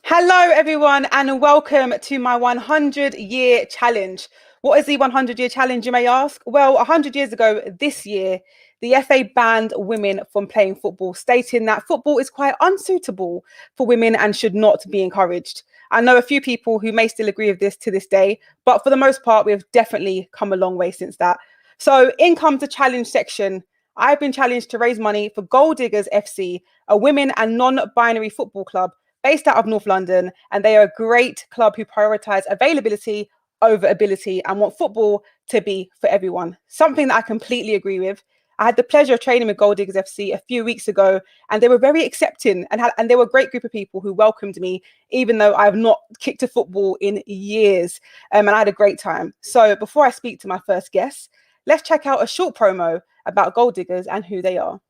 Hello, everyone, and welcome to my 100-year challenge. What is the 100-year challenge, you may ask? Well, 100 years ago this year, the FA banned women from playing football, stating that football is quite unsuitable for women and should not be encouraged. I know a few people who may still agree with this to this day, but for the most part, we've definitely come a long way since that. So in comes the challenge section. I've been challenged to raise money for Gold Diggers FC, a women and non-binary football club based out of North London, and they are a great club who prioritise availability over ability and want football to be for everyone. Something that I completely agree with. I had the pleasure of training with Gold Diggers FC a few weeks ago, and they were very accepting, and they were a great group of people who welcomed me, even though I have not kicked a football in years, and I had a great time. So before I speak to my first guest, let's check out a short promo about Gold Diggers and who they are.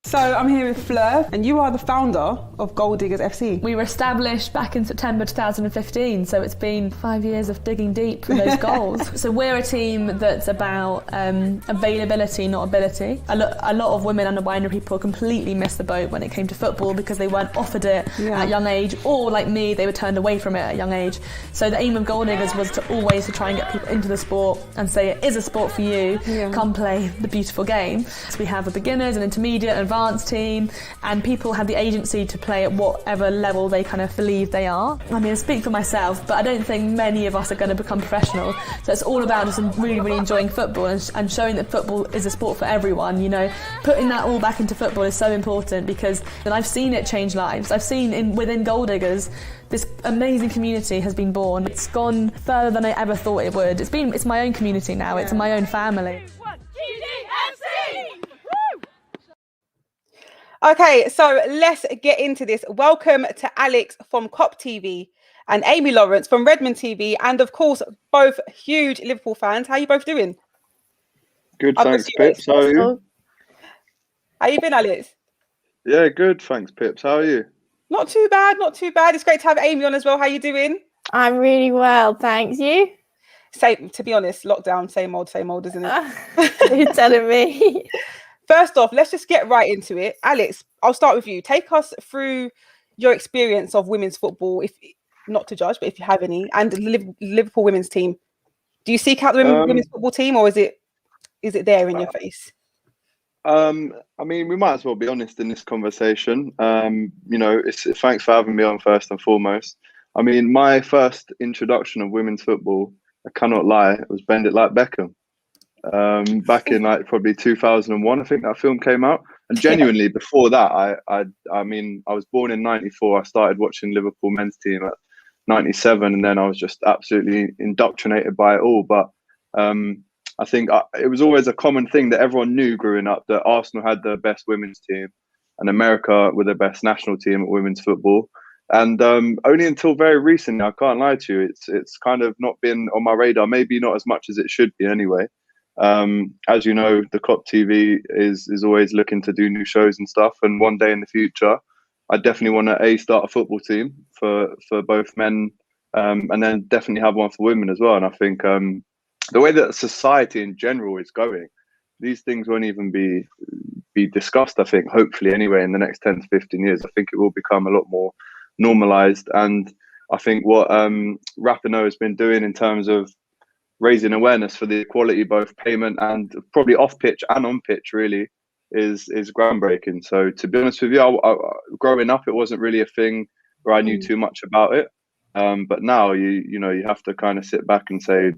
So I'm here with Fleur, and you are the founder of Gold Diggers FC. We were established back in September 2015, so it's been 5 years of digging deep for those goals. So we're a team that's about availability, not ability. A lot of women and non-binary people completely missed the boat when it came to football because they weren't offered it at a young age, or like me, they were turned away from it at a young age. So the aim of Gold Diggers was to always try and get people into the sport and say it is a sport for you, come play the beautiful game. So we have a beginners, an intermediate, an advanced team, and people have the agency to play at whatever level they kind of believe they are. I mean, I speak for myself, but I don't think many of us are going to become professional. So it's all about just really, really enjoying football and showing that football is a sport for everyone. You know, putting that all back into football is so important because I've seen it change lives. I've seen within Gold Diggers, this amazing community has been born. It's gone further than I ever thought it would. It's my own community now. It's my own family. Okay, so let's get into this. Welcome to Alex from COP TV and Amy Lawrence from Redmond TV, and of course, both huge Liverpool fans. How are you both doing? Good, thanks, Pips. How are you? How you been, Alex? Yeah, good, thanks, Pips. How are you? Not too bad, not too bad. It's great to have Amy on as well. How you doing? I'm really well, thanks. You? Same, to be honest, lockdown, same old, isn't it? You're telling me. First off, let's just get right into it. Alex, I'll start with you. Take us through your experience of women's football, if not to judge, but if you have any, and the Liverpool women's team. Do you seek out the women's football team, or is it there in your face? I mean, we might as well be honest in this conversation. It's thanks for having me on first and foremost. I mean, my first introduction of women's football, I cannot lie, it was Bend It Like Beckham. Back in like probably 2001, I think that film came out. And genuinely, before that, I mean, I was born in '94. I started watching Liverpool men's team at '97, and then I was just absolutely indoctrinated by it all. But I think it was always a common thing that everyone knew growing up that Arsenal had the best women's team, and America were the best national team at women's football. And only until very recently, I can't lie to you, it's kind of not been on my radar. Maybe not as much as it should be, anyway. As you know, the COP TV is always looking to do new shows and stuff. And one day in the future, I definitely want to start a football team for both men, and then definitely have one for women as well. And I think the way that society in general is going, these things won't even be discussed. I think, hopefully, anyway, in the next 10 to 15 years, I think it will become a lot more normalized. And I think what Rapinoe has been doing in terms of raising awareness for the equality, both payment and probably off pitch and on pitch, really is groundbreaking. So to be honest with you, I, growing up, it wasn't really a thing where I knew too much about it. But now you have to kind of sit back and say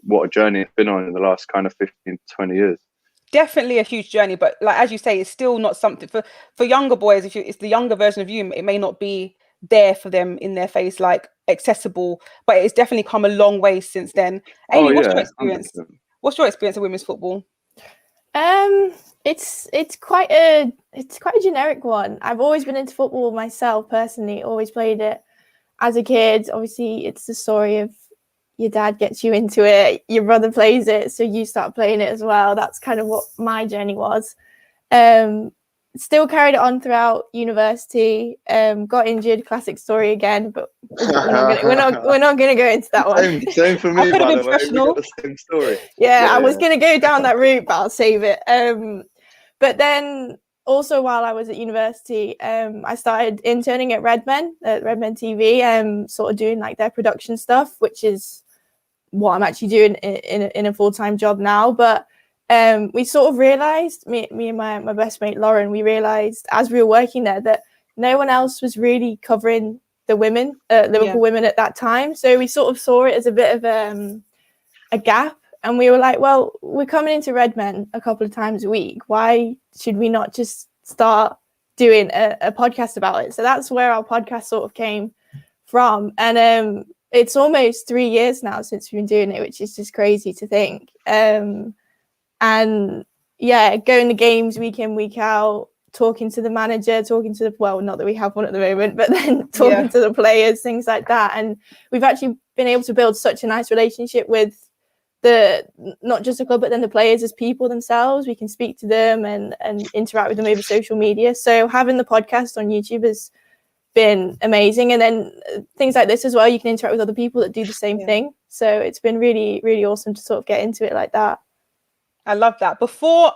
what a journey it's been on in the last kind of 15 to 20 years. Definitely a huge journey, but like as you say, it's still not something for younger boys. If it's the younger version of you, it may not be there for them in their face, like accessible, but it's definitely come a long way since then. Amy, what's your experience? 100%. What's your experience of women's football? It's quite a generic one. I've always been into football myself personally, always played it as a kid. Obviously, it's the story of your dad gets you into it, your brother plays it, so you start playing it as well. That's kind of what my journey was. Still carried it on throughout university. Got injured, classic story again, but we're not gonna go into that one. Same for me, by the way. We got the same story. Yeah, I was gonna go down that route, but I'll save it. But then also while I was at university, I started interning at Redmen TV, sort of doing like their production stuff, which is what I'm actually doing in a full-time job now. But we sort of realized, me and my best mate Lauren, we realized as we were working there that no one else was really covering the women, Liverpool women at that time. So we sort of saw it as a bit of a gap. And we were like, well, we're coming into Redmen a couple of times a week. Why should we not just start doing a podcast about it? So that's where our podcast sort of came from. And it's almost 3 years now since we've been doing it, which is just crazy to think. And yeah, going to games week in, week out, talking to the manager, talking to well, not that we have one at the moment, but then talking to the players, things like that. And we've actually been able to build such a nice relationship with not just the club, but then the players as people themselves. We can speak to them and interact with them over social media. So having the podcast on YouTube has been amazing. And then things like this as well, you can interact with other people that do the same thing. So it's been really, really awesome to sort of get into it like that. I love that. Before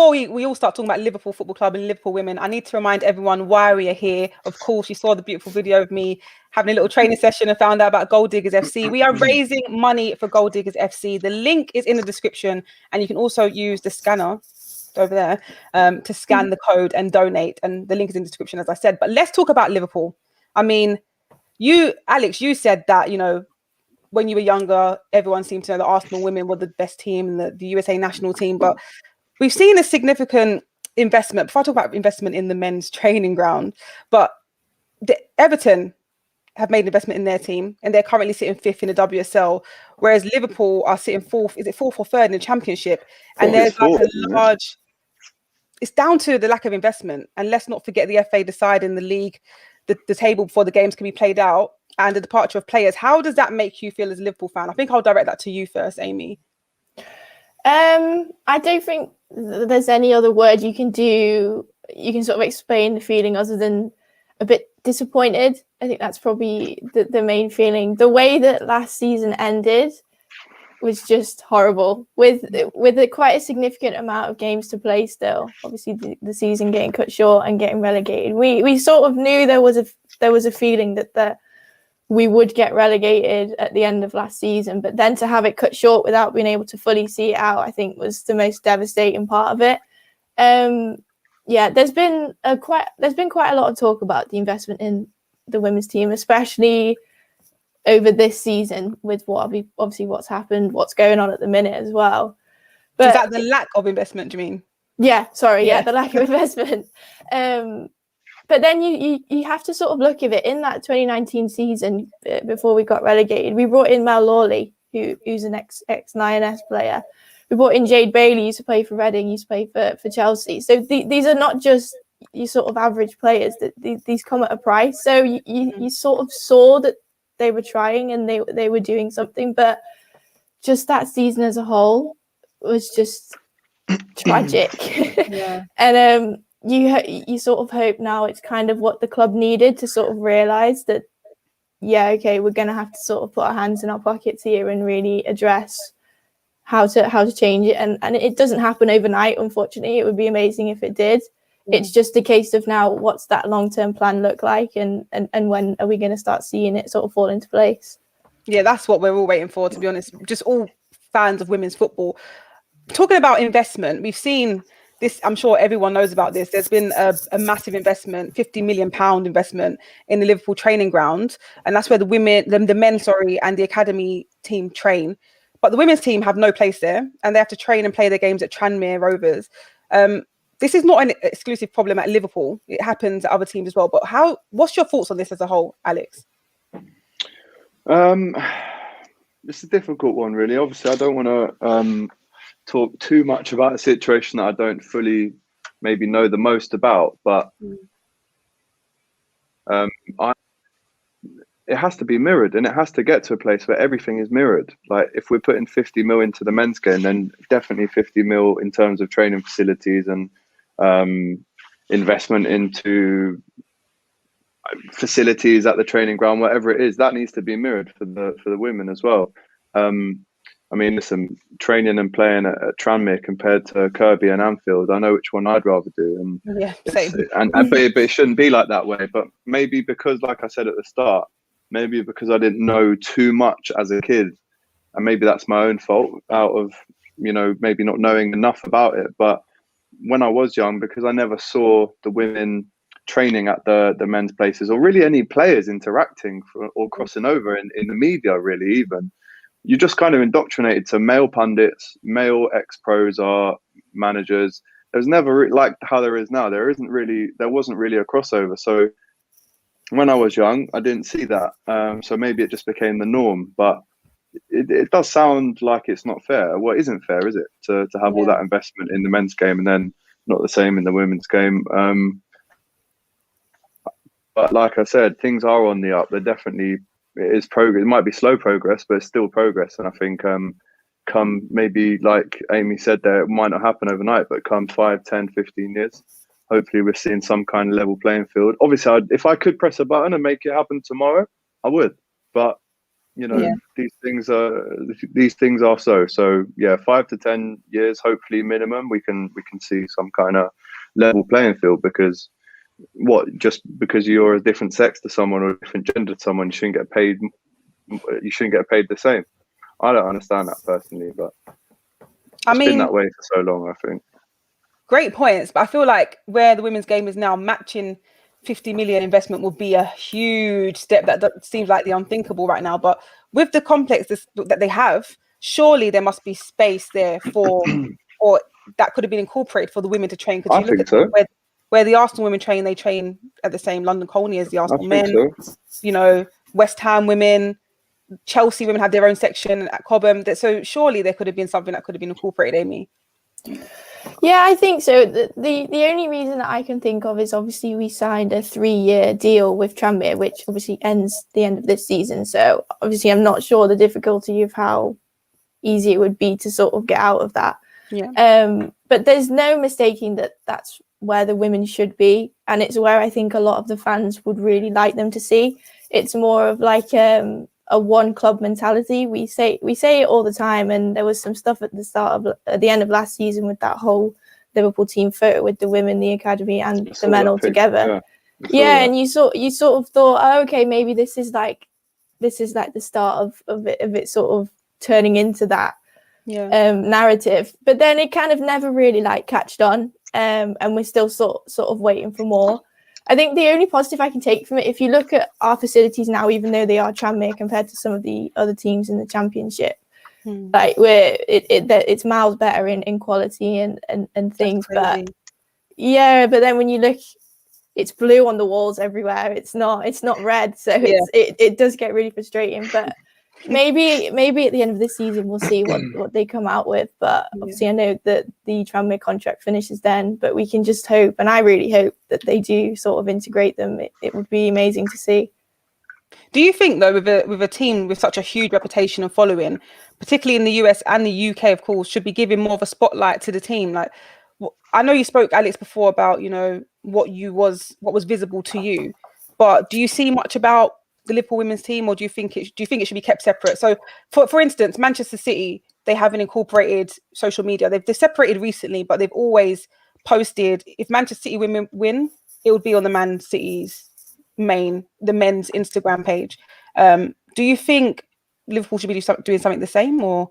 we all start talking about Liverpool Football Club and Liverpool women, I need to remind everyone why we are here. Of course, you saw the beautiful video of me having a little training session and found out about Gold Diggers FC. We are raising money for Gold Diggers FC. The link is in the description, and you can also use the scanner over there to scan the code and donate. And the link is in the description, as I said. But let's talk about Liverpool. I mean, Alex, you said that, you know, when you were younger, everyone seemed to know that Arsenal women were the best team and the USA national team. But we've seen a significant investment. Before I talk about investment in the men's training ground, but Everton have made an investment in their team, and they're currently sitting 5th in the WSL, whereas Liverpool are sitting 4th. Is it 4th or 3rd in the Championship? And there's like a large. It's down to the lack of investment. And let's not forget the FA deciding the league, the table before the games can be played out, and the departure of players. How does that make you feel as a Liverpool fan? I think I'll direct that to you first, Amy. I don't think there's any other word you can do. You can sort of explain the feeling other than a bit disappointed. I think that's probably the main feeling. The way that last season ended was just horrible, with quite a significant amount of games to play still. Obviously, the season getting cut short and getting relegated. We sort of knew there was a feeling that we would get relegated at the end of last season, but then to have it cut short without being able to fully see it out, I think was the most devastating part of it. There's been quite a lot of talk about the investment in the women's team, especially over this season with what's happened, what's going on at the minute as well. But is that the lack of investment, do you mean? Yeah, sorry, the lack of investment. But then you have to sort of look at it in that 2019 season before we got relegated. We brought in Mel Lawley, who's an ex-Lioness player. We brought in Jade Bailey, used to play for Reading, used to play for Chelsea. So these are not just your sort of average players. These come at a price. So you sort of saw that they were trying and they were doing something, but just that season as a whole was just tragic. Yeah. And you sort of hope now it's kind of what the club needed to sort of realise that, we're going to have to sort of put our hands in our pockets here and really address how to change it. And it doesn't happen overnight, unfortunately. It would be amazing if it did. It's just a case of now, what's that long-term plan look like, and when are we going to start seeing it sort of fall into place? Yeah, that's what we're all waiting for, to be honest. Just all fans of women's football. Talking about investment, we've seen this, I'm sure everyone knows about this. There's been a massive investment, £50 million investment in the Liverpool training ground. And that's where the men, and the academy team train. But the women's team have no place there, and they have to train and play their games at Tranmere Rovers. This is not an exclusive problem at Liverpool. It happens at other teams as well. But what's your thoughts on this as a whole, Alex? It's a difficult one, really. Obviously, I don't want to talk too much about a situation that I don't fully maybe know the most about. But it has to be mirrored, and it has to get to a place where everything is mirrored. Like, if we're putting 50 mil into the men's game, then definitely 50 mil in terms of training facilities and investment into facilities at the training ground, whatever it is, that needs to be mirrored for the women as well. I mean, listen, training and playing at Tranmere compared to Kirkby and Anfield, I know which one I'd rather do. And Yeah, same. but it shouldn't be like that way. But maybe because, like I said at the start, maybe because I didn't know too much as a kid, and maybe that's my own fault out of, maybe not knowing enough about it. But when I was young, because I never saw the women training at the men's places, or really any players interacting or crossing over in the media, really, even, you're just kind of indoctrinated to male pundits, male ex-pros or managers. There's never like how there is now. There wasn't really a crossover. So when I was young, I didn't see that. So maybe it just became the norm. But it does sound like it's not fair. Well, it isn't fair, is it, to have all that investment in the men's game and then not the same in the women's game? But like I said, things are on the up. They're definitely, it is progress. It might be slow progress, but it's still progress. And I think come maybe, like Amy said there, it might not happen overnight, but come 5, 10, 15 years, hopefully we're seeing some kind of level playing field. Obviously, if I could press a button and make it happen tomorrow, I would. But these things are so yeah, 5 to 10 years, hopefully minimum, we can see some kind of level playing field. Because just because you're a different sex to someone or a different gender to someone, you shouldn't get paid the same. I don't understand that personally, but it's been that way for so long, I think. Great points, but I feel like where the women's game is now, matching 50 million investment will be a huge step. That seems like the unthinkable right now. But with the complex that they have, surely there must be space there for, or that could have been incorporated for the women to train. Because you look at where the Arsenal women train, they train at the same London Colney as the Arsenal men. So. West Ham women, Chelsea women have their own section at Cobham. So surely there could have been something that could have been incorporated, Amy. Yeah, I think so. The only reason that I can think of is obviously we signed a 3-year deal with Tranmere, which obviously ends the end of this season. So obviously I'm not sure the difficulty of how easy it would be to sort of get out of that. Yeah. But there's no mistaking that that's where the women should be. And it's where I think a lot of the fans would really like them to see. It's more of like a one club mentality. We say it all the time, and there was some stuff at the end of last season with that whole Liverpool team photo with the women, the academy, and the men all together. Yeah, and you sort of thought, oh, okay, maybe this is like the start of it sort of turning into that narrative. But then it kind of never really like catched on, and we're still sort of waiting for more. I think the only positive I can take from it, if you look at our facilities now, even though they are Tranmere compared to some of the other teams in the Championship, like it's miles better in quality and things. But yeah, but then when you look, it's blue on the walls everywhere. It's not red, so it does get really frustrating. But maybe at the end of this season we'll see what they come out with. But obviously I know that the Tranmere contract finishes then, but we can just hope, and I really hope that they do sort of integrate them. It would be amazing to see. Do you think though, with a team with such a huge reputation and following, particularly in the US and the UK, of course, should be giving more of a spotlight to the team? Like, I know you spoke, Alex, before about what was visible to you, but do you see much about the Liverpool women's team, or do you think it should be kept separate? So, for instance, Manchester City, they haven't incorporated social media. They've separated recently, but they've always posted. If Manchester City women win, it would be on the Man City's men's Instagram page. Do you think Liverpool should be doing something the same, or?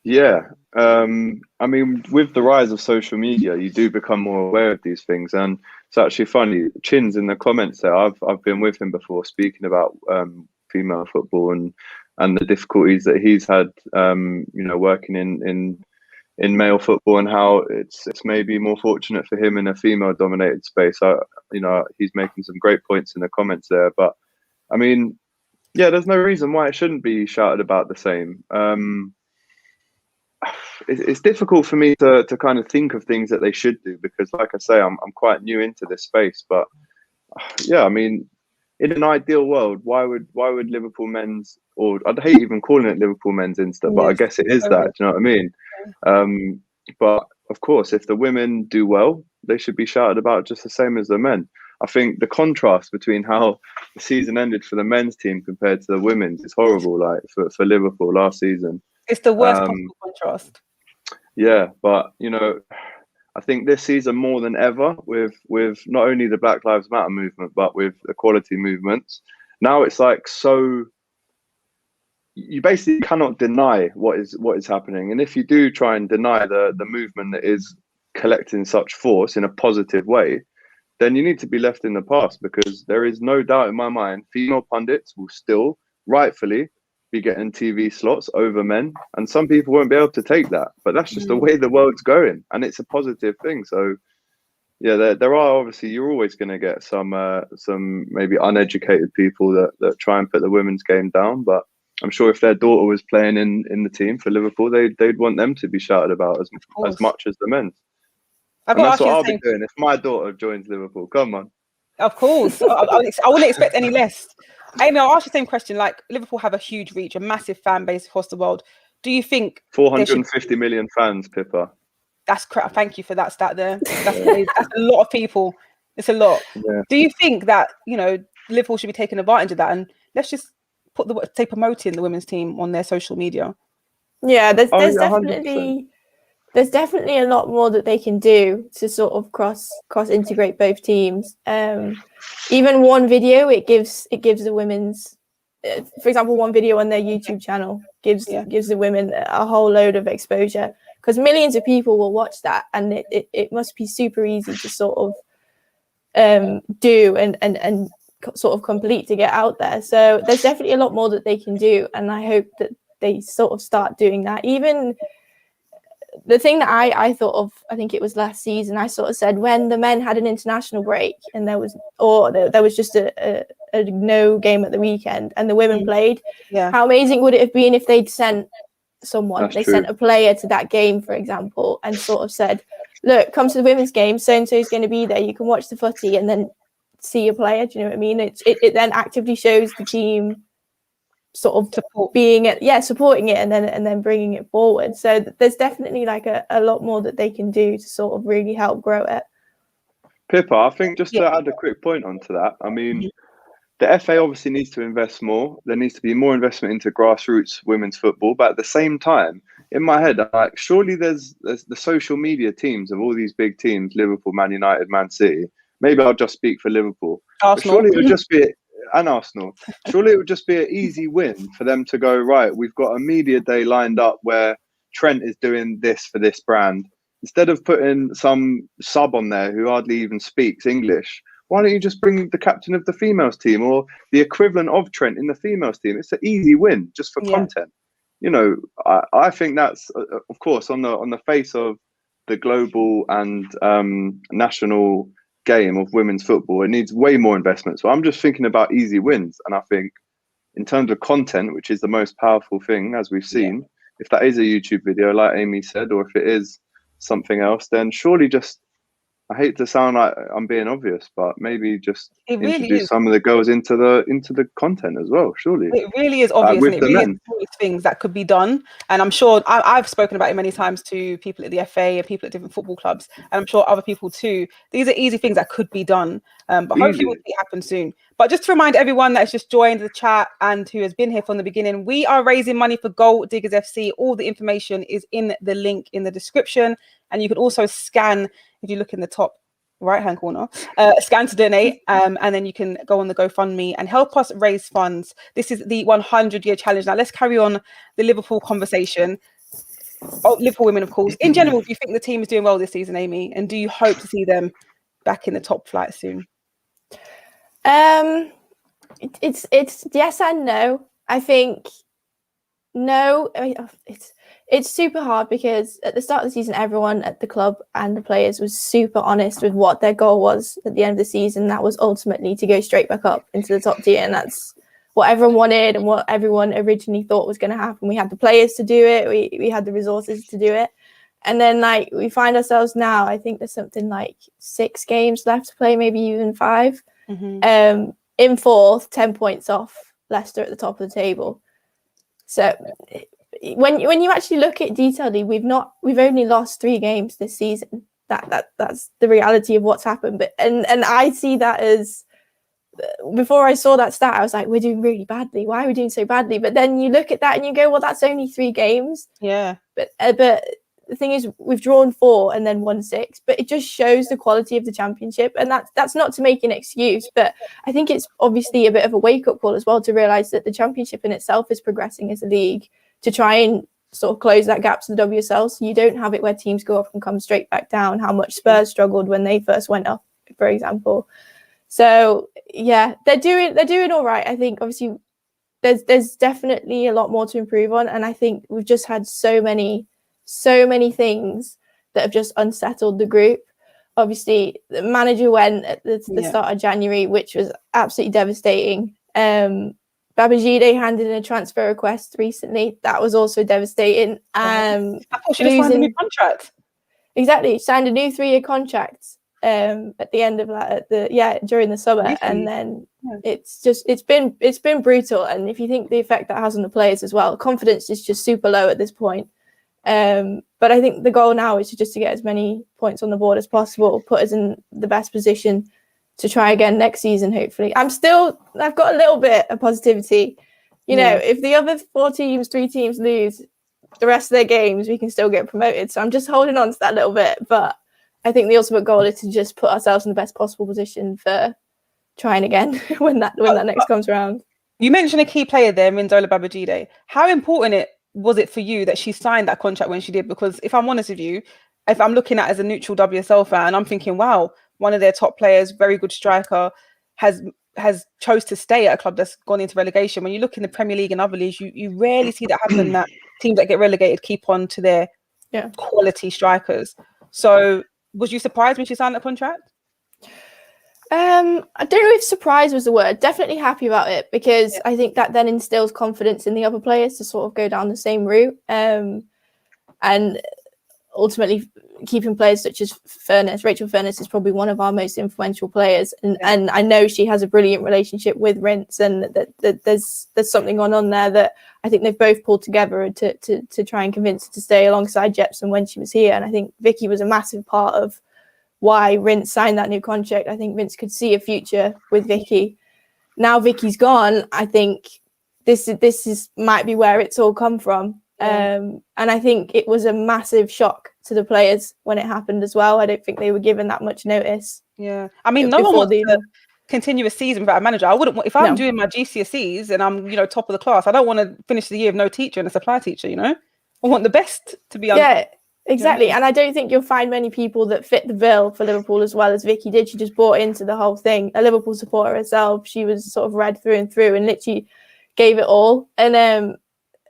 Yeah, I mean, with the rise of social media, you do become more aware of these things, and it's actually funny. Chin's in the comments there. I've been with him before, speaking about female football and the difficulties that he's had, working in male football, and how it's maybe more fortunate for him in a female-dominated space. He's making some great points in the comments there. But I mean, yeah, there's no reason why it shouldn't be shouted about the same. It's difficult for me to kind of think of things that they should do, because, like I say, I'm quite new into this space. But yeah, I mean, in an ideal world, why would Liverpool men's, or I'd hate even calling it Liverpool men's Insta, but I guess it is that. Do you know what I mean? But of course, if the women do well, they should be shouted about just the same as the men. I think the contrast between how the season ended for the men's team compared to the women's is horrible. Like for Liverpool last season. It's the worst possible contrast. Yeah, but you know, I think this season more than ever, with not only the Black Lives Matter movement, but with equality movements, now it's like so. You basically cannot deny what is happening, and if you do try and deny the movement that is collecting such force in a positive way, then you need to be left in the past, because there is no doubt in my mind female pundits will still rightfully be getting TV slots over men, and some people won't be able to take that, but that's just the way the world's going, and it's a positive thing. So yeah, there are obviously, you're always going to get some maybe uneducated people that try and put the women's game down, but I'm sure if their daughter was playing in the team for Liverpool, they'd want them to be shouted about as much as the men's. And that's what I'll be doing if my daughter joins Liverpool. Come on. Of course. I wouldn't expect any less. Amy, I'll ask you the same question. Like, Liverpool have a huge reach, a massive fan base across the world. Do you think 450 million fans, Pippa? That's correct. Thank you for that stat there. That's amazing. That's a lot of people. It's a lot. Yeah. Do you think that, Liverpool should be taking advantage of that, and let's just promoting the women's team on their social media? Yeah, there's definitely 100%. A lot more that they can do to sort of cross integrate both teams. Even one video, it gives the women's, for example, one video on their YouTube channel gives the women a whole load of exposure, because millions of people will watch that, and it must be super easy to sort of do and sort of complete to get out there. So there's definitely a lot more that they can do, and I hope that they sort of start doing that. Even the thing that I thought of, I think it was last season, I sort of said when the men had an international break and there was just a no game at the weekend and the women played, how amazing would it have been if they'd sent someone, sent a player to that game, for example, and sort of said, look, come to the women's game, so-and-so is going to be there, you can watch the footy and then see a player. Do you know what I mean? It then actively shows the team sort of supporting it and then bringing it forward. So there's definitely like a lot more that they can do to sort of really help grow it. Pippa, I think just to add a quick point onto that, I mean, the FA obviously needs to invest more. There needs to be more investment into grassroots women's football, but at the same time, in my head, I'm like, surely there's the social media teams of all these big teams, Liverpool, Man United, Man City. Maybe I'll just speak for Liverpool. Arsenal. Surely it would just be and Arsenal. Surely it would just be an easy win for them to go, right, we've got a media day lined up where Trent is doing this for this brand. Instead of putting some sub on there who hardly even speaks English, why don't you just bring the captain of the females team or the equivalent of Trent in the females team? It's an easy win just for content. I think that's, of course, on the face of the global and national game of women's football, it needs way more investment. So I'm just thinking about easy wins, and I think in terms of content, which is the most powerful thing, as we've seen, if that is a YouTube video like Amy said, or if it is something else, then surely just, I hate to sound like I'm being obvious, but maybe just introduce some of the girls into the content as well. Surely it really is obvious, and it really is things that could be done. And I'm sure I've spoken about it many times to people at the FA and people at different football clubs, and I'm sure other people too. These are easy things that could be done, but hopefully we'll see it happen soon. But just to remind everyone that has just joined the chat and who has been here from the beginning, we are raising money for Gold Diggers FC. All the information is in the link in the description, and you can also scan, if you look in the top right hand corner, scan to donate, and then you can go on the GoFundMe and help us raise funds. This is the 100-year challenge. Now let's carry on the Liverpool conversation. Liverpool women, of course. In general, do you think the team is doing well this season, Amy? And do you hope to see them back in the top flight soon? It's yes and no. I think no. I mean, it's super hard because at the start of the season, everyone at the club and the players was super honest with what their goal was at the end of the season. That was ultimately to go straight back up into the top tier, and that's what everyone wanted and what everyone originally thought was going to happen. We had the players to do it. We had the resources to do it. And then like we find ourselves now, I think there's something like 6 games left to play, maybe even 5. In fourth, 10 points off Leicester at the top of the table. So when you actually look at it detailedly, we've only lost 3 games this season. That's the reality of what's happened. But and I see that as before I saw that stat, I was like, we're doing really badly. Why are we doing so badly? But then you look at that and you go, well, that's only 3 games. Yeah. But the thing is, we've drawn 4 and then won 6. But it just shows the quality of the championship. And that's not to make an excuse. But I think it's obviously a bit of a wake-up call as well to realise that the championship in itself is progressing as a league to try and sort of close that gap to the WSL. So you don't have it where teams go up and come straight back down. How much Spurs struggled when they first went up, for example. So yeah, they're doing all right. I think obviously there's definitely a lot more to improve on, and I think we've just had so many things that have just unsettled the group. Obviously, the manager went at the start of January, which was absolutely devastating. Babajide handed in a transfer request recently. That was also devastating. I thought she just signed a new contract. Exactly, signed a new 3-year contract. At the end of that, during the summer, really? And then it's been brutal. And if you think the effect that has on the players as well, confidence is just super low at this point. But I think the goal now is to get as many points on the board as possible, put us in the best position to try again next season. Hopefully, I've got a little bit of positivity. You know, if the other 3 teams lose the rest of their games, we can still get promoted. So I'm just holding on to that little bit, but I think the ultimate goal is to just put ourselves in the best possible position for trying again when that next comes around. You mentioned a key player there, Mindola Babajide. How important was it for you that she signed that contract when she did? Because if I'm honest with you, if I'm looking at it as a neutral WSL fan, I'm thinking, wow, one of their top players, very good striker, has chose to stay at a club that's gone into relegation. When you look in the Premier League and other leagues, you rarely see that happen, that teams that get relegated keep on to their quality strikers. So was you surprised when she signed that contract? I don't know if surprise was the word. Definitely happy about it, because I think that then instills confidence in the other players to sort of go down the same route. And ultimately keeping players such as Furness. Rachel Furness is probably one of our most influential players. And I know she has a brilliant relationship with Rince, and that there's something on there that I think they've both pulled together to try and convince her to stay alongside Jepsen when she was here. And I think Vicky was a massive part of why Rince signed that new contract. I think Rince could see a future with Vicky. Now Vicky's gone, I think this might be where it's all come from. And I think it was a massive shock to the players when it happened as well. I don't think they were given that much notice. Yeah, I mean, no one wants to continue a season without a manager. I wouldn't. If I'm doing my GCSEs and I'm, top of the class, I don't want to finish the year with no teacher and a supply teacher. I want the best to be. Exactly. And I don't think you'll find many people that fit the bill for Liverpool as well as Vicky did. She just bought into the whole thing. A Liverpool supporter herself. She was sort of red through and through and literally gave it all. And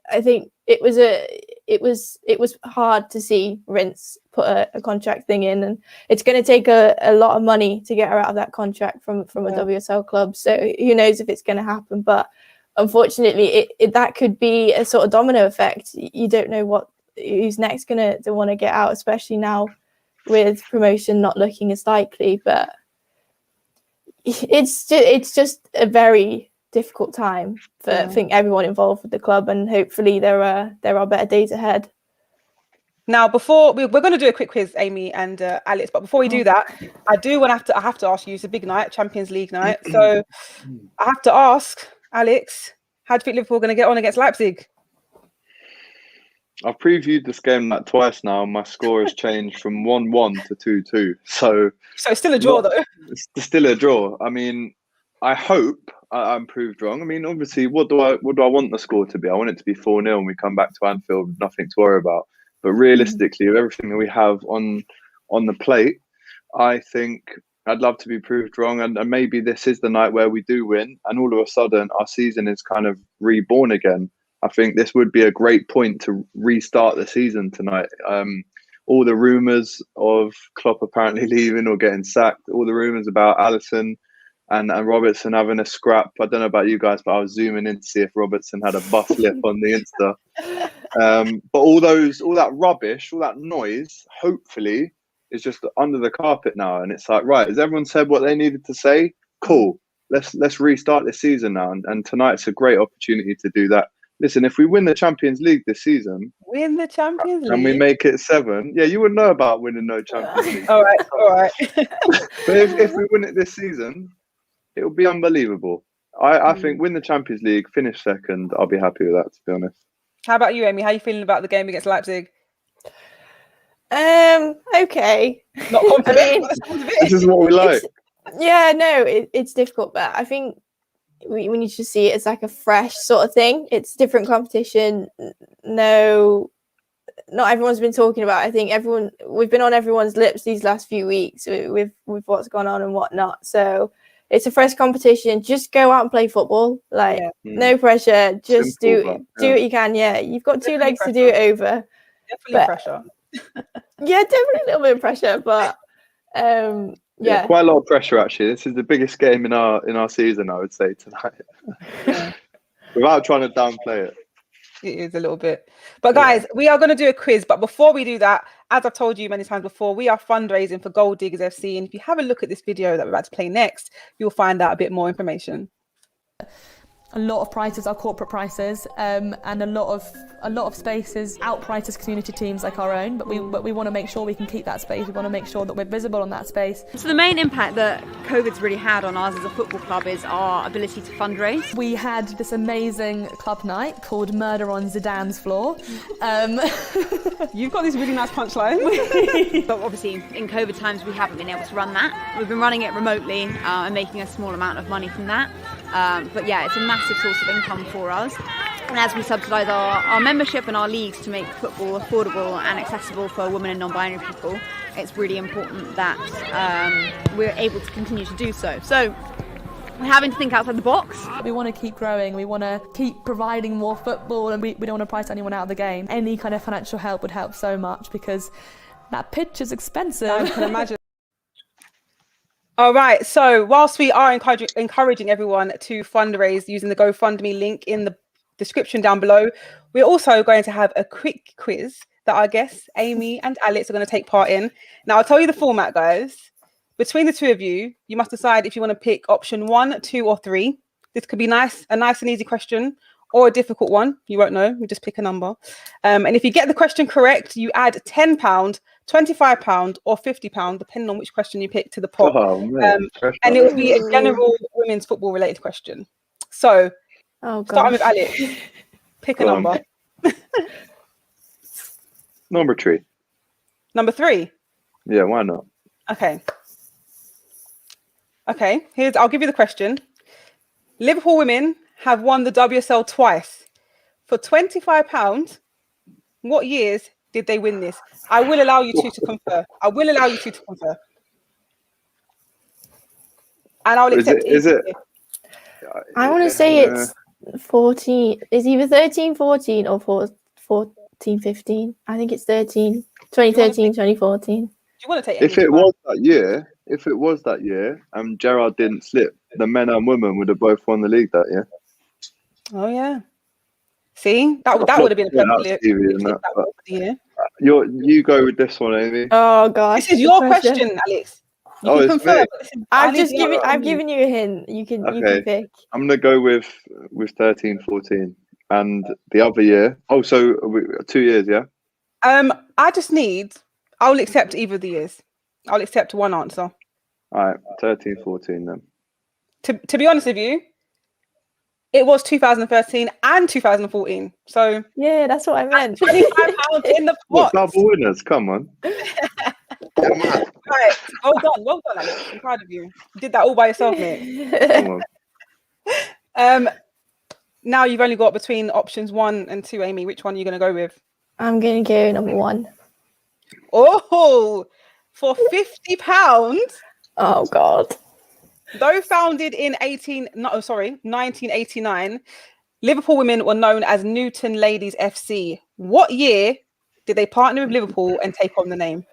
I think it was hard to see Rince put a contract thing in, and it's going to take a lot of money to get her out of that contract from a WSL club. So who knows if it's going to happen, but unfortunately that could be a sort of domino effect. You don't know who's next going to want to get out, especially now with promotion not looking as likely. But it's just a very difficult time for I think everyone involved with the club, and hopefully there are better days ahead. Now, before we're going to do a quick quiz, Amy and Alex, but before we do that, I have to ask you. It's a big night, Champions League night, so I have to ask Alex, how do you think Liverpool are going to get on against Leipzig? I've previewed this game like twice now. My score has changed from 1-1 to 2-2. So it's still a draw, though. It's still a draw. I mean, I hope I'm proved wrong. I mean, obviously, what do I want the score to be? I want it to be 4-0 and we come back to Anfield with nothing to worry about. But realistically, with everything that we have on the plate, I think I'd love to be proved wrong. And maybe this is the night where we do win, and all of a sudden our season is kind of reborn again. I think this would be a great point to restart the season tonight. All the rumours of Klopp apparently leaving or getting sacked, all the rumours about Alisson and Robertson having a scrap. I don't know about you guys, but I was zooming in to see if Robertson had a buff lip on the Insta. But all that rubbish, all that noise, hopefully is just under the carpet now. And it's like, right, has everyone said what they needed to say? Cool. Let's restart this season now. And tonight's a great opportunity to do that. Listen, if we win the Champions League this season, and we make it 7, you wouldn't know about winning no Champions League. All right. But if we win it this season, it'll be unbelievable. I think win the Champions League, finish second. I'll be happy with that, to be honest. How about you, Amy? How are you feeling about the game against Leipzig? Okay. Not confident. I mean, but that's This is what we like. It's difficult, but I think we need to see it as like a fresh sort of thing. It's different competition. No, not everyone's been talking about it. I think we've been on everyone's lips these last few weeks with what's gone on and whatnot. So it's a fresh competition. Just go out and play football. Like no pressure. Just Simple, do what you can. Yeah, you've got two legs to do it over. Definitely pressure. Yeah, definitely a little bit of pressure, but quite a lot of pressure actually. This is the biggest game in our season, I would say, tonight. Without trying to downplay it. It is a little bit. But guys, we are going to do a quiz. But before we do that, as I've told you many times before, we are fundraising for Gold Diggers FC. And if you have a look at this video that we're about to play next, you'll find out a bit more information. A lot of prices are corporate prices, and a lot of spaces outprice us community teams like our own. But we want to make sure we can keep that space. We want to make sure that we're visible on that space. So the main impact that COVID's really had on us as a football club is our ability to fundraise. We had this amazing club night called Murder on Zidane's Floor. You've got these really nice punchlines. But obviously in COVID times we haven't been able to run that. We've been running it remotely and making a small amount of money from that. But yeah, it's a massive source of income for us. And as we subsidise our membership and our leagues to make football affordable and accessible for women and non-binary people, it's really important that we're able to continue to do so. So we're having to think outside the box. We want to keep growing, we want to keep providing more football, and we don't want to price anyone out of the game. Any kind of financial help would help so much because that pitch is expensive. I can imagine. All right, so whilst we are encouraging everyone to fundraise using the GoFundMe link in the description down below, we're also going to have a quick quiz that our guests, Amy and Alex, are going to take part in. Now, I'll tell you the format, guys. Between the two of you, you must decide if you want to pick option 1, 2, or 3. This could be a nice and easy question or a difficult one. You won't know. We just pick a number. And if you get the question correct, you add £10, £25 or £50, depending on which question you pick, to the pot. Oh, man. And it will be a general women's football related question. So, starting with Alex, pick a number. Number 3. Number 3? Yeah, why not? Okay. I'll give you the question. Liverpool women have won the WSL twice. For £25, what years did they win this? I will allow you two to confer. And I'll accept it. I want to say it's 14. It's either 13, 14 or 14, 15. I think it's 2013, 2014. Do you want to take If it was that year and Gerrard didn't slip, the men and women would have both won the league that year. Oh yeah. See, that would have been a perfect year. You go with this one, Amy. Oh gosh. This is your question, Alex. You can confirm. I've given you a hint. You can pick. I'm gonna go with 13, 14. And the other year. Oh, so 2 years, yeah? I'll accept either of the years. I'll accept one answer. All right, 13, 14 then. To be honest with you, it was 2013 and 2014. So yeah, that's what I meant. £25 in the pot. Double winners, come on. Right, well done, Alex. I'm proud of you. You did that all by yourself, mate. Now you've only got between options 1 and 2, Amy. Which one are you going to go with? I'm going to go number 1. Oh, for £50. Oh God. Though founded in 1989, Liverpool women were known as Newton Ladies FC. What year did they partner with Liverpool and take on the name?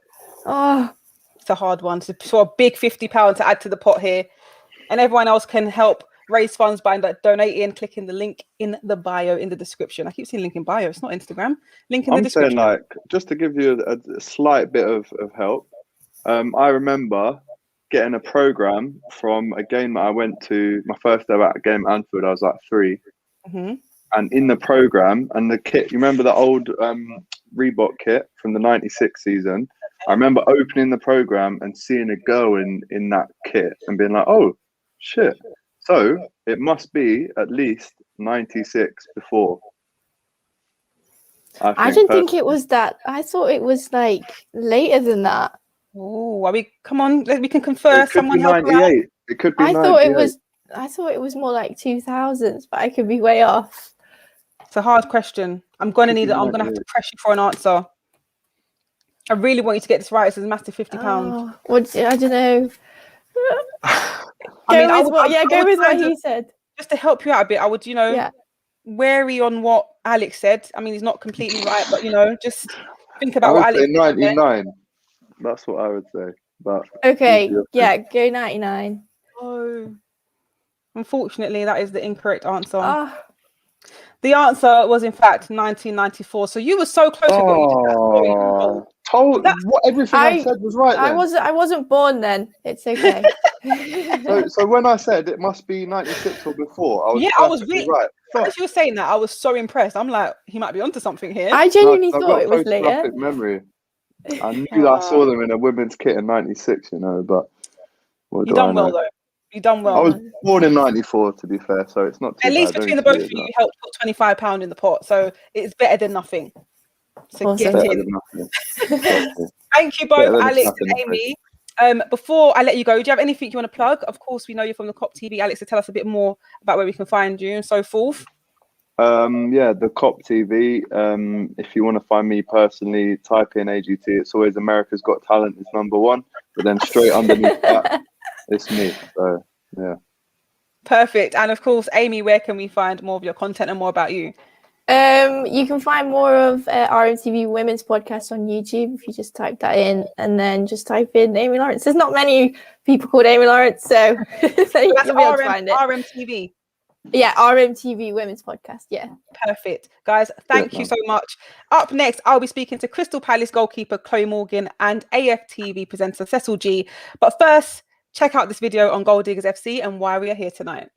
Oh, it's a hard one. So a big £50 to add to the pot here. And everyone else can help raise funds by donating, clicking the link in the bio in the description. I keep saying link in bio. It's not Instagram. Link in the description. I'm saying, just to give you a slight bit of help, I remember getting a program from a game that I went to, my first ever game at Anfield. I was like 3. Mm-hmm. And in the program and the kit, you remember the old Reebok kit from the 96 season? I remember opening the program and seeing a girl in that kit and being like, oh, Shit. So it must be at least 96 before. I didn't think it was that. I thought it was like later than that. Oh, are we? Come on, we can confer. It could Someone be help her out. 98. It could be 98. I thought it was more like 2000s, but I could be way off. It's a hard question. I'm gonna have to press you for an answer. I really want you to get this right. It's a massive £50. Oh, I don't know. Go with what he said. Just to help you out a bit, I would, wary on what Alex said. I mean, he's not completely right, but just think about what Alex said. 99. That's what I would say. But okay, go 99. Oh, unfortunately, that is the incorrect answer. Oh. The answer was in fact 1994. So you were so close with what you did. Everything I said was right. Then. I wasn't born then. It's okay. so when I said it must be 96 or before, I was really right. As you were saying that, I was so impressed. I'm like, he might be onto something here. I genuinely thought it was later. Memory. I knew I saw them in a women's kit in 96, but you done well though. You done well. I was born in 94, to be fair, so it's not too at least bad. Between the both of you, you helped put £25 in the pot, so it's better than nothing. So awesome. Get in. Thank you both, Alex and Amy. Before I let you go, do you have anything you want to plug? Of course, we know you're from the COP TV, Alex, to tell us a bit more about where we can find you and so forth. The COP TV. If you want to find me personally, type in AGT. It's always America's Got Talent is #1, but then straight underneath that, it's me. So yeah. Perfect. And of course, Amy, where can we find more of your content and more about you? You can find more of RMTV Women's Podcast on YouTube if you just type that in, and then just type in Amy Lawrence. There's not many people called Amy Lawrence, so, you'll be able to find it. RMTV. Yeah, RMTV Women's Podcast. Yeah. Perfect. Guys, thank you so much. Up next, I'll be speaking to Crystal Palace goalkeeper Chloe Morgan and AFTV presenter Cecil G. But first, check out this video on Gold Diggers FC and why we are here tonight.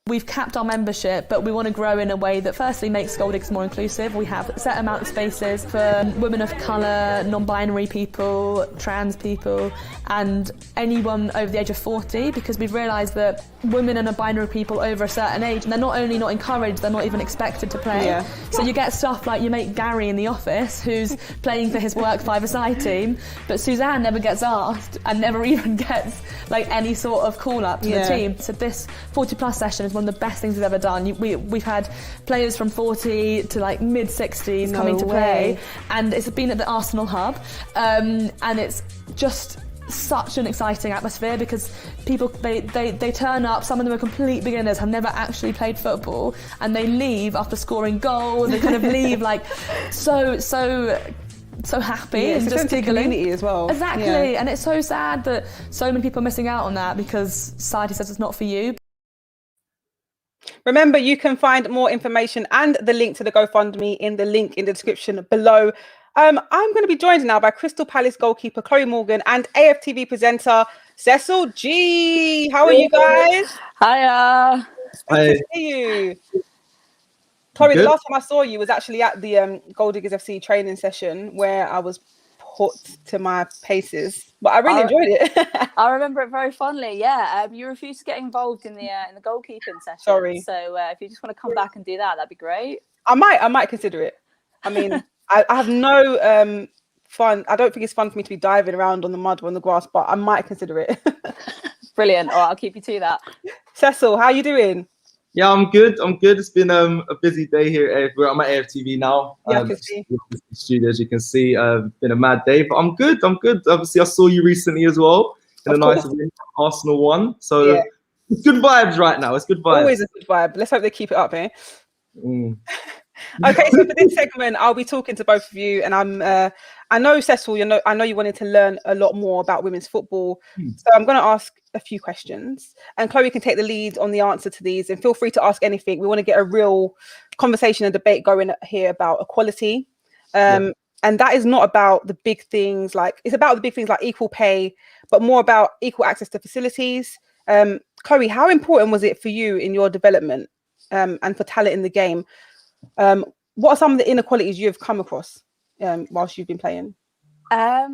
We've capped our membership, but we want to grow in a way that firstly makes Gold Diggers more inclusive. We have a set amount of spaces for women of colour, non-binary people, trans people, and anyone over the age of 40, because we've realised that women and non-binary people over a certain age, they're not only not encouraged, they're not even expected to play. Yeah. So you get stuff like your mate Gary in the office, who's playing for his work five-a-side team, but Suzanne never gets asked and never even gets any sort of call-up to the team. So this 40-plus session is one of the best things we've ever done. We've had players from 40 to mid-60s coming to play, and it's been at the Arsenal Hub, and it's just such an exciting atmosphere because people they turn up, some of them are complete beginners, have never actually played football, and they leave after scoring goals. They kind of leave so happy and just giggling as well. Exactly, and it's so sad that so many people are missing out on that because society says it's not for you. Remember, you can find more information and the link to the GoFundMe in the link in the description below. I'm going to be joined now by Crystal Palace goalkeeper Chloe Morgan and AFTV presenter Cecil G. How are you guys? Hiya. Good to see you. Chloe, the last time I saw you was actually at the Gold Diggers FC training session where I was put to my paces, but I really enjoyed it. I remember it very fondly. Yeah, you refused to get involved in the goalkeeping session. Sorry. So if you just want to come back and do that, that'd be great. I might consider it. I mean, I have no fun. I don't think it's fun for me to be diving around on the mud or on the grass, but I might consider it. Brilliant. All right, I'll keep you to that. Cecil, how are you doing? Yeah, I'm good. It's been a busy day here. I'm at AFTV now. Yeah, I can see. Studio, as you can see, been a mad day, but I'm good. Obviously, I saw you recently as well in a nice Arsenal one. So yeah. It's good vibes right now. It's good vibes. Always a good vibe. Let's hope they keep it up, eh? Okay, so for this segment, I'll be talking to both of you, and I know Cecil, I know you wanted to learn a lot more about women's football, so I'm going to ask a few questions, and Chloe can take the lead on the answer to these, and feel free to ask anything. We want to get a real conversation and debate going here about equality, and that is not about the big things it's about the big things like equal pay, but more about equal access to facilities. Chloe, how important was it for you in your development and for talent in the game? What are some of the inequalities you have come across whilst you've been playing? I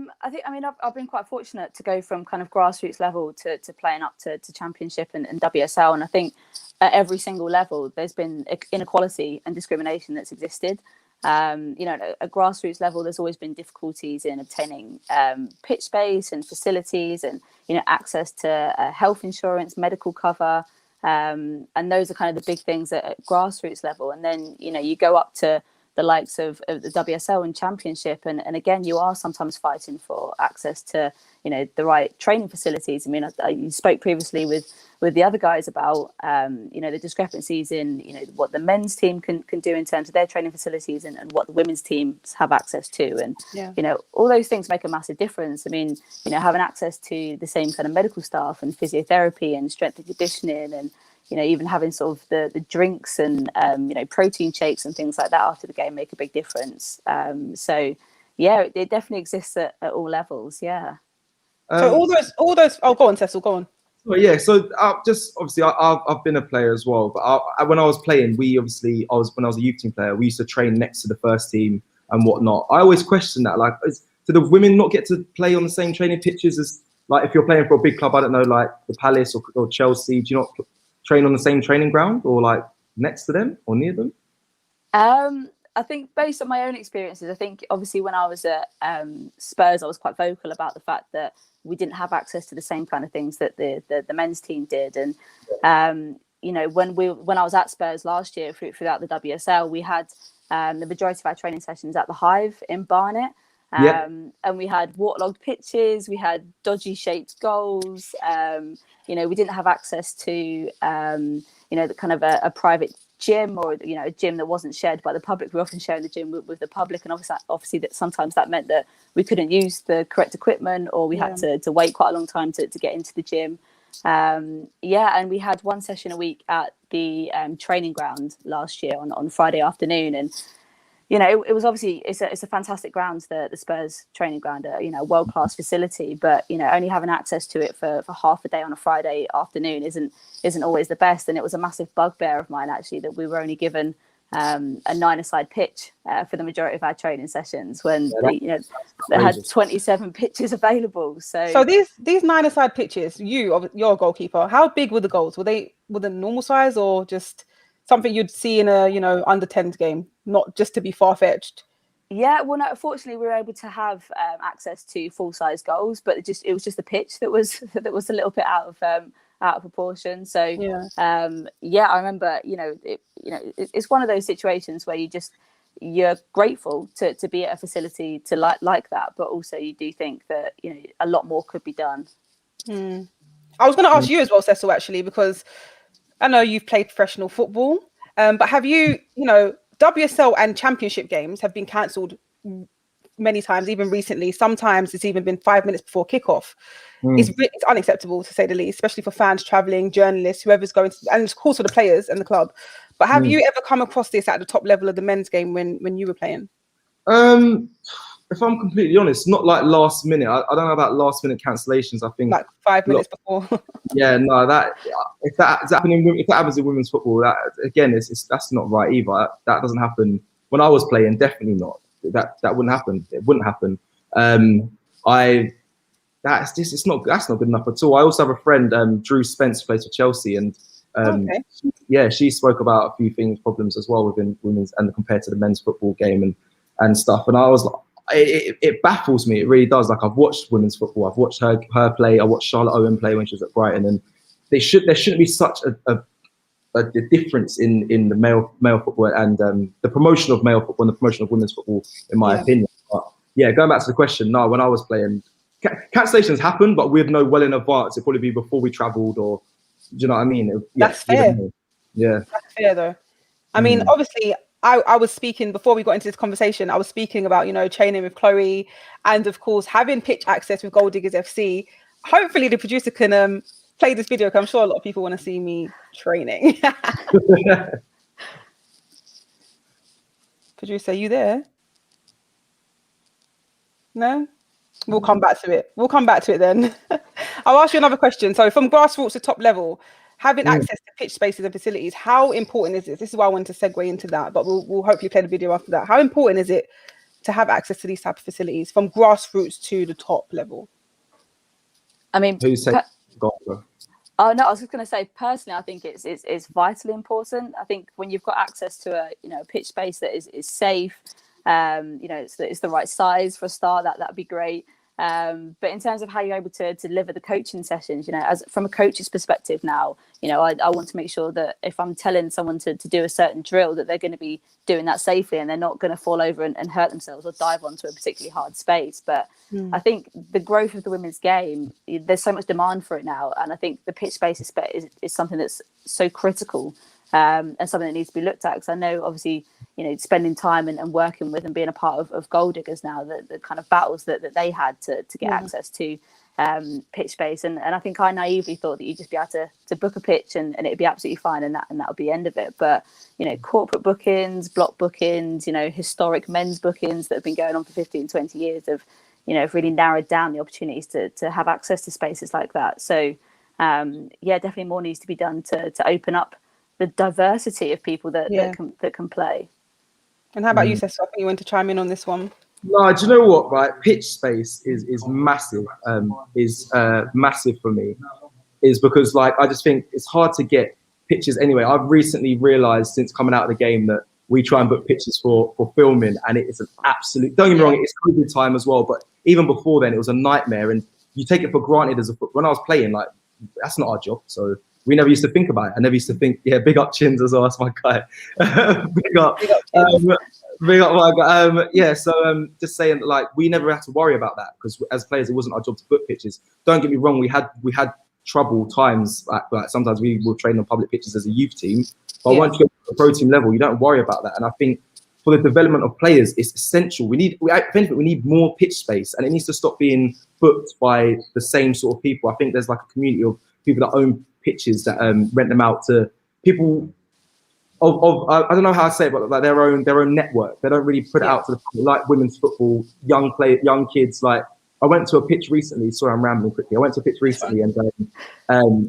mean, I've been quite fortunate to go from kind of grassroots level to playing up to championship and WSL. And I think at every single level, there's been inequality and discrimination that's existed. At grassroots level, there's always been difficulties in obtaining pitch space and facilities and, access to health insurance, medical cover. And those are kind of the big things at grassroots level. And then, you go up to the likes of the WSL and Championship, and again, you are sometimes fighting for access to the right training facilities. I mean, you spoke previously with the other guys about the discrepancies in what the men's team can do in terms of their training facilities and what the women's teams have access to, and all those things make a massive difference. I mean, having access to the same kind of medical staff and physiotherapy and strength and conditioning, and even having sort of the drinks and protein shakes and things like that after the game make a big difference. So yeah, it definitely exists at all levels. Yeah. So all those. Oh, go on, Cecil. Go on. Well, yeah. So just obviously, I've been a player as well. But when I was playing, when I was a youth team player, we used to train next to the first team and whatnot. I always question that. Like, do the women not get to play on the same training pitches as, like, if you're playing for a big club? I don't know, like the Palace or Chelsea. Do you not train on the same training ground or like next to them or near them? I think based on my own experiences, I think obviously when I was at Spurs, I was quite vocal about the fact that we didn't have access to the same kind of things that the men's team did. And when I was at Spurs last year throughout the WSL, we had the majority of our training sessions at the Hive in Barnet. And we had waterlogged pitches, we had dodgy shaped goals. We didn't have access to the kind of a private gym or a gym that wasn't shared by the public. We were often sharing the gym with the public, and obviously that sometimes that meant that we couldn't use the correct equipment, or we had to wait quite a long time to get into the gym. And we had one session a week at the training ground last year on Friday afternoon, and it was obviously it's a fantastic ground, the Spurs training ground, a world-class facility, but only having access to it for half a day on a Friday afternoon isn't always the best. And it was a massive bugbear of mine, actually, that we were only given a 9-a-side pitch for the majority of our training sessions when they had 27 pitches available. So these 9-a-side pitches, you're a goalkeeper. How big were the goals? Were the normal size, or just something you'd see in a under 10s game, not just to be far-fetched? Yeah, well, no, fortunately we were able to have access to full-size goals, but it was just the pitch that was a little bit out of proportion. So I remember it's one of those situations where you're grateful to be at a facility to like that, but also you do think that a lot more could be done. I was going to ask you as well, Cecil, actually, because I know you've played professional football, but have you, WSL and Championship games have been cancelled many times, even recently. Sometimes it's even been 5 minutes before kickoff. It's unacceptable, to say the least, especially for fans traveling, journalists, whoever's going to, and of course for the players and the club. But have you ever come across this at the top level of the men's game when you were playing? If I'm completely honest, not like last minute. I don't know about last minute cancellations. I think like 5 minutes before. Yeah, no, if that happens in women's football, that again, that's not right either. That doesn't happen. When I was playing, definitely not. That wouldn't happen. It wouldn't happen. That's not good enough at all. I also have a friend, Drew Spence, who plays for Chelsea, and she spoke about a few problems as well within women's and compared to the men's football game and stuff. And I was like, it baffles me. It really does. Like, I've watched women's football. I've watched her play. I watched Charlotte Owen play when she was at Brighton, and there shouldn't be such a difference in the male football and the promotion of male football and the promotion of women's football, in my opinion. But yeah, going back to the question, no, when I was playing, cancellations happen, but we'd know well in advance. It'd probably be before we travelled, or do you know what I mean? That's fair. Yeah, that's fair though. I mean, obviously, I was speaking before we got into this conversation. I was speaking about training with Chloe, and of course having pitch access with Gold Diggers FC. Hopefully, the producer can play this video, because I'm sure a lot of people want to see me training. Producer, you there? No? We'll come back to it then. I'll ask you another question. So from grassroots to top level, having access to pitch spaces and facilities, how important is this? This is why I wanted to segue into that, but we'll hopefully play the video after that. How important is it to have access to these type of facilities from grassroots to the top level? I mean, Who said? oh no, I was just going to say, personally, I think it's vitally important. I think when you've got access to a pitch space that is safe, it's the right size for a start, that'd be great. But in terms of how you're able to deliver the coaching sessions, as from a coach's perspective now, I want to make sure that if I'm telling someone to do a certain drill, that they're going to be doing that safely and they're not going to fall over and hurt themselves or dive onto a particularly hard space. But I think the growth of the women's game, there's so much demand for it now. And I think the pitch space is something that's so critical and something that needs to be looked at. Because I know, obviously, spending time and working with and being a part of Goal Diggers now, the kind of battles that they had to get access to pitch space. And I think I naively thought that you'd just be able to book a pitch and it'd be absolutely fine and that would be the end of it. But, corporate bookings, block bookings, historic men's bookings that have been going on for 15, 20 years have really narrowed down the opportunities to have access to spaces like that. So, definitely more needs to be done to open up the diversity of people that can play. And how about you, Cecil? I think you want to chime in on this one. No, do you know what? Right, pitch space is massive. Massive for me, is because I just think it's hard to get pitches anyway. I've recently realised since coming out of the game that we try and book pitches for filming, and it is an absolute. Don't get me wrong, it's COVID time as well, but even before then, it was a nightmare, and you take it for granted as when I was playing. That's not our job, so. We never used to think about it. I never used to think, big up Chins as well. That's my guy. Big up my guy. So just saying that, we never had to worry about that because as players, it wasn't our job to book pitches. Don't get me wrong, we had trouble times. Like sometimes we will train on public pitches as a youth team, but once you get to the pro team level, you don't worry about that. And I think for the development of players, it's essential. We need more pitch space, and it needs to stop being booked by the same sort of people. I think there's a community of people that own pitches that rent them out to people of I don't know how to say it, but their own network. They don't really put it out to the public, like women's football, young kids. I went to a pitch recently. Sorry, I'm rambling quickly. I went to a pitch recently, and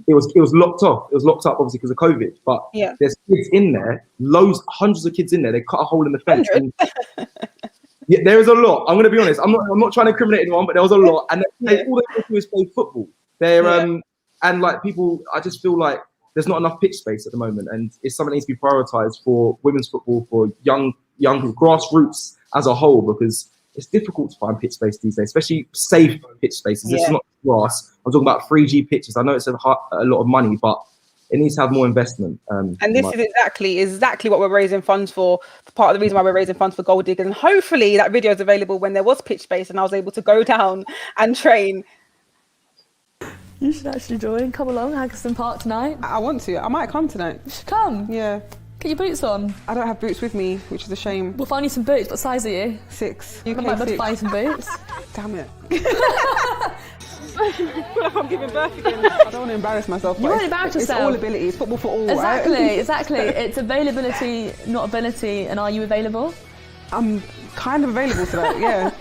it was locked off. It was locked up, obviously, because of COVID. But there's kids in there, hundreds of kids in there. They cut a hole in the fence. And, there is a lot. I'm going to be honest. I'm not trying to incriminate anyone, but there was a lot, and all they want to do is play football. They're and people, I just feel like there's not enough pitch space at the moment, and it's something that needs to be prioritised for women's football, for young grassroots as a whole, because it's difficult to find pitch space these days, especially safe pitch spaces. This is not grass. I'm talking about 3G pitches. I know it's a lot of money, but it needs to have more investment. And this is exactly what we're raising funds for. Part of the reason why we're raising funds for Goal Diggers, and hopefully that video is available when there was pitch space and I was able to go down and train. You should actually join. Come along, Haggerston Park tonight. I want to. I might come tonight. You should come. Yeah. Get your boots on. I don't have boots with me, which is a shame. We'll find you some boots. What size are you? 6. I might be able to buy you some boots. Damn it. I feel like I'm giving birth again. I don't want to embarrass myself. You won't embarrass yourself. It's all ability. It's football for all, Exactly. It's availability, not ability. And are you available? I'm kind of available to that, yeah.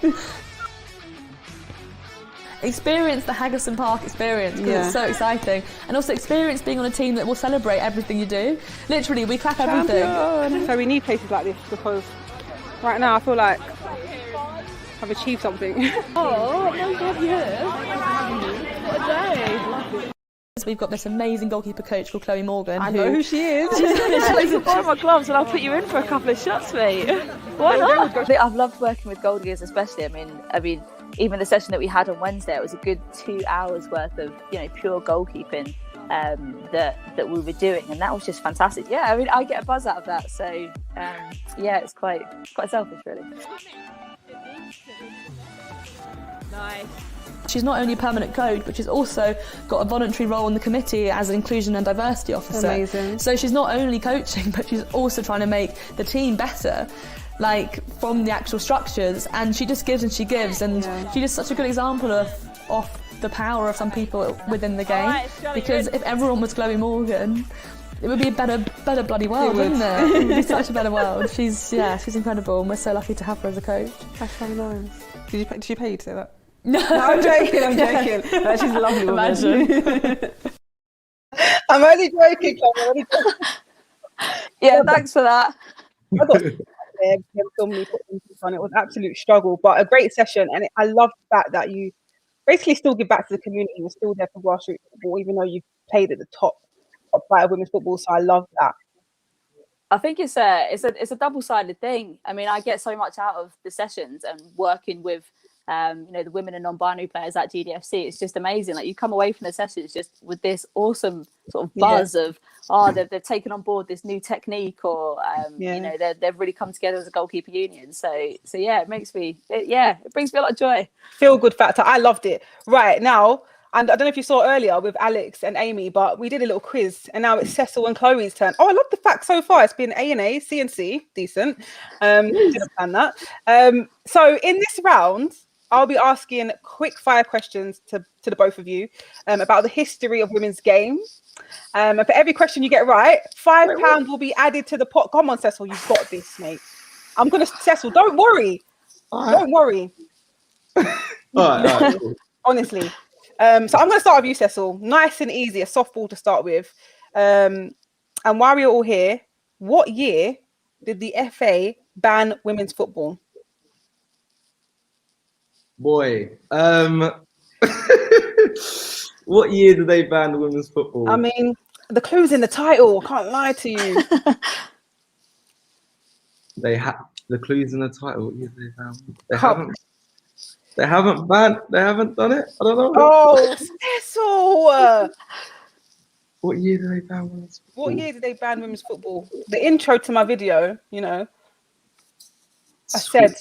Experience the Haggerston Park experience because it's so exciting, and also experience being on a team that will celebrate everything you do. Literally, we clap everything. So we need places like this because right now I feel like I've achieved something. Oh, nice to have you here. What a day. We've got this amazing goalkeeper coach called Chloe Morgan. I know who she is. She's going to borrow my gloves and I'll put you in for a couple of shots, mate. Why not? I've loved working with Goal Diggers, especially. I mean, even the session that we had on Wednesday, it was a good 2 hours worth of pure goalkeeping that we were doing, and that was just fantastic. Yeah, I mean, I get a buzz out of that. So it's quite selfish, really. Nice. She's not only a permanent coach, but she's also got a voluntary role in the committee as an inclusion and diversity officer. Amazing. So she's not only coaching, but she's also trying to make the team better, from the actual structures. And she just gives and she gives, and she's just such a good example of the power of some people within the game. Because if everyone was Chloe Morgan, it would be a better bloody world, wouldn't it? It would be such a better world. She's incredible, and we're so lucky to have her as a coach. That's so nice. Did she pay you to say that? No, I'm joking. No, she's a lovely woman. Imagine. I'm only joking, Chloe. Yeah, thanks for that. there, them filming me putting things on. It was an absolute struggle, but a great session. And I love the fact that you basically still give back to the community. You're still there for grassroots football, even though you've played at the top flight of women's football. So I love that. I think it's a double-sided thing. I mean, I get so much out of the sessions and working with the women and non-binary players at GDFC. It's just amazing. Like, you come away from the sessions just with this awesome sort of buzz of they've taken on board this new technique, or they've really come together as a goalkeeper union. So yeah, it brings me a lot of joy. Feel good factor. I loved it. Right now, and I don't know if you saw earlier with Alex and Amy, but we did a little quiz, and now it's Cecil and Chloe's turn. Oh, I love the fact so far. It's been A&A, C and C, decent. Didn't plan that. So in this round, I'll be asking quick fire questions to the both of you about the history of women's game. And for every question you get right, £5 will be added to the pot. Come on, Cecil, you've got this, mate. Cecil, don't worry. Don't worry. All right. Honestly. So I'm going to start with you, Cecil. Nice and easy, a softball to start with. And while we're all here, what year did the FA ban women's football? Boy, what year did they ban women's football? I mean, the clue's in the title. I can't lie to you. They have the clues in the title. What year did they ban? They haven't banned. They haven't done it. I don't know. Oh, Cecil! What year did they ban women's football? What year did they ban women's football? The intro to my video, I said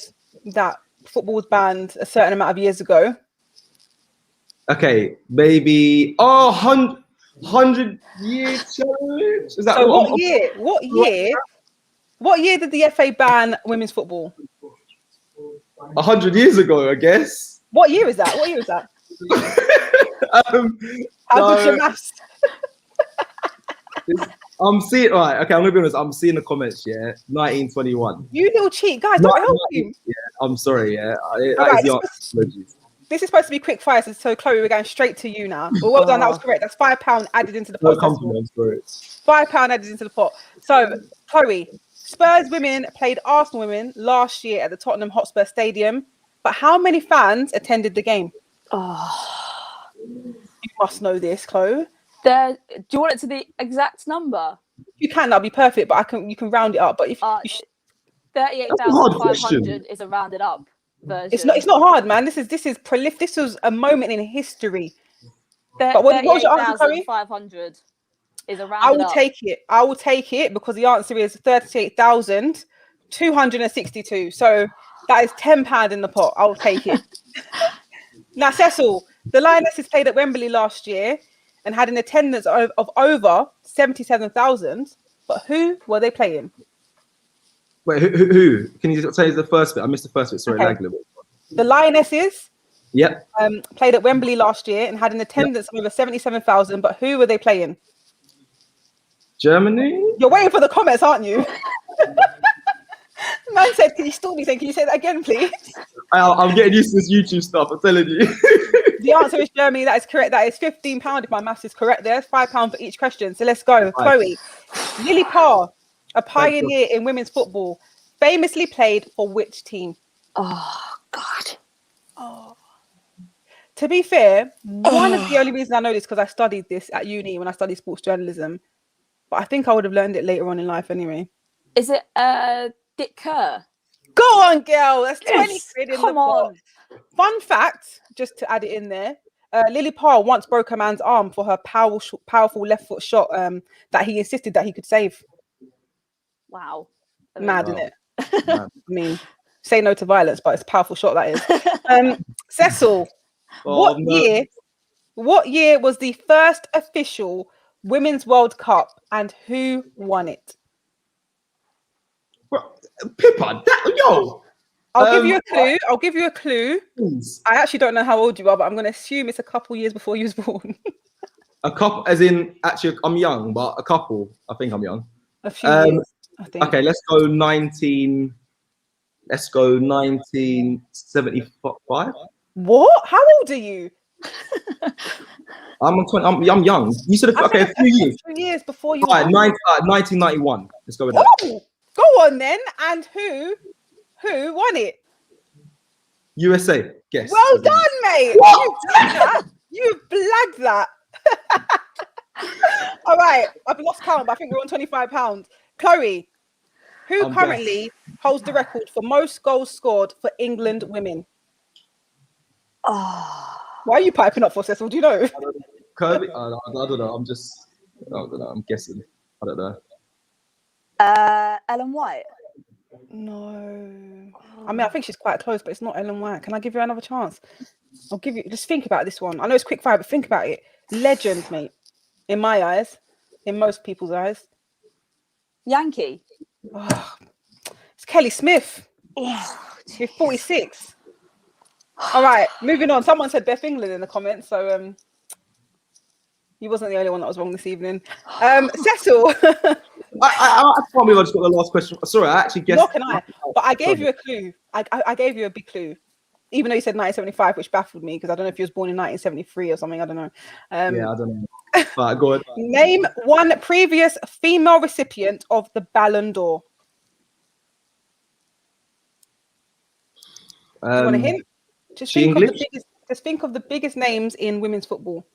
that football was banned a certain amount of years ago. Okay, maybe 100-year challenge. Is that so? What year did the FA ban women's football? 100 years ago, I guess. What year is that? How good your maths? I'm seeing, right, okay, I'm going to be honest, I'm seeing the comments, 1921. You little cheat, guys, don't help him. Yeah, I'm sorry, This is supposed to be quick fire, so Chloe, we're going straight to you now. Well done, that was correct. That's £5 added into the pot. £5 added into the pot. So, Chloe, Spurs women played Arsenal women last year at the Tottenham Hotspur Stadium, but how many fans attended the game? You must know this, Chloe. Do you want it to the exact number? You can, that'll be perfect, but you can round it up. But if 38,500 is a rounded up version. It's not hard, man. This is prolific. This was a moment in history. But what was your answer, Chloe? 500 is a rounded up. I will take it because the answer is 38,262. So that is £10 in the pot. I will take it. Now, Cecil, the Lionesses played at Wembley last year and had an attendance of over 77,000. But who were they playing? Wait, who? Can you say the first bit? I missed the first bit. Sorry, lag a little bit. The Lionesses played at Wembley last year and had an attendance of over 77,000. But who were they playing? Germany? You're waiting for the comments, aren't you? Man said, can you stall me saying, can you say that again, please? I'm getting used to this YouTube stuff, I'm telling you. The answer is Germany. That is correct. That is £15 if my maths is correct. There's £5 for each question. So let's go. Right. Chloe, Lily Parr, a pioneer in women's football, famously played for which team? Oh, God. Oh. To be fair, one of the only reasons I know this because I studied this at uni when I studied sports journalism. But I think I would have learned it later on in life anyway. Is it Dick Kerr? Go on, girl. That's 20 quid in Come the pot. on. Fun fact, just to add it in there, Lily Parr once broke a man's arm for her powerful left foot shot that he insisted that he could save. Wow. Mad, isn't it? I mean, say no to violence, but it's a powerful shot, that is. Cecil, what year was the first official Women's World Cup and who won it? Pippa, I'll give you a clue. Please. I actually don't know how old you are, but I'm going to assume it's a couple years before you was born. A couple, as in, actually, I'm young, but a couple. I think I'm young. A few years, I think. Okay, let's go 1975. What? How old are you? I'm 20. I'm young. You said a few years. 2 years before you. All right, 1991. Let's go with that. Oh, Go on then. And who won it? USA. Guess. Well done, mate. You blagged that. All right, I've lost count, but I think we're on £25. Chloe, who currently holds the record for most goals scored for England women? Oh, Why are you piping up for, Cecil? Do you know? Kirby? I don't know. I don't know. I'm guessing. I don't know. Ellen White. No. I mean, I think she's quite close, but it's not Ellen White. Can I give you another chance? I'll give you. Just think about this one. I know it's quick fire, but think about it. Legend, mate. In my eyes, in most people's eyes. Yankee. Oh, it's Kelly Smith. You're 46. All right, moving on. Someone said Beth England in the comments, so you wasn't the only one that was wrong this evening. Cecil. I can't believe I just got the last question. Sorry, I actually guessed. Nor can I. But I gave you a clue. I gave you a big clue. Even though you said 1975, which baffled me because I don't know if you was born in 1973 or something. I don't know. Yeah, I don't know. Right, go ahead. Name one previous female recipient of the Ballon d'Or. Do you want a hint? Just think of the biggest names in women's football.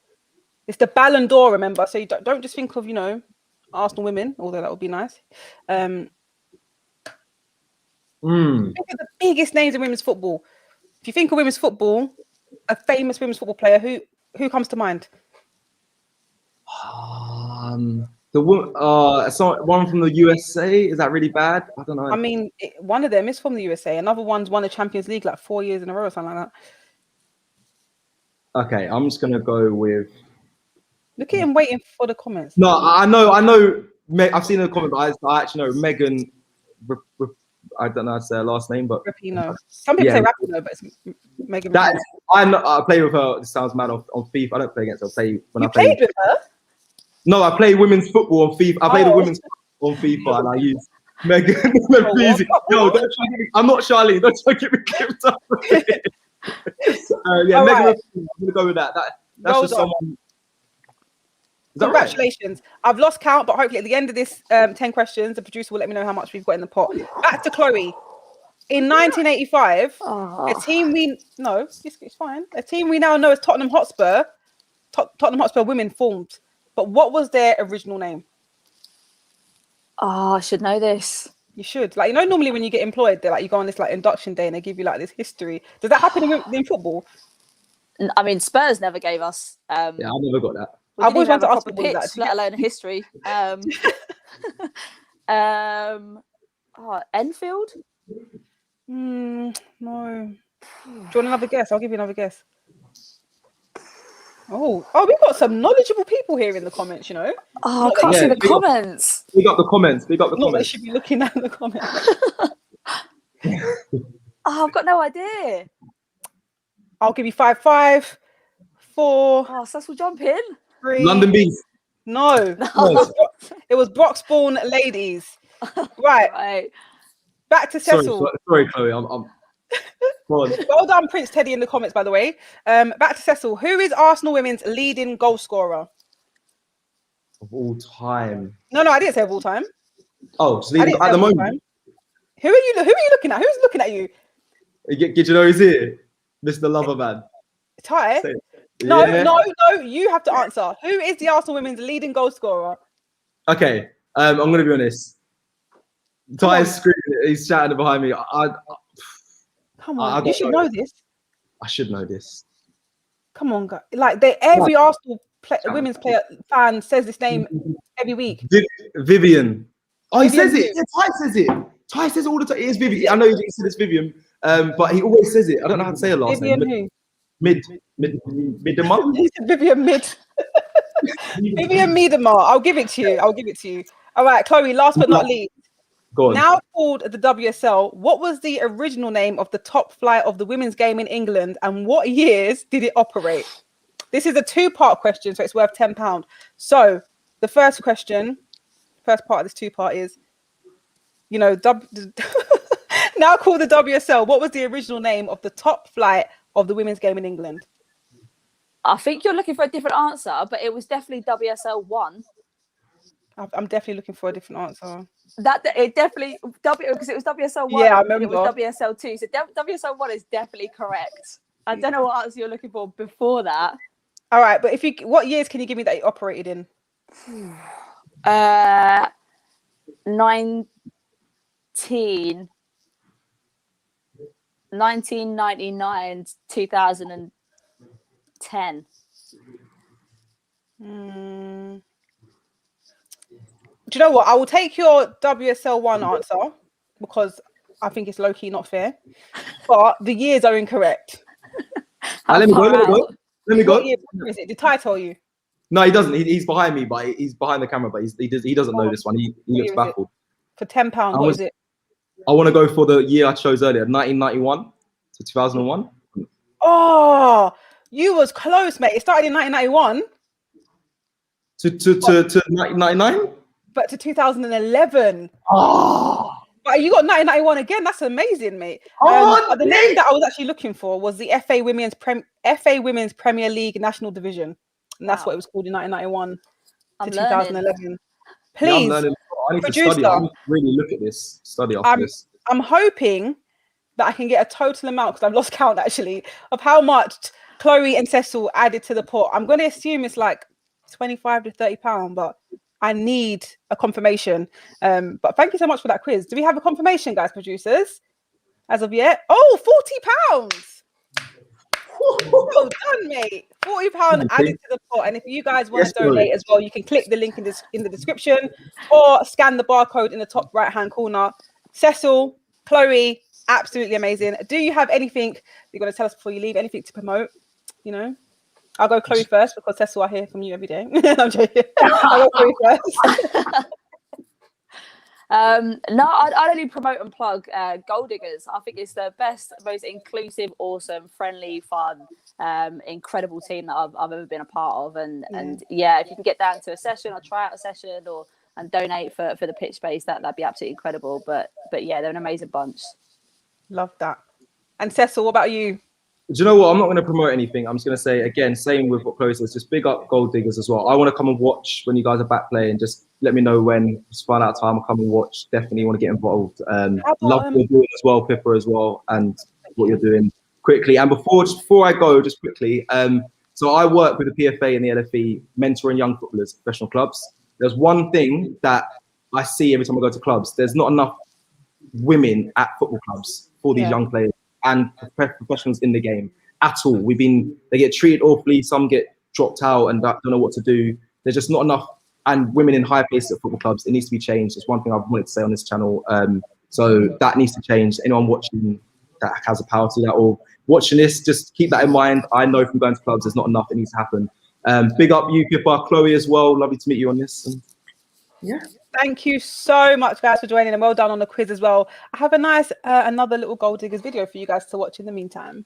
It's the Ballon d'Or, remember? So you don't just think of, Arsenal women, although that would be nice. Think of the biggest names in women's football. If you think of women's football, a famous women's football player, who comes to mind? One from the USA. Is that really bad? I don't know. I mean, one of them is from the USA. Another one's won the Champions League like 4 years in a row or something like that. Okay, I'm just gonna go with. Look at him waiting for the comments. No, I know. I've seen the comment, but I actually know Megan. I don't know how to say her last name, but Rapinoe. Some people say Rapinoe, but it's Megan. I play with her. This sounds mad on FIFA. I don't play against her. I played with her? No, I play women's football on FIFA. I play the women's football on FIFA, and I use Megan. Please, don't try to get me. I'm not Charlene. Don't try to get me tripped up. Megan. Right. I'm gonna go with that. That's just someone. Congratulations. Right? I've lost count, but hopefully at the end of this 10 questions, the producer will let me know how much we've got in the pot. Back to Chloe. In 1985, a team it's fine. A team we now know as Tottenham Hotspur women formed. But what was their original name? Oh, I should know this. You should. Normally when you get employed, you go on this induction day and they give you this history. Does that happen in football? I mean, Spurs never gave us. Yeah, I never got that. I've always wanted to ask pitch, let alone a history. Enfield? No. Do you want another guess? I'll give you another guess. Oh, we've got some knowledgeable people here in the comments, Oh, I can't see the comments. We got the comments. Not they should be looking at the comments. I've got no idea. I'll give you 5, 4. Oh, Cecil, jump in. 3. London Bees. No. It was Broxbourne Ladies. Right. Back to Cecil. Sorry, Chloe. I'm Well done, Prince Teddy, in the comments, by the way. Back to Cecil. Who is Arsenal women's leading goal scorer of all time? No, I didn't say of all time. Oh, she's leading at the moment. Who are you looking at? Who's looking at you? Did you know he's here? Mr. Loverman. Ty? No, you have to answer. Who is the Arsenal women's leading goal scorer? Okay, I'm going to be honest. Ty is screaming. He's shouting behind me. Come on, you should know this. I should know this. Come on, guys. Every Arsenal women's player fan says this name every week. Vivian. Oh, he says it. Yeah, Ty says it. Ty says it all the time. It is Vivian. I know he said it's Vivian, but he always says it. I don't know how to say her last name. Vivian who? Miedemar? He said Vivian Vivian Miedemar. I'll give it to you. All right, Chloe, last but not least. Go on. Now called the WSL, what was the original name of the top flight of the women's game in England, and what years did it operate? This is a 2-part question, so it's worth £10. So the first part of this 2-part is, now called the WSL, what was the original name of the top flight of the women's game in England? I think you're looking for a different answer, but it was definitely WSL 1. I'm definitely looking for a different answer. That it definitely because it was WSL 1 Yeah, I and it was remember. WSL 2. So WSL 1 is definitely correct. I don't know what answer you're looking for before that. All right, but what years can you give me that you operated in? 1999 to 2010. Do you know what? I will take your WSL 1 answer because I think it's low-key not fair. But the years are incorrect. Let me go. What year is it? Did Ty tell you? No, he doesn't. He's behind me, but he's behind the camera, but he doesn't know this one. He looks baffled. For £10, what is it? I want to go for the year I chose earlier, 1991 to 2001. Oh, you was close, mate. It started in 1991. To 1999? But to 2011. Oh. But you got 1991 again. That's amazing, mate. The name that I was actually looking for was the FA Women's Premier League National Division. And that's what it was called in 1991 to 2011. Please, yeah, I need producer, to study. I need to really look at this, study after this. I'm hoping that I can get a total amount, because I've lost count actually, of how much Chloe and Cecil added to the pot. I'm going to assume it's like £25 to £30, but I need a confirmation. But thank you so much for that quiz. Do we have a confirmation, guys, producers, as of yet? Oh, £40. Well done, mate. £40 added to the pot. And if you guys want to donate as well, you can click the link in the description or scan the barcode in the top right-hand corner. Cecil, Chloe, absolutely amazing. Do you have anything you're going to tell us before you leave? Anything to promote? You know, I'll go Chloe first because Cecil, I hear from you every day. I'm joking. I'll go Chloe first. No, I'd only promote and plug Gold Diggers. I think it's the best, most inclusive, awesome, friendly, fun, incredible team that I've ever been a part of. And yeah, if you can get down to a session or try out a session and donate for the pitch space, that'd be absolutely incredible. But yeah, they're an amazing bunch. Love that. And Cecil, what about you? Do you know what? I'm not going to promote anything. I'm just going to say, again, same with what Chloe says, just big up Gold Diggers as well. I want to come and watch when you guys are back playing. Just let me know when. Just find out time. I'll come and watch. Definitely want to get involved. Love what you're doing as well, Pippa, as well, and what you're doing quickly. And before I go, just quickly, so I work with the PFA and the LFE, mentoring young footballers, professional clubs. There's one thing that I see every time I go to clubs. There's not enough women at football clubs for these young players and professionals in the game at all. They get treated awfully. Some get dropped out and don't know what to do. There's just not enough. And women in high places at football clubs, it needs to be changed. It's one thing I've wanted to say on this channel. So that needs to change. Anyone watching that has the power to that or watching this, just keep that in mind. I know from going to clubs, there's not enough. It needs to happen. Big up you, Pippa, Chloe as well. Lovely to meet you on this. And Thank you so much, guys, for joining, and well done on the quiz as well. I have a nice another little Gold Diggers video for you guys to watch in the meantime.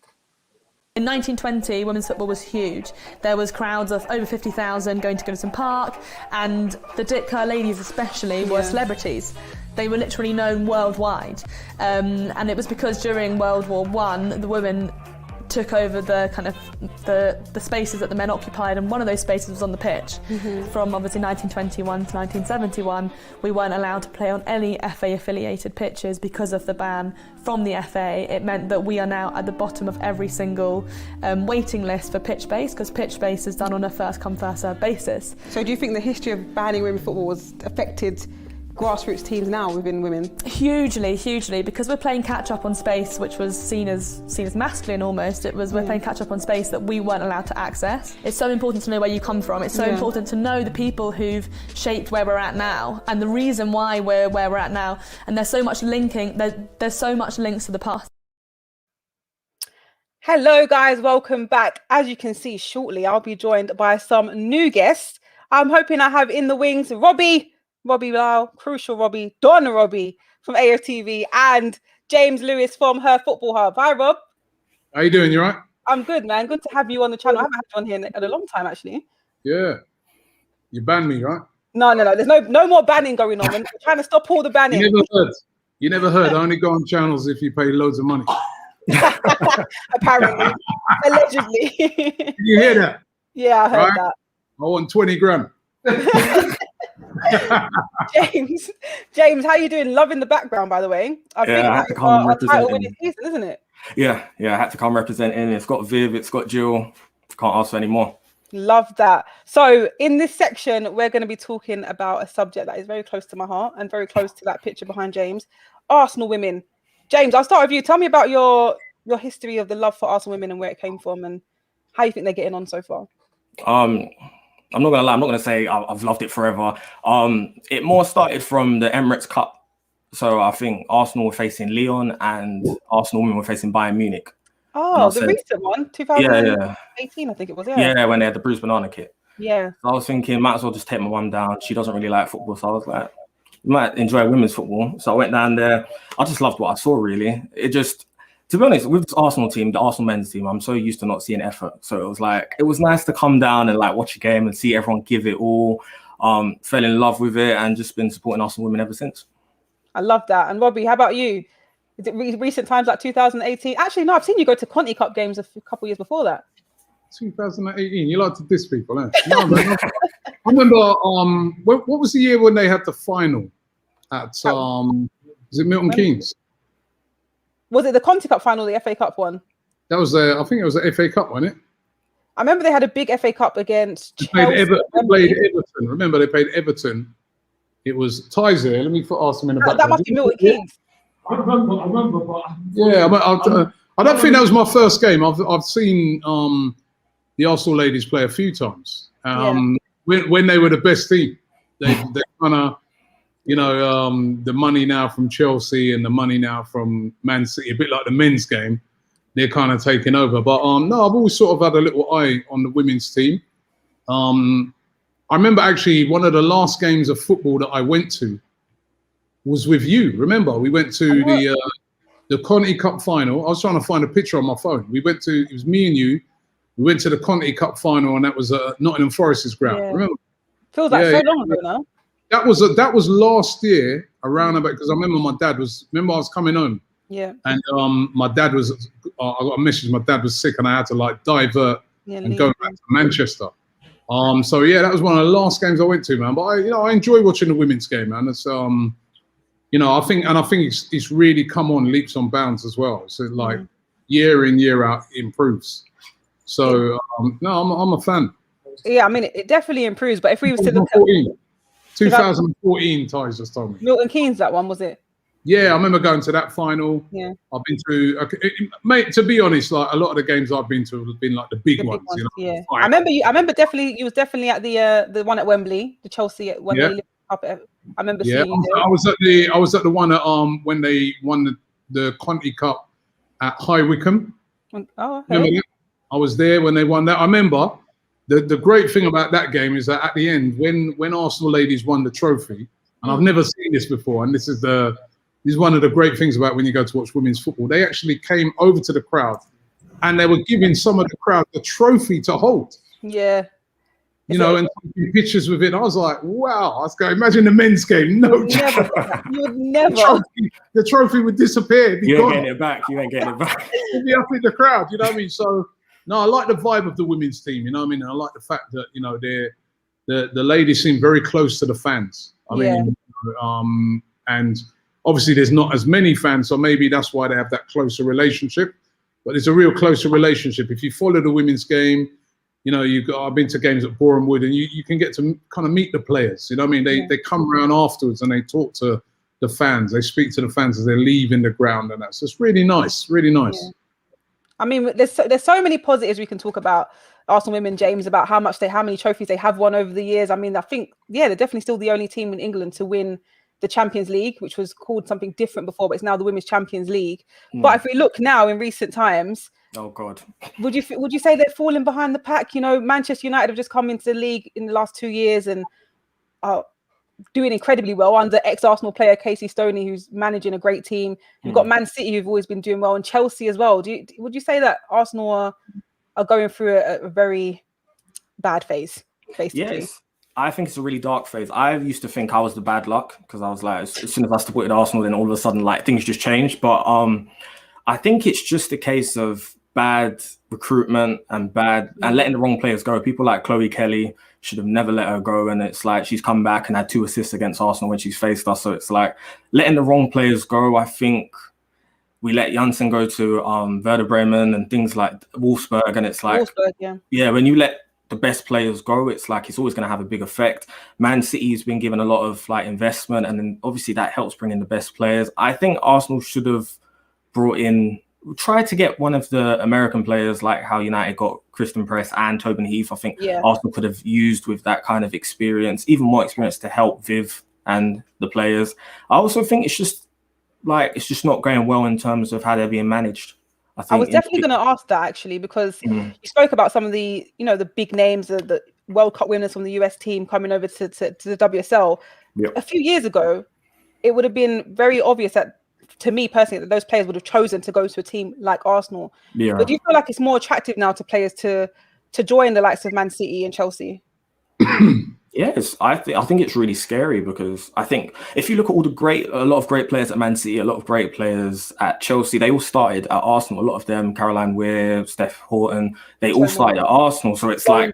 In 1920, women's football was huge. There was crowds of over 50,000 going to Goodison Park, and the Dick Kerr ladies especially were celebrities. They were literally known worldwide. And it was because during World War I, the women took over the kind of the spaces that the men occupied, and one of those spaces was on the pitch. From obviously 1921 to 1971, we weren't allowed to play on any FA affiliated pitches because of the ban from the FA. It meant that we are now at the bottom of every single waiting list for pitch space, because pitch space is done on a first come first served basis. So do you think the history of banning women's football was affected grassroots teams now within women? Hugely, because we're playing catch up on space, which was seen as masculine almost. We're playing catch up on space that we weren't allowed to access. It's so important to know where you come from. It's so important to know the people who've shaped where we're at now and the reason why we're where we're at now. And there's so much linking. There's so much links to the past. Hello, guys. Welcome back. As you can see, shortly I'll be joined by some new guests. I'm hoping I have in the wings Robbie Lau, Crucial Robbie, Donna Robbie from AFTV, and James Lewis from Her Football Hub. Hi, Rob. How you doing? You all right? I'm good, man. Good to have you on the channel. I haven't had you on here in a long time, actually. Yeah. You banned me, right? No. There's no more banning going on. We're trying to stop all the banning. You never heard. I only go on channels if you pay loads of money. Apparently. Allegedly. Did you hear that? Yeah, I heard that. I want 20 grand. James, how you doing? Loving the background, by the way. I think I had to come our title representing. winning season, isn't it? Yeah, I had to come representing. It's got Viv, it's got Jill. Can't ask for any more. Love that. So in this section, we're going to be talking about a subject that is very close to my heart and very close to that picture behind James. Arsenal women. James, I'll start with you. Tell me about your history of the love for Arsenal women and where it came from and how you think they're getting on so far. I'm not gonna lie. I'm not gonna say I've loved it forever. It more started from the Emirates Cup. So I think Arsenal were facing Lyon and Arsenal women were facing Bayern Munich. Oh, the recent one, 2018, I think it was. Yeah, when they had the Bruce Banana kit. Yeah. So I was thinking, might as well just take my mum down. She doesn't really like football, so I was like, you might enjoy women's football. So I went down there. I just loved what I saw, really. It just, to be honest, with this Arsenal team, the Arsenal men's team, I'm so used to not seeing effort. So it was nice to come down and like watch a game and see everyone give it all. Fell in love with it and just been supporting Arsenal women ever since. I love that. And Robbie, how about you? Is it recent times like 2018? Actually, no, I've seen you go to Conti Cup games a couple of years before that. 2018. You like to diss people, eh? No, man, I remember. What was the year when they had the final at? Is it Milton Keynes? Was it the Conti Cup final, the FA Cup one? That was I think it was the FA Cup, wasn't it? I remember they had a big FA Cup against Chelsea. They played Everton. Remember, they played Everton. It was ties there. Let me ask them in the back. That must be Milton Keynes. I remember, but yeah, I don't think that was my first game. I've seen the Arsenal ladies play a few times. When they were the best team, they kind of, the money now from Chelsea and the money now from Man City, a bit like the men's game, they're kind of taking over. But no, I've always sort of had a little eye on the women's team. I remember actually one of the last games of football that I went to was with you. Remember, we went to the Conti Cup final. I was trying to find a picture on my phone. It was me and you. We went to the Conti Cup final, and that was Nottingham Forest's ground. Yeah. Remember? Feels like so long ago now. That was last year around about, because I remember I was coming home. Yeah. And my dad was. I got a message. My dad was sick, and I had to like divert and go back to Manchester. So yeah, that was one of the last games I went to, man. But I enjoy watching the women's game, man. It's I think it's really come on leaps and bounds as well. So like year in, year out, it improves. So no, I'm a fan. Yeah, I mean it definitely improves. But if we were to look at 2014, Ty's just told me. Milton Keynes, that one, was it? Yeah, I remember going to that final. Yeah, I've been to, mate. To be honest, like a lot of the games I've been to have been like the big ones. Yeah, I remember definitely. You was definitely at the one at Wembley, the Chelsea at Wembley. Yeah. I remember seeing you there. I was at the one at when they won the Conti Cup at High Wycombe. Oh, okay. I was there when they won that. I remember the great thing about that game is that at the end, when Arsenal ladies won the trophy, and I've never seen this before, and this is one of the great things about when you go to watch women's football. They actually came over to the crowd, and they were giving some of the crowd the trophy to hold. Yeah. And taking pictures with it. I was like, wow. I was going, imagine the men's game. No, you would never. The trophy would disappear. You ain't getting it back. It'd be up in the crowd. You know what I mean? So, no, I like the vibe of the women's team. You know what I mean? And I like the fact that the ladies seem very close to the fans. I mean, and obviously there's not as many fans, so maybe that's why they have that closer relationship. But it's a real closer relationship. If you follow the women's game, I've been to games at Boreham Wood, and you can get to kind of meet the players. You know what I mean? They come around afterwards and they talk to the fans. They speak to the fans as they're leaving the ground, and that's just really nice, really nice. Yeah. I mean, there's so many positives we can talk about Arsenal women, James, about how many trophies they have won over the years. I mean, I think they're definitely still the only team in England to win the Champions League, which was called something different before, but it's now the Women's Champions League. But if we look now in recent times, oh God, would you say they're falling behind the pack? Manchester United have just come into the league in the last 2 years and are doing incredibly well under ex-Arsenal player Casey Stoney, who's managing a great team. You've got Man City, who've always been doing well, and Chelsea as well. Would you say that Arsenal are going through a very bad phase, basically? Yes. I think it's a really dark phase. I used to think I was the bad luck because I was like, as soon as I supported Arsenal, then all of a sudden, like, things just changed. But I think it's just a case of bad recruitment and letting the wrong players go. People like Chloe Kelly should have never let her go, and it's like she's come back and had 2 assists against Arsenal when she's faced us. So it's like letting the wrong players go. I think we let Janssen go to Werder Bremen and things like Wolfsburg, and it's like when you let the best players go, it's like it's always going to have a big effect. Man City's been given a lot of like investment, and then obviously that helps bring in the best players. I think Arsenal should have tried to get one of the American players, like how United got Christian Press and Tobin Heath. I think Arsenal could have used with that kind of experience, even more experience, to help Viv and the players. I also think it's just not going well in terms of how they're being managed. I was definitely going to ask that actually, because you spoke about some of the, the big names, the World Cup winners from the US team coming over to the WSL. A few years ago, it would have been very obvious that, to me personally, that those players would have chosen to go to a team like Arsenal. But do you feel like it's more attractive now to players to join the likes of Man City and Chelsea? Yes, I think it's really scary, because I think if you look at a lot of great players at Man City, a lot of great players at Chelsea, they all started at Arsenal. A lot of them, Caroline Weir, Steph Horton, they all started at Arsenal. So it's like,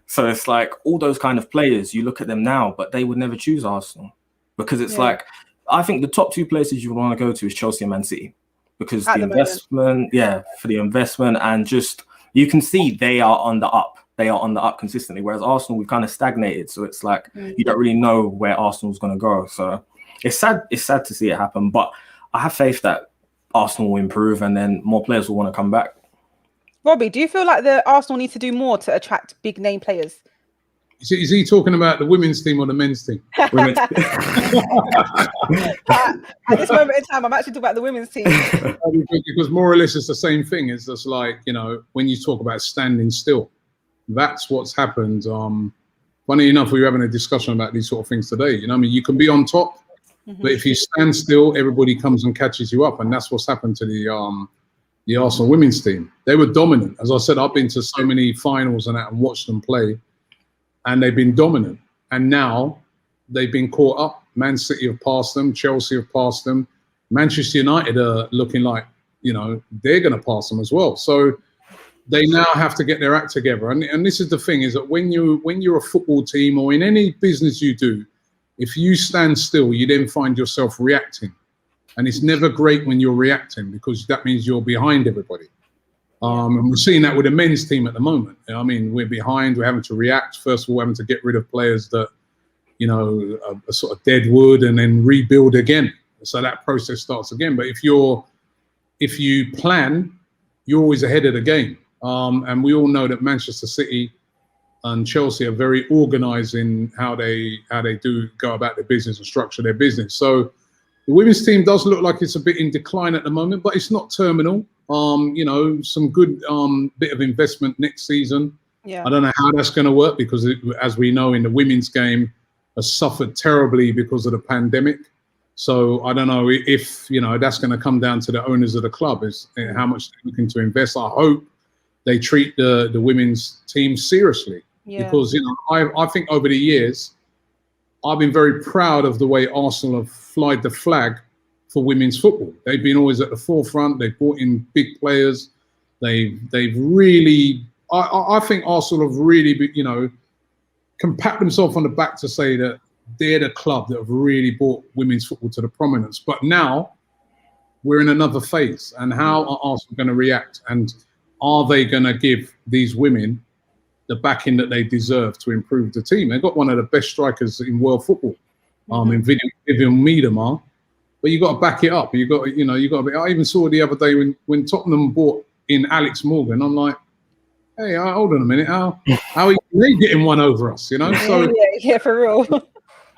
so it's like all those kind of players, you look at them now, but they would never choose Arsenal, because it's like, I think the top 2 places you would want to go to is Chelsea and Man City, because the investment, for the investment, and just, you can see they are on the up. They are on the up consistently, whereas Arsenal, we've kind of stagnated. So it's like you don't really know where Arsenal's going to go. So it's sad. It's sad to see it happen, but I have faith that Arsenal will improve, and then more players will want to come back. Robbie, do you feel like the Arsenal needs to do more to attract big name players? Is he talking about the women's team or the men's team? At this moment in time, I'm actually talking about the women's team. Because more or less it's the same thing. It's just like, when you talk about standing still, that's what's happened. Funny enough, we were having a discussion about these sort of things today. You can be on top, but if you stand still, everybody comes and catches you up. And that's what's happened to the Arsenal women's team. They were dominant. As I said, I've been to so many finals and watched them play, and they've been dominant. And now they've been caught up. Man City have passed them. Chelsea have passed them. Manchester United are looking like, they're going to pass them as well. So they now have to get their act together. And this is the thing, is that when you're a football team or in any business you do, if you stand still, you then find yourself reacting. And it's never great when you're reacting, because that means you're behind everybody. And we're seeing that with the men's team at the moment. We're behind, we're having to react. First of all, having to get rid of players that, are sort of dead wood, and then rebuild again. So that process starts again. But if you plan, you're always ahead of the game. And we all know that Manchester City and Chelsea are very organised in how they do go about their business and structure their business. So the women's team does look like it's a bit in decline at the moment, but it's not terminal. Some good bit of investment next season. I don't know how that's going to work, because as we know, in the women's game has suffered terribly because of the pandemic. So I don't know if that's going to come down to the owners of the club, is how much they're looking to invest. I hope they treat the women's team seriously, because I think over the years I've been very proud of the way Arsenal have flied the flag for women's football. They've been always at the forefront. They've brought in big players. They've really, I think Arsenal have really, can pat themselves on the back to say that they're the club that have really brought women's football to the prominence. But now we're in another phase, and how are Arsenal going to react? And are they going to give these women the backing that they deserve to improve the team? They've got one of the best strikers in world football, in Vivian Miedema, but you got to back it up. You got to be. I even saw the other day when Tottenham bought in Alex Morgan. I'm like, hey, hold on a minute. How are they getting one over us? So for real.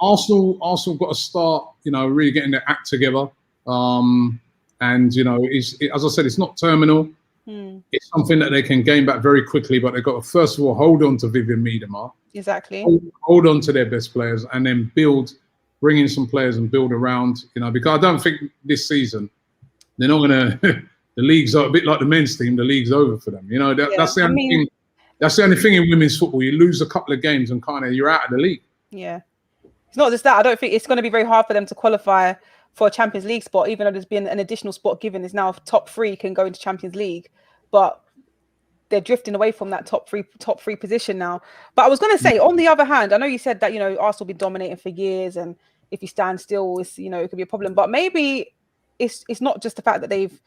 Arsenal got to start, really getting their act together. And as I said, it's not terminal. It's something that they can gain back very quickly, but they've got to first of all hold on to Vivian Miedema. Exactly. Hold on to their best players, and then bring in some players and build around. Because I don't think this season they're not going to. The league's a bit like the men's team. The league's over for them. That's the only thing. That's the only thing in women's football. You lose a couple of games and you're out of the league. Yeah. It's not just that. I don't think it's going to be very hard for them to qualify for a Champions League spot, even though there's been an additional spot given. Is now top 3 can go into Champions League, but they're drifting away from that top three position now. But I was going to say, on the other hand, I know you said that, you know, Arsenal been dominating for years, and if you stand still, it's, you know, it could be a problem. But maybe it's not just the fact that they've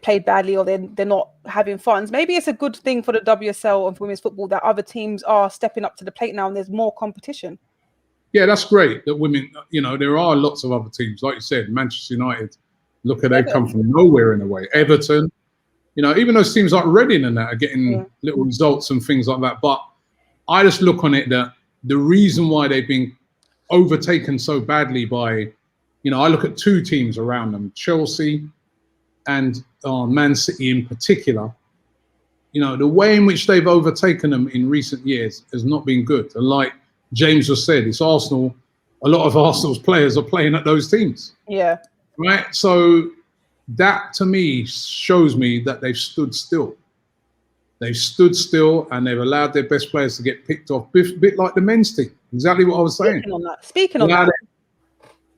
played badly or they're not having funds. Maybe it's a good thing for the WSL and for women's football that other teams are stepping up to the plate now and there's more competition. Yeah, that's great that women, you know, there are lots of other teams. Like you said, Manchester United, look at they've come from nowhere in a way. Everton, you know, even those teams like Reading and that are getting little results and things like that. But I just look on it that the reason why they've been overtaken so badly by, you know, I look at 2 teams around them, Chelsea and Man City in particular. You know, the way in which they've overtaken them in recent years has not been good. And like James just said, it's Arsenal. A lot of Arsenal's players are playing at those teams. Yeah. Right. So that to me shows me that they've stood still. They've stood still and they've allowed their best players to get picked off, bit like the men's team. Exactly what I was saying. Speaking on that,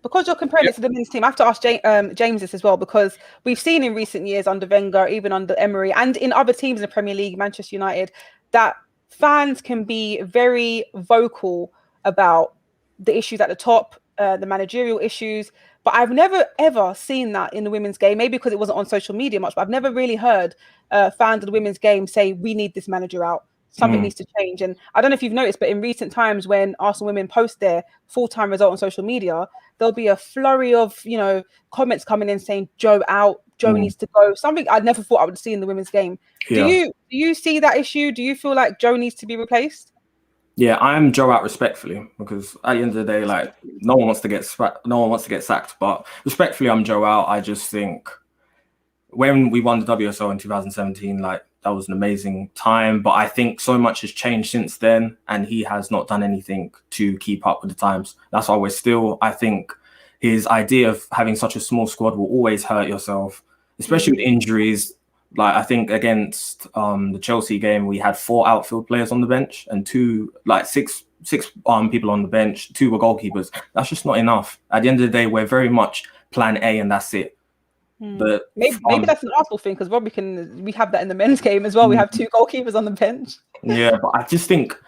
because you're comparing it to the men's team, I have to ask James this as well, because we've seen in recent years under Wenger, even under Emery, and in other teams in the Premier League, Manchester United, that fans can be very vocal about the issues at the top, the managerial issues. But I've never, ever seen that in the women's game, maybe because it wasn't on social media much, but I've never really heard fans of the women's game say, we need this manager out. Something needs to change. And I don't know if you've noticed, but in recent times when Arsenal women post their full-time result on social media, there'll be a flurry of, you know, comments coming in saying, Joe out, Joe needs to go. Something I never thought I would see in the women's game. Yeah. Do you see that issue? Do you feel like Joe needs to be replaced? Yeah, I'm Joe out respectfully, because at the end of the day, like, no one wants to get sacked, but respectfully, I'm Joe out. I just think when we won the WSL in 2017, like, that was an amazing time, but I think so much has changed since then, and he has not done anything to keep up with the times. That's why I think his idea of having such a small squad will always hurt yourself, especially with injuries. Like, I think against the Chelsea game, we had 4 outfield players on the bench and 6 people on the bench. 2 were goalkeepers. That's just not enough. At the end of the day, we're very much plan A and that's it. But maybe that's an Arsenal thing, because we have that in the men's game as well. We have 2 goalkeepers on the bench. Yeah, but I just think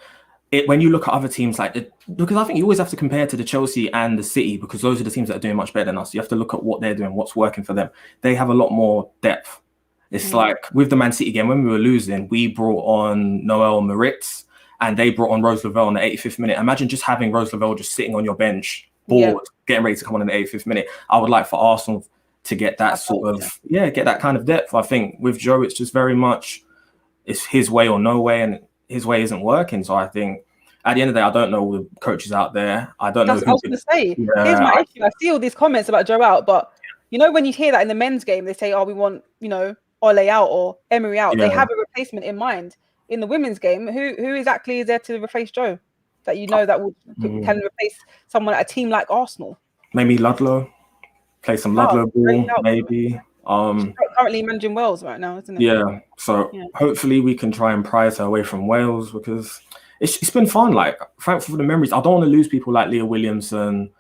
when you look at other teams, because I think you always have to compare to the Chelsea and the City, because those are the teams that are doing much better than us. You have to look at what they're doing, what's working for them. They have a lot more depth. It's like with the Man City game, when we were losing, we brought on Noelle Moritz and they brought on Rose Lavelle in the 85th minute. Imagine just having Rose Lavelle just sitting on your bench, bored, getting ready to come on in the 85th minute. I would like for Arsenal to get that get that kind of depth. I think with Joe, it's just very much, it's his way or no way, and his way isn't working. So I think at the end of the day, I don't know all the coaches out there. I don't know. I was going to say, here's my issue. I see all these comments about Joe out, but you know, when you hear that in the men's game, they say, oh, we want, you know, Ole out or Emery out. They have a replacement in mind. In the women's game, who exactly is there to replace Joe? That you know that can replace someone at a team like Arsenal? Maybe Ludlow. Play some Ludlow ball, maybe. Currently managing Wales right now, isn't it? Yeah. So hopefully we can try and prize her away from Wales, because it's been fun. Like, thankful for the memories. I don't want to lose people like Leah Williamson,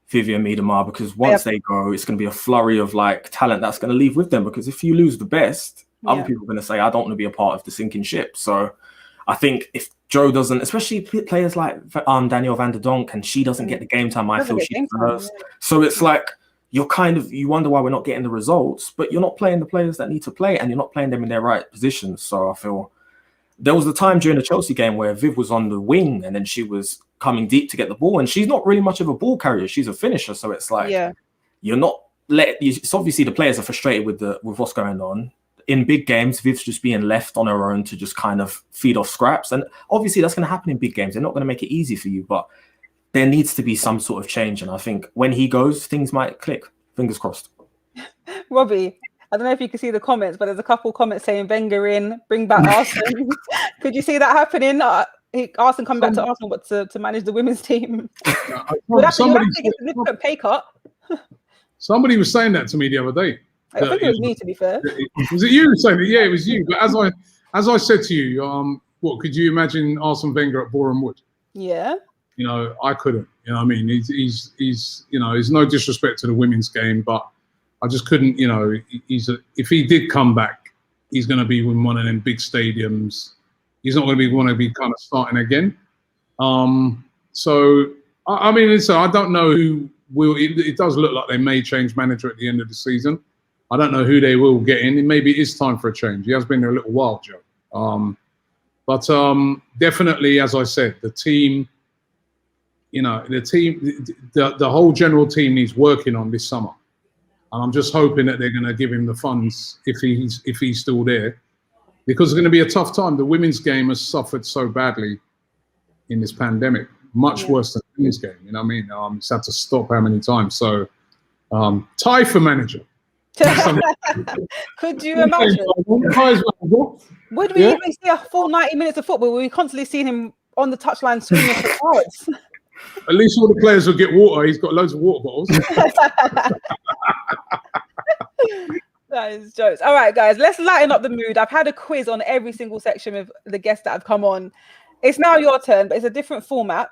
Vivian Miedemar, because once they go, it's going to be a flurry of like talent that's going to leave with them. Because if you lose the best, other people are going to say, I don't want to be a part of the sinking ship. So I think if Joe doesn't, especially players like Danielle van der Donk, and she doesn't get the game time, I feel she deserves. So it's like, you wonder why we're not getting the results, but you're not playing the players that need to play, and you're not playing them in their right positions. So I feel there was a time during the Chelsea game where Viv was on the wing and then she was coming deep to get the ball, and she's not really much of a ball carrier. She's a finisher. So it's like, you're not it's obviously the players are frustrated with what's going on. In big games, Viv's just being left on her own to just kind of feed off scraps. And obviously that's going to happen in big games. They're not going to make it easy for you, but there needs to be some sort of change. And I think when he goes, things might click. Fingers crossed. Robbie, I don't know if you can see the comments, but there's a couple comments saying Wenger in, bring back Arsenal. Could you see that happening? Arsenal coming back to Arsenal, but to manage the women's team. Would have to take a significant pay cut. Somebody was saying that to me the other day. I think it was me, to be fair. Was it you saying it? Yeah, it was you. But as I said to you, what could you imagine Arsene Wenger at Boreham Wood? Yeah. You know, I couldn't. You know what I mean? He's you know, there's no disrespect to the women's game, but I just couldn't, you know, if he did come back, he's going to be in one of them big stadiums. He's not going to want to be kind of starting again. So, I mean, listen, I don't know who will. It does look like they may change manager at the end of the season. I don't know who they will get in. Maybe it is time for a change. He has been there a little while, Joe. But definitely, as I said, the team, you know, the whole general team needs working on this summer. And I'm just hoping that they're going to give him the funds if he's still there, because it's going to be a tough time. The women's game has suffered so badly in this pandemic, much worse than the men's game. You know what I mean? It's had to stop how many times. So, tie for manager. Could you imagine? Would we even see a full 90 minutes of football? We're constantly seeing him on the touchline screaming for cards. At least all the players will get water. He's got loads of water bottles. That is jokes. All right, guys, let's lighten up the mood. I've had a quiz on every single section of the guests that have come on. It's now your turn, but it's a different format.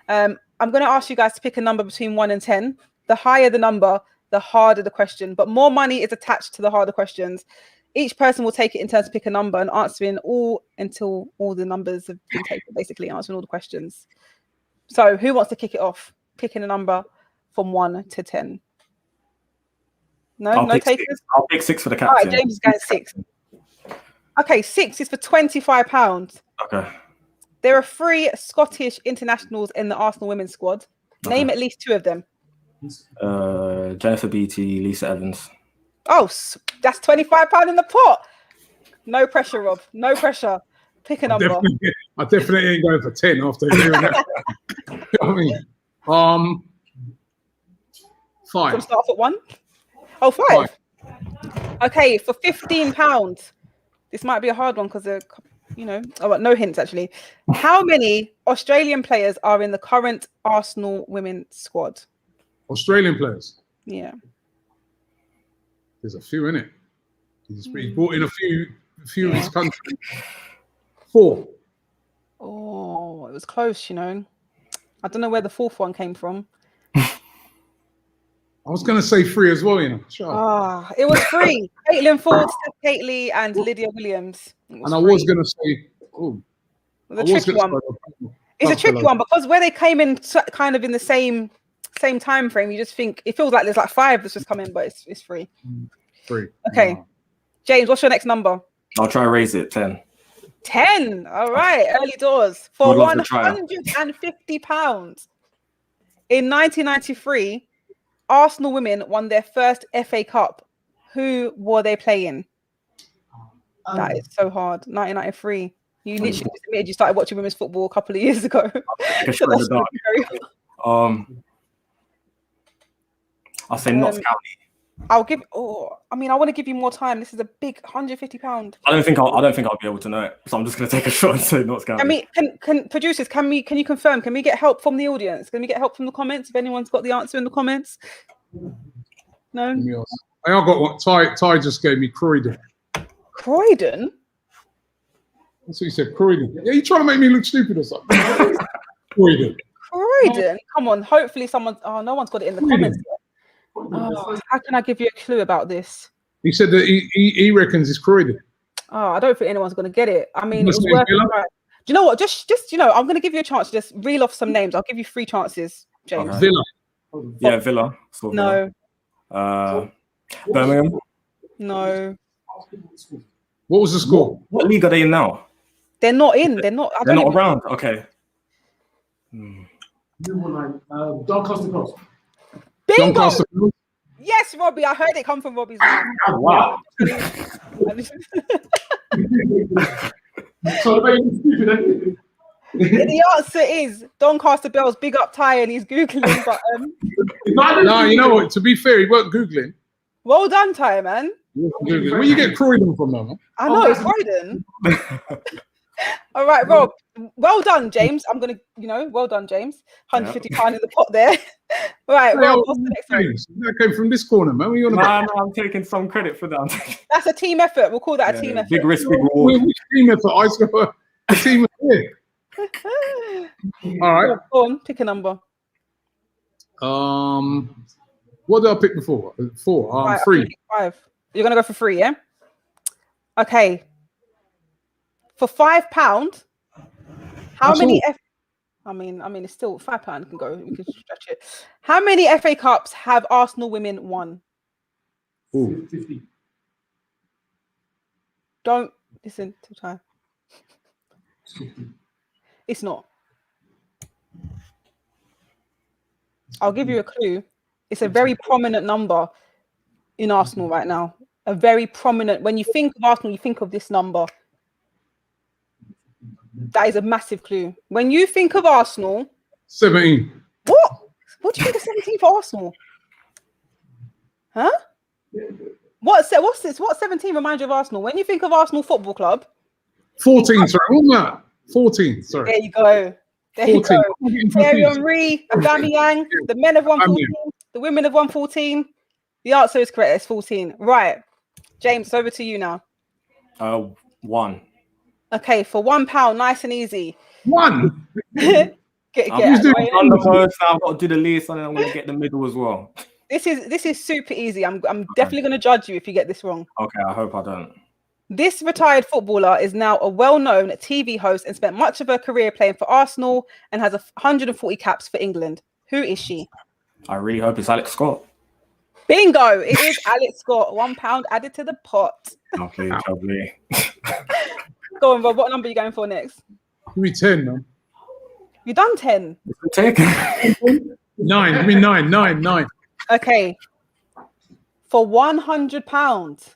I'm going to ask you guys to pick a number between 1 and 10. The higher the number, the harder the question, but more money is attached to the harder questions. Each person will take it in turn to pick a number and answering all until all the numbers have been taken, basically answering all the questions. So who wants to kick it off? Picking a number from 1 to 10. No takers? I'll pick 6 for the captain. All right, James is going 6. Okay, 6 is for £25. Okay. There are 3 Scottish internationals in the Arsenal women's squad. Name at least 2 of them. Jennifer Beattie, Lisa Evans. Oh, that's £25 in the pot. No pressure, Rob. No pressure. Pick a number. I definitely ain't going for 10 after hearing that. You know what I mean? 5. From start off at 1? Oh, 5. Okay, for £15. This might be a hard one because you know, no hints actually. How many Australian players are in the current Arsenal women's squad? Australian players? Yeah. There's a few in it. He's brought in a few of his country. 4. Oh, it was close, you know. I don't know where the 4th one came from. I was going to say 3 as well, you know. Sure. It was 3. Caitlin Ford, Steph Cately, and Lydia Williams. And I was going to say, it's a tricky one. It's a tricky one because where they came in kind of in the same time frame, you just think it feels like there's like 5 that's just come in, but it's 3. 3. Okay. Wow. James, what's your next number? I'll try to raise it. 10. 10. All right. Early doors for £150. In 1993, Arsenal women won their first FA Cup. Who were they playing? That is so hard. 1993. You literally just admitted you started watching women's football a couple of years ago. I'll say Notts County. I'll give. I want to give you more time. This is a big £150. I don't think I'll be able to know it, so I'm just going to take a shot and say Notts County. Can producers? Can you confirm? Can we get help from the audience? Can we get help from the comments? If anyone's got the answer in the comments. No. I got what Ty just gave me. Croydon. Croydon. That's what he said. Croydon. Yeah, you trying to make me look stupid or something? Croydon. Croydon. Come on. Hopefully someone. Oh, no one's got it in the comments yet. Oh, how can I give you a clue about this? He said that he reckons it's Croydon. Oh, I don't think anyone's going to get it. I mean, it was worth it. Right. Do you know what? Just I'm going to give you a chance to just reel off some names. I'll give you 3 chances, James. Okay. Villa. Yeah, Villa. No. Birmingham. No. What was the score? What league are they in now? They're not in. They're not. They're not around. Okay. Doncaster Coast. Bingo! Yes, Robbie. I heard it come from Robbie's mouth. Wow. The answer is Doncaster Bells. Big up Ty, and he's googling. But no, you know what? To be fair, he weren't googling. Well done, Ty, man. Where you get Croydon from, man? I know it's Croydon. All right, Rob. Well done, James. I'm gonna, well done, James. £150 in the pot there. Right, Rob. What's the next one? That came from this corner, man. No, I'm taking some credit for that. That's a team effort. We'll call that a team effort. Big risk, big reward. Which team effort? I got a team effort. All right. Go on, pick a number. What did I pick before? 4. Right, 3. 5. You're gonna go for 3, yeah? Okay. For £5, how many? I mean, it's still £5 can go. We can stretch it. How many FA Cups have Arsenal women won? 50. Don't listen to time. It's not. I'll give you a clue. It's a very prominent number in Arsenal right now. A very prominent. When you think of Arsenal, you think of this number. That is a massive clue. When you think of Arsenal, 17. What? What do you think of 17 for Arsenal? Huh? What 17 reminds you of Arsenal? When you think of Arsenal Football Club? 14, sorry. What was that? 14, sorry. There you go. There 14. you go. Thierry Henry, Aubameyang, the men have won 14, the women have won 14. The answer is correct. It's 14. Right. James, it's over to you now. 1. Okay, for £1, nice and easy. 1. I'm the first. I've got to do the least, and then I'm going to get the middle as well. This is super easy. I'm definitely going to judge you if you get this wrong. Okay, I hope I don't. This retired footballer is now a well-known TV host and spent much of her career playing for Arsenal and has 140 caps for England. Who is she? I really hope it's Alex Scott. Bingo! It is Alex Scott. £1 added to the pot. Okay, lovely. Go on, Rob. What number are you going for next? Give me 10, man. You done 10? Take 9. Give me 9. Okay. For £100.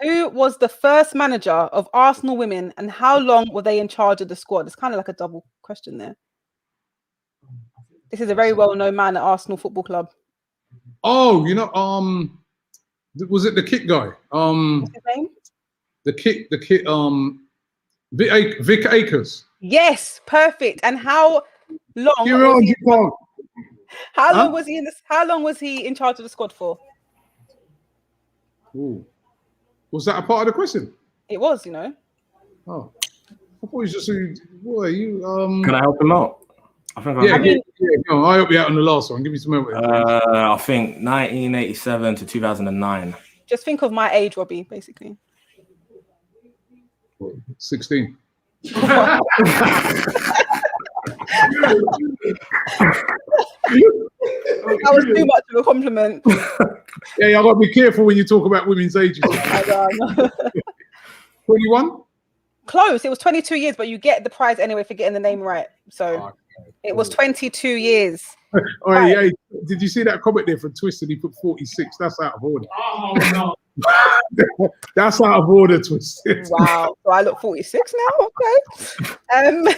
Who was the first manager of Arsenal women and how long were they in charge of the squad? It's kind of like a double question there. This is a very well-known man at Arsenal Football Club. Oh, you know, was it the kick guy? What's his name? The kick, Vic Akers. Yes, perfect. And how long? How long was he in charge of the squad for? Ooh. Was that a part of the question? It was, you know. Oh, I thought you just said, "Boy, you." Can I help him out? I think. Go on, I'll help you out on the last one. Give me some help. I think 1987 to 2009. Just think of my age, Robbie. Basically. 16. That was too much of a compliment. Yeah, I got to be careful when you talk about women's ages. 21? Close. It was 22 years, but you get the prize anyway for getting the name right. So it was 22 years. Oh, right. Yeah. Did you see that comment there from Twisted? He put 46. That's out of order. Oh, no. That's out of order, Twisted. Wow. So I look 46 now? Okay.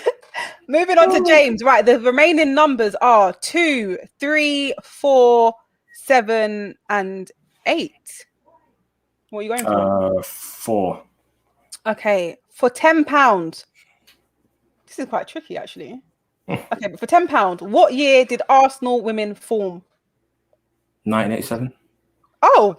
Moving on to James. Right. The remaining numbers are 2, 3, 4, 7, and 8. What are you going for? 4. Okay. For £10. This is quite tricky, actually. Okay, but for £10, what year did Arsenal women form? 1987. Oh,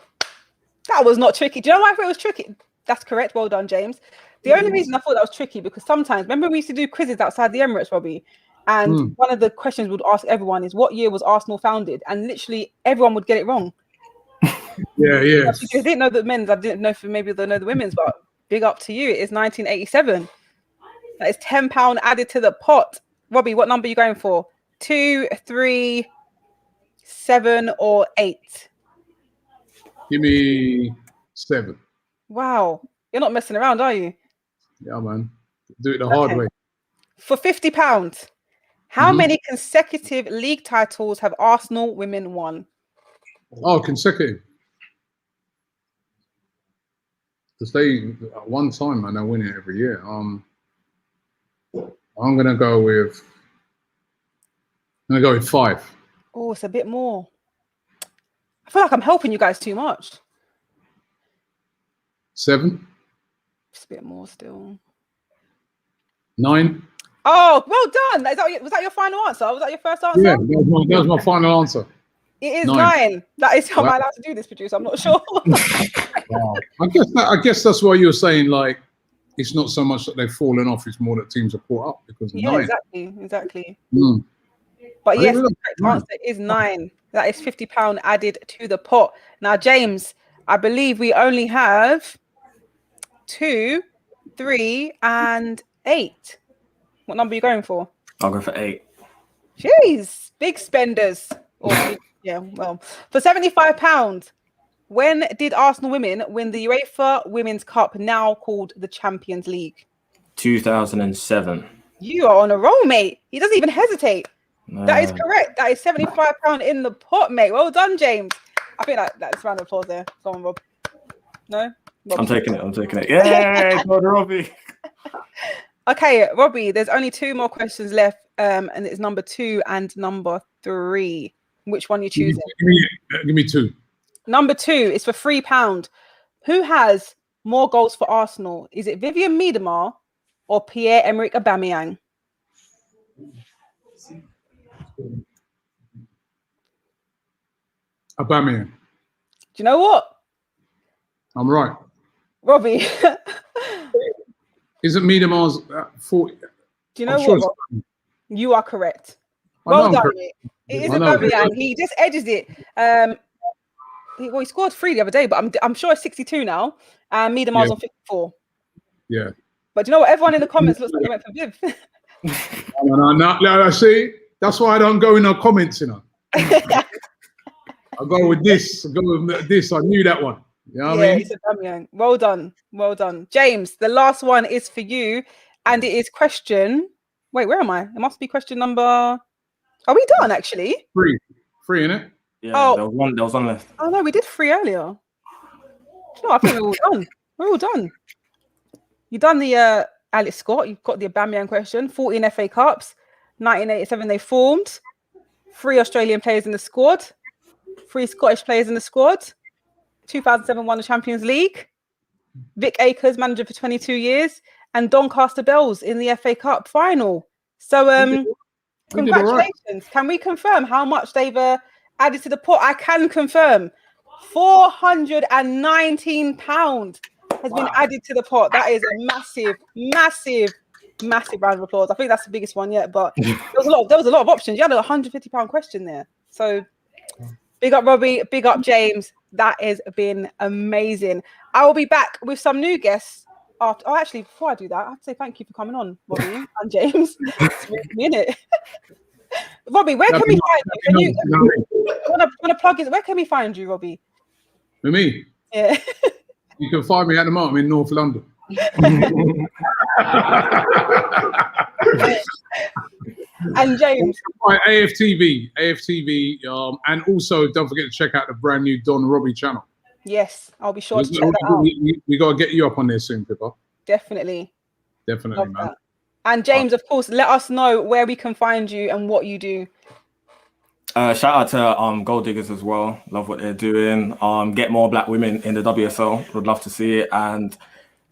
that was not tricky. Do you know why I thought it was tricky? That's correct. Well done, James. The only reason I thought that was tricky because sometimes, remember we used to do quizzes outside the Emirates, Robbie? And one of the questions we'd ask everyone is, what year was Arsenal founded? And literally everyone would get it wrong. Yeah. Because I didn't know the men's. I didn't know if maybe they'll know the women's, but big up to you. It is 1987. That is £10 added to the pot. Robbie, what number are you going for? 2, 3, 7, or 8? Give me 7. Wow. You're not messing around, are you? Yeah, man. Do it the hard way. For £50, how many consecutive league titles have Arsenal women won? Oh, consecutive. Because they, at one time, man, they win it every year. I'm gonna go with 5. Oh, it's a bit more. I feel like I'm helping you guys too much. 7. Just a bit more still. 9. Oh, well done. Was that your final answer? Was that your first answer? Yeah, that was my final answer. It is 9. That is how am I allowed to do this, producer? I'm not sure. Wow. I guess that's why you're saying like it's not so much that they've fallen off; it's more that teams are caught up because of 9. Exactly. But I yes, didn't the realise. correct answer is 9. That is £50 added to the pot. Now, James, I believe we only have 2, 3, and 8. What number are you going for? I'll go for 8. Jeez, big spenders. Or well, for £75. When did Arsenal women win the UEFA Women's Cup, now called the Champions League? 2007. You are on a roll, mate. He doesn't even hesitate. That is correct. That is £75 in the pot, mate. Well done, James. I think that's a round of applause there. Go on, Rob. No? Rob. I'm taking it. Yeah, God, Robbie. Okay, Robbie, there's only 2 more questions left, and it's number 2 and number 3. Which one you choosing? Give me 2. Number 2 is for £3. Who has more goals for Arsenal? Is it Vivian Miedema or Pierre-Emerick Aubameyang? Aubameyang. Do you know what? I'm right. Robbie. Isn't Miedema's 40? Do you know what, Rob? You are correct. Well done, mate. It is Aubameyang. He just edges it. He scored 3 the other day, but I'm sure it's 62 now. And Miedema's on 54. Yeah. But do you know what? Everyone in the comments looks like they went for Viv. No, see, that's why I don't go in the comments, you know. I go with this. I go with this. I knew that one. You know what I mean? It's Aubameyang. Well done. Well done. James, the last one is for you. And it is question... Wait, where am I? It must be question number... Are we done, actually? 3, innit? Yeah, there was one left. Oh, no, we did 3 earlier. No, I think we're all done. We're all done. You've done the Alex Scott. You've got the Aubameyang question. 14 FA Cups. 1987 they formed. 3 Australian players in the squad. 3 Scottish players in the squad. 2007 won the Champions League. Vic Akers, manager for 22 years. And Doncaster Bells in the FA Cup final. So, congratulations. Can we confirm how much they've added to the pot? I can confirm. £419 has been added to the pot. That is a massive, massive, massive round of applause. I think that's the biggest one yet. But there was a lot of options. You had a £150 question there. So big up Robbie, big up James. That has been amazing. I will be back with some new guests after. Oh, actually, before I do that, I have to say thank you for coming on, Robbie and James. It's really in it. Robbie, where can we find you? Want to plug it? Where can we find you, Robbie? For me? Yeah. You can find me at the moment. I'm in North London. And James. AFTV, and also don't forget to check out the brand new Don Robbie channel. Yes, I'll be sure to check that out. We got to get you up on there soon, Pippa. Definitely, man. That. And James, of course, let us know where we can find you and what you do. Shout out to Gold Diggers as well. Love what they're doing. Get more black women in the WSL. Would love to see it. And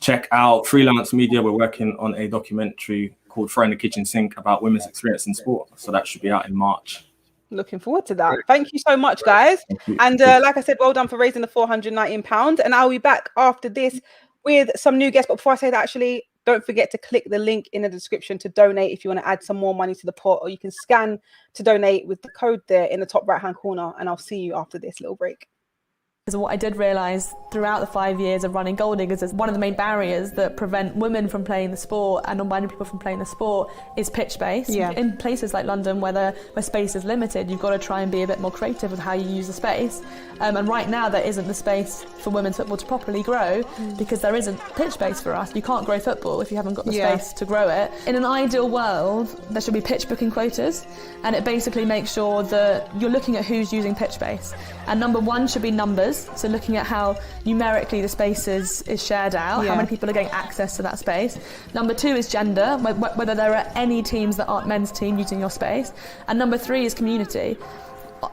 check out Freelance Media. We're working on a documentary called Throwing the Kitchen Sink about women's experience in sport. So that should be out in March. Looking forward to that. Thank you so much, guys. And like I said, well done for raising the £419. And I'll be back after this with some new guests. But before I say that, actually, don't forget to click the link in the description to donate if you want to add some more money to the pot, or you can scan to donate with the code there in the top right-hand corner. And I'll see you after this little break. Because what I did realise throughout the 5 years of running Gold Diggers is one of the main barriers that prevent women from playing the sport and non-binary people from playing the sport is pitch space. Yeah. In places like London where space is limited, you've got to try and be a bit more creative with how you use the space. And right now there isn't the space for women's football to properly grow because there isn't pitch space for us. You can't grow football if you haven't got the space to grow it. In an ideal world, there should be pitch booking quotas, and it basically makes sure that you're looking at who's using pitch space. And number 1 should be numbers. So looking at how numerically the space is shared out, how many people are getting access to that space. Number 2 is gender, whether there are any teams that aren't men's team using your space. And number 3 is community.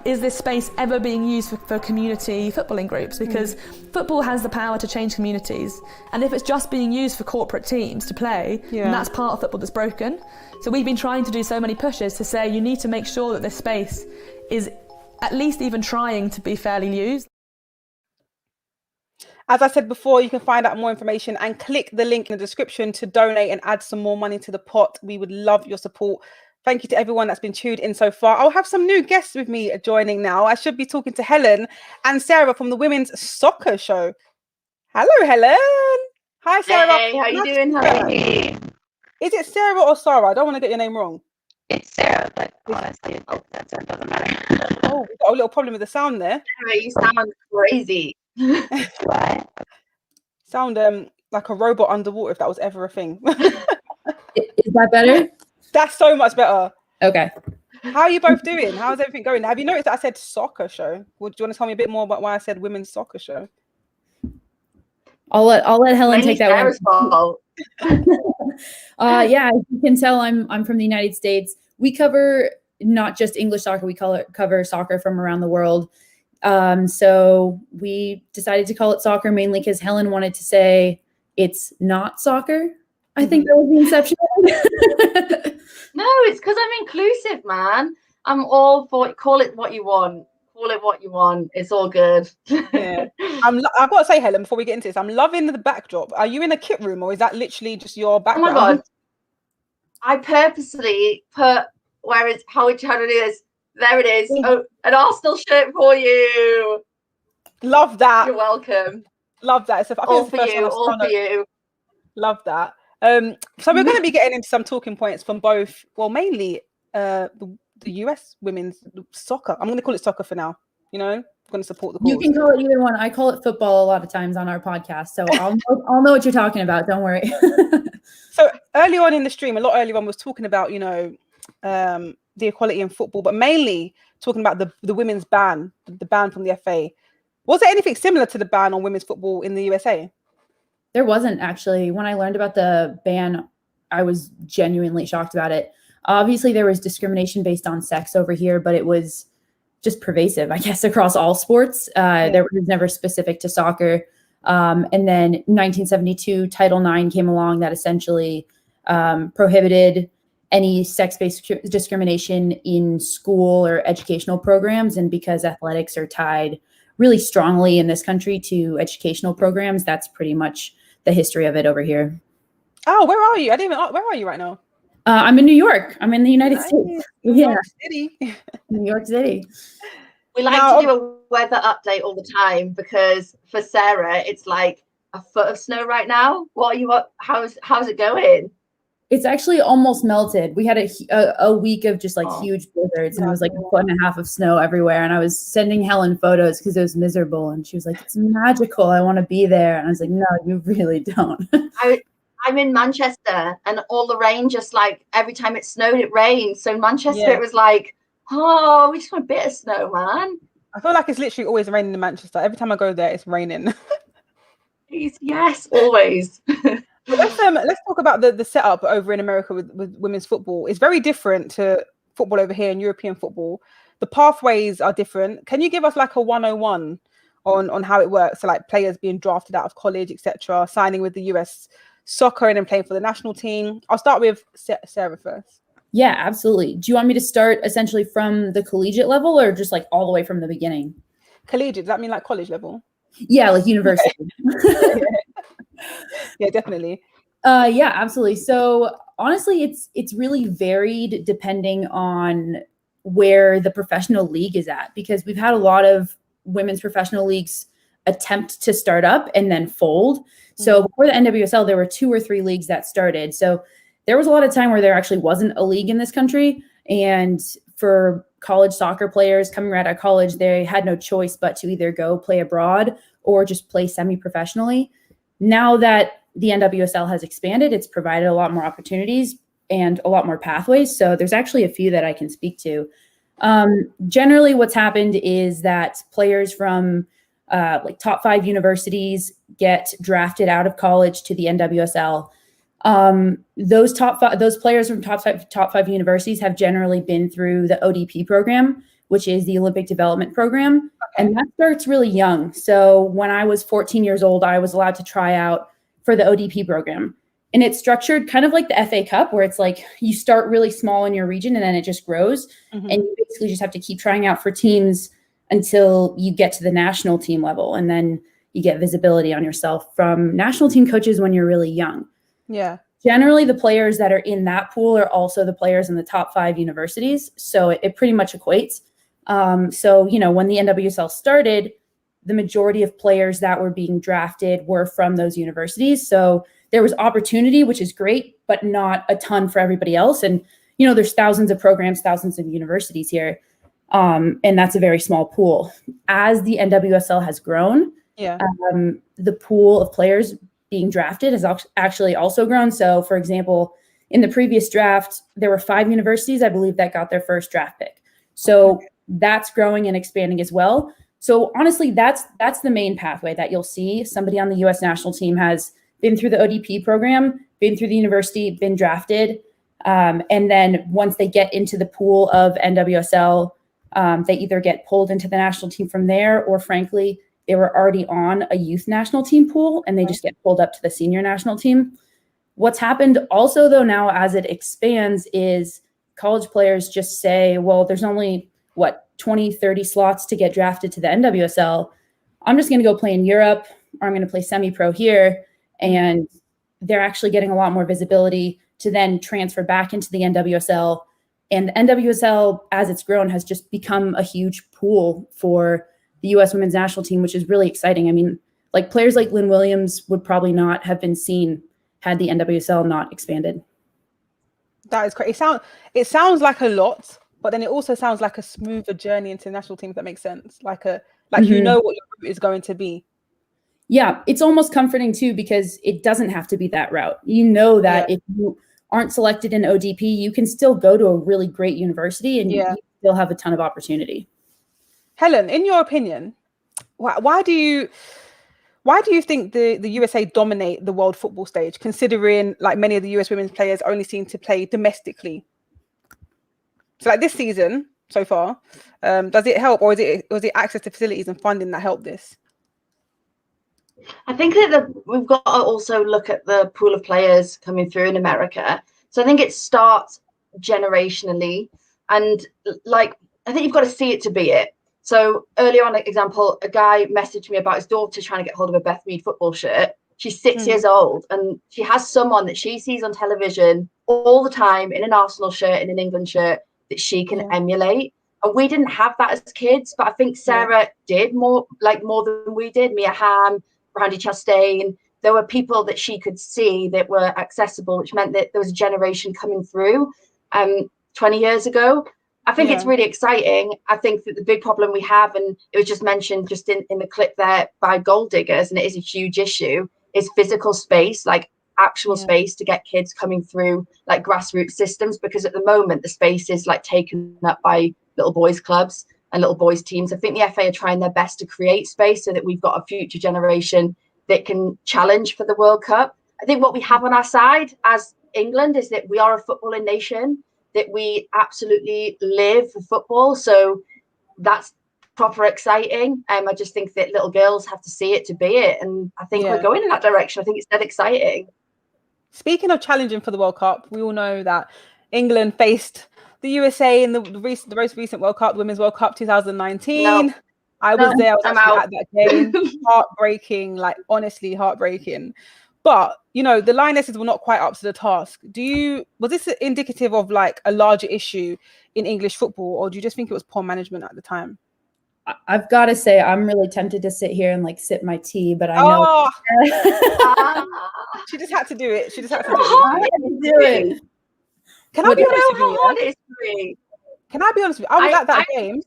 Is this space ever being used for community footballing groups? Because football has the power to change communities. And if it's just being used for corporate teams to play, then that's part of football that's broken. So we've been trying to do so many pushes to say you need to make sure that this space is at least even trying to be fairly used. As I said before, you can find out more information and click the link in the description to donate and add some more money to the pot. We would love your support. Thank you to everyone that's been tuned in so far. I'll have some new guests with me joining now. I should be talking to Helen and Sarah from the Women's Soccer Show. Hello, Helen. Hi, Sarah. Hey, how you doing? Hello. Is it Sarah or Sarah? I don't want to get your name wrong. It's Sarah, but honestly, it doesn't matter. Oh, we've got a little problem with the sound there. You sound crazy. What? Sound like a robot underwater, if that was ever a thing. Is that better? That's so much better. Okay. How are you both doing? How's everything going? Have you noticed that I said soccer show? Would you want to tell me a bit more about why I said women's soccer show? I'll let Helen take that one. Yeah, as you can tell, I'm from the United States. We cover not just English soccer, we cover soccer from around the world. So we decided to call it soccer mainly because Helen wanted to say it's not soccer. I think that was the inception. No, it's because I'm inclusive, man. I'm all for it. Call it what you want. Call it what you want. It's all good. Yeah. I've got to say, Helen, before we get into this, I'm loving the backdrop. Are you in a kit room or is that literally just your background? Oh my God. I purposely put how would you do this? There it is. Oh, an Arsenal shirt for you. Love that. You're welcome. Love that. So all for you. All for you. Love that. So we're going to be getting into some talking points from both, well, mainly the US women's soccer. I'm going to call it soccer for now. You know, I'm going to support the cause. You can call it either one. I call it football a lot of times on our podcast, so I'll know what you're talking about. Don't worry. So early on in the stream, a lot earlier on, was talking about, you know, the equality in football, but mainly talking about the women's ban, the ban from the FA. Was there anything similar to the ban on women's football in the USA? There wasn't, actually. When I learned about the ban, I was genuinely shocked about it. Obviously, there was discrimination based on sex over here, but it was just pervasive, I guess, across all sports. There was never specific to soccer. And then 1972, Title IX came along that essentially prohibited any sex-based discrimination in school or educational programs. And because athletics are tied really strongly in this country to educational programs, that's pretty much the history of it over here. Oh, where are you? I didn't even. Where are you right now? I'm in New York. I'm in the United States. New York City. New York City. We like to do a weather update all the time because for Sarah, it's like a foot of snow right now. How's it going? It's actually almost melted. We had a week of just like huge blizzards, and it was like a foot and a half of snow everywhere. And I was sending Helen photos because it was miserable, and she was like, "It's magical. I want to be there." And I was like, "No, you really don't." I'm in Manchester, and all the rain just like every time it snowed, it rained. So in Manchester, it was like, oh, we just want a bit of snow, man. I feel like it's literally always raining in Manchester. Every time I go there, it's raining. Yes, always. Let's talk about the setup over in America with women's football. It's very different to football over here in European football. The pathways are different. Can you give us like a 101 on how it works? So like players being drafted out of college, etc., signing with the US soccer and then playing for the national team. I'll start with Sarah first. Yeah, absolutely. Do you want me to start essentially from the collegiate level or just like all the way from the beginning? Collegiate, does that mean like college level? Yeah, like university. Yeah, definitely. Yeah, absolutely. So honestly, it's really varied depending on where the professional league is at, because we've had a lot of women's professional leagues attempt to start up and then fold. So before the NWSL, there were 2 or 3 leagues that started. So there was a lot of time where there actually wasn't a league in this country. And for college soccer players coming right out of college, they had no choice but to either go play abroad or just play semi-professionally. Now that the NWSL has expanded, it's provided a lot more opportunities and a lot more pathways. So there's actually a few that I can speak to. Generally, what's happened is that players from like top 5 universities get drafted out of college to the NWSL. Those players from top five universities have generally been through the ODP program, which is the Olympic Development Program. Okay. And that starts really young. So when I was 14 years old, I was allowed to try out for the ODP program. And it's structured kind of like the FA Cup, where it's like you start really small in your region and then it just grows. Mm-hmm. And you basically just have to keep trying out for teams until you get to the national team level. And then you get visibility on yourself from national team coaches when you're really young. Yeah. generally the players that are in that pool are also the players in the top 5 universities. So it pretty much equates. So, you know, when the NWSL started, the majority of players that were being drafted were from those universities. So there was opportunity, which is great, but not a ton for everybody else. And, you know, there's thousands of programs, thousands of universities here. And that's a very small pool. As the NWSL has grown, the pool of players being drafted has actually also grown. So, for example, in the previous draft, there were 5 universities, I believe, that got their first draft pick. So that's growing and expanding as well. So honestly, that's the main pathway that you'll see. Somebody on the U.S. national team has been through the ODP program, been through the university, been drafted. And then once they get into the pool of NWSL, they either get pulled into the national team from there, or frankly, they were already on a youth national team pool and they just get pulled up to the senior national team. What's happened also, though, now as it expands is college players just say, well, there's only, 20, 30 slots to get drafted to the NWSL. I'm just going to go play in Europe, or I'm going to play semi-pro here. And they're actually getting a lot more visibility to then transfer back into the NWSL. And the NWSL, as it's grown, has just become a huge pool for the U.S. women's national team, which is really exciting. I mean, like players like Lynn Williams would probably not have been seen had the NWSL not expanded. That is crazy. It sounds like a lot, but then it also sounds like a smoother journey into the national team, if that makes sense. You know what your route is going to be. Yeah, it's almost comforting too, because it doesn't have to be that route. You know that if you aren't selected in ODP, you can still go to a really great university and you still have a ton of opportunity. Helen, in your opinion, why do you think the USA dominate the world football stage, considering like many of the US women's players only seem to play domestically? So like this season so far, does it help, or is it access to facilities and funding that help this? I think that we've got to also look at the pool of players coming through in America. So I think it starts generationally, and like I think you've got to see it to be it. So earlier on, like example, a guy messaged me about his daughter trying to get hold of a Beth Mead football shirt. She's 6 years old, and she has someone that she sees on television all the time in an Arsenal shirt, in an England shirt, that she can emulate. And we didn't have that as kids, but I think Sarah did more than we did. Mia Hamm, Brandy Chastain. There were people that she could see that were accessible, which meant that there was a generation coming through 20 years ago. I think it's really exciting. I think that the big problem we have, and it was just mentioned just in the clip there by Gold Diggers, and it is a huge issue, is physical space, like actual space to get kids coming through like grassroots systems, because at the moment the space is like taken up by little boys clubs and little boys teams. I think the FA are trying their best to create space so that we've got a future generation that can challenge for the World Cup. I think what we have on our side as England is that we are a footballing nation, that we absolutely live for football. So that's proper exciting. I just think that little girls have to see it to be it. And I think we're going in that direction. I think it's dead exciting. Speaking of challenging for the World Cup, we all know that England faced the USA in the most recent World Cup, the Women's World Cup 2019. I was there. I was actually at that game. Heartbreaking, like honestly heartbreaking. But you know, the Lionesses were not quite up to the task. Was this indicative of like a larger issue in English football, or do you just think it was poor management at the time? I've got to say, I'm really tempted to sit here and like sip my tea, but I know she just had to do it. She just had to do it. Can I be honest with you? Can I be honest with you? I was at that game,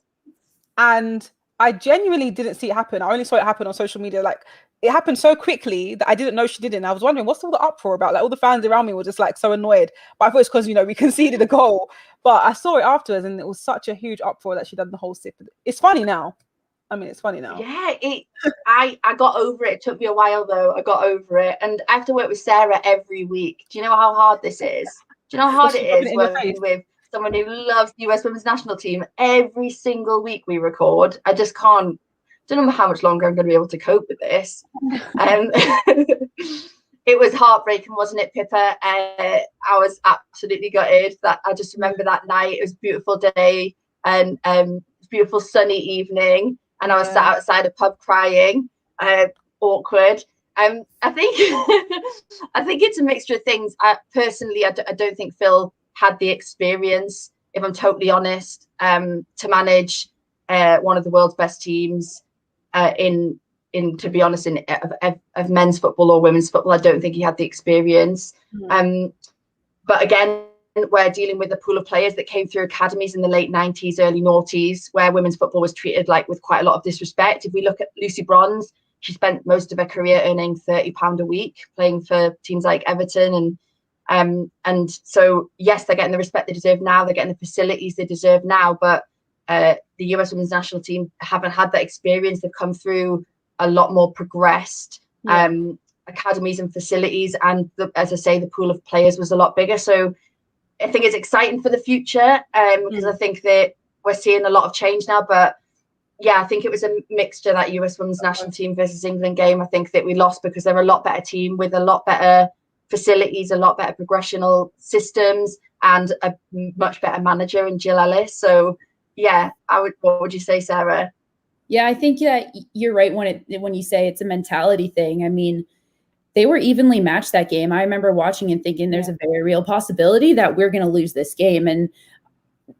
and I genuinely didn't see it happen. I only saw it happen on social media. Like it happened so quickly that I didn't know she didn't. I was wondering what's all the uproar about. Like all the fans around me were just like so annoyed. But I thought it's because we conceded a goal. But I saw it afterwards, and it was such a huge uproar that she done the whole sip. It's funny now. I mean, it's funny now. Yeah, I got over it. It took me a while though. I got over it, and I have to work with Sarah every week. Do you know how hard this is? Do you know how hard it is working with someone who loves the US Women's National Team? Every single week we record. I just can't. Don't know how much longer I'm going to be able to cope with this. It was heartbreaking, wasn't it, Pippa? I was absolutely gutted. That I just remember that night. It was a beautiful day and beautiful sunny evening, and I was sat outside a pub crying, awkward. I think I think it's a mixture of things. Personally, I don't think Phil had the experience, if I'm totally honest, to manage one of the world's best teams in to be honest, of men's football or women's football. I don't think he had the experience. But again, we're dealing with a pool of players that came through academies in the late 90s, early noughties, where women's football was treated like with quite a lot of disrespect. If we look at Lucy Bronze, she spent most of her career earning £30 a week playing for teams like Everton. And so, yes, they're getting the respect they deserve now. They're getting the facilities they deserve now. But the US women's national team haven't had that experience. They've come through a lot more progressed academies and facilities. And as I say, the pool of players was a lot bigger. So I think it's exciting for the future because I think that we're seeing a lot of change now. But yeah, I think it was a mixture, that US women's national team versus England game. I think that we lost because they're a lot better team with a lot better facilities, a lot better progressional systems, and a much better manager in Jill Ellis. So yeah, what would you say, Sarah? Yeah, I think that you're right when you say it's a mentality thing. I mean, they were evenly matched that game. I remember watching and thinking there's a very real possibility that we're going to lose this game. And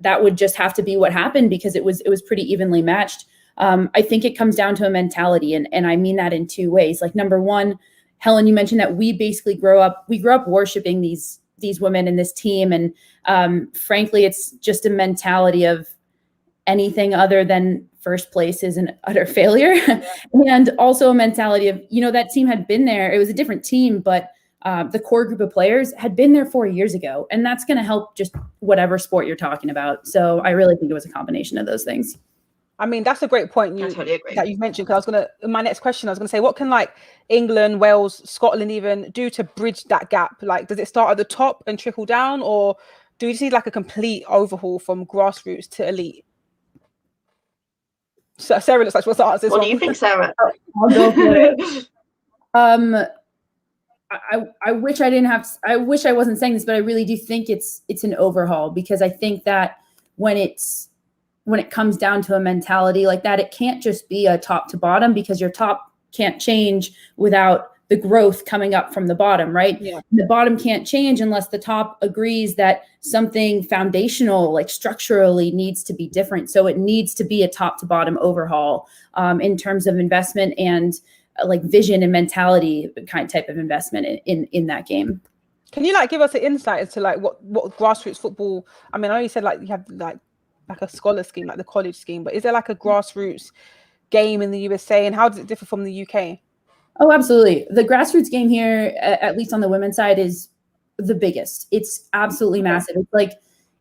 that would just have to be what happened because it was pretty evenly matched. I think it comes down to a mentality. And I mean that in two ways. Like, number one, Helen, you mentioned that we basically grew up worshiping these women in this team. And frankly, it's just a mentality of anything other than first place is an utter failure. And also a mentality of, that team had been there. It was a different team, but the core group of players had been there 4 years ago. And that's going to help just whatever sport you're talking about. So I really think it was a combination of those things. I mean, that's a great point that you've mentioned, because my next question, I was going to say, what can like England, Wales, Scotland even do to bridge that gap? Like, does it start at the top and trickle down, or do you see like a complete overhaul from grassroots to elite? So Sarah looks like she wants to answer this. What do you think, Sarah? I'll go for it. I wish I didn't have. I wish I wasn't saying this, but I really do think it's an overhaul, because I think that when it comes down to a mentality like that, it can't just be a top to bottom, because your top can't change without the growth coming up from the bottom, right? Yeah. The bottom can't change unless the top agrees that something foundational, like structurally, needs to be different. So it needs to be a top to bottom overhaul in terms of investment and like vision and mentality type of investment in that game. Can you like give us an insight as to like what grassroots football? I mean, I know you said like you have like a scholar scheme, like the college scheme, but is there like a grassroots game in the USA, and how does it differ from the UK? Oh, absolutely. The grassroots game here, at least on the women's side, is the biggest. It's absolutely massive.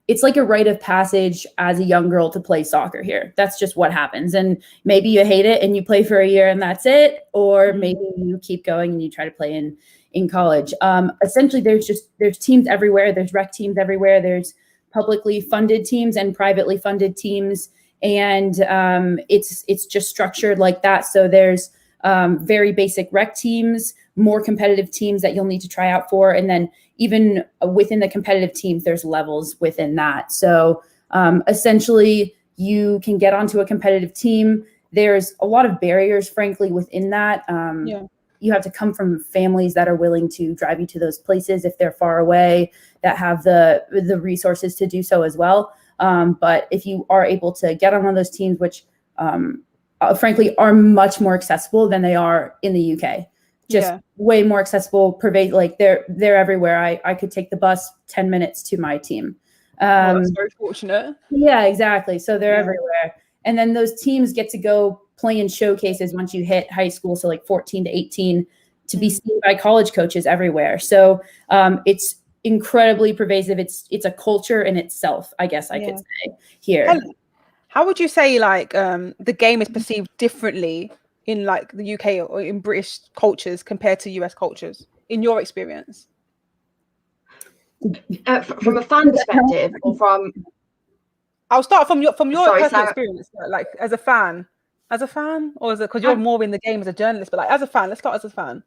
It's like a rite of passage as a young girl to play soccer here. That's just what happens. And maybe you hate it and you play for a year and that's it, or maybe you keep going and you try to play in college. Essentially, there's teams everywhere. There's rec teams everywhere. There's publicly funded teams and privately funded teams, and it's just structured like that. So there's very basic rec teams, more competitive teams that you'll need to try out for, and then even within the competitive teams, there's levels within that. So essentially, you can get onto a competitive team. There's a lot of barriers, frankly, within that. You have to come from families that are willing to drive you to those places if they're far away, that have the resources to do so as well. But if you are able to get on one of those teams, which frankly are much more accessible than they are in the UK, way more accessible, like they're everywhere. I could take the bus 10 minutes to my team. That's very fortunate. Yeah, exactly. So they're everywhere. And then those teams get to go play in showcases once you hit high school, so like 14 to 18, to be seen by college coaches everywhere. So it's incredibly pervasive. It's a culture in itself, I guess I could say here. How would you say like the game is perceived differently in like the UK or in British cultures compared to US cultures, in your experience? From a fan perspective, or from? I'll start from your personal experience, like as a fan, or is it because you're more in the game as a journalist? But like as a fan, let's start as a fan.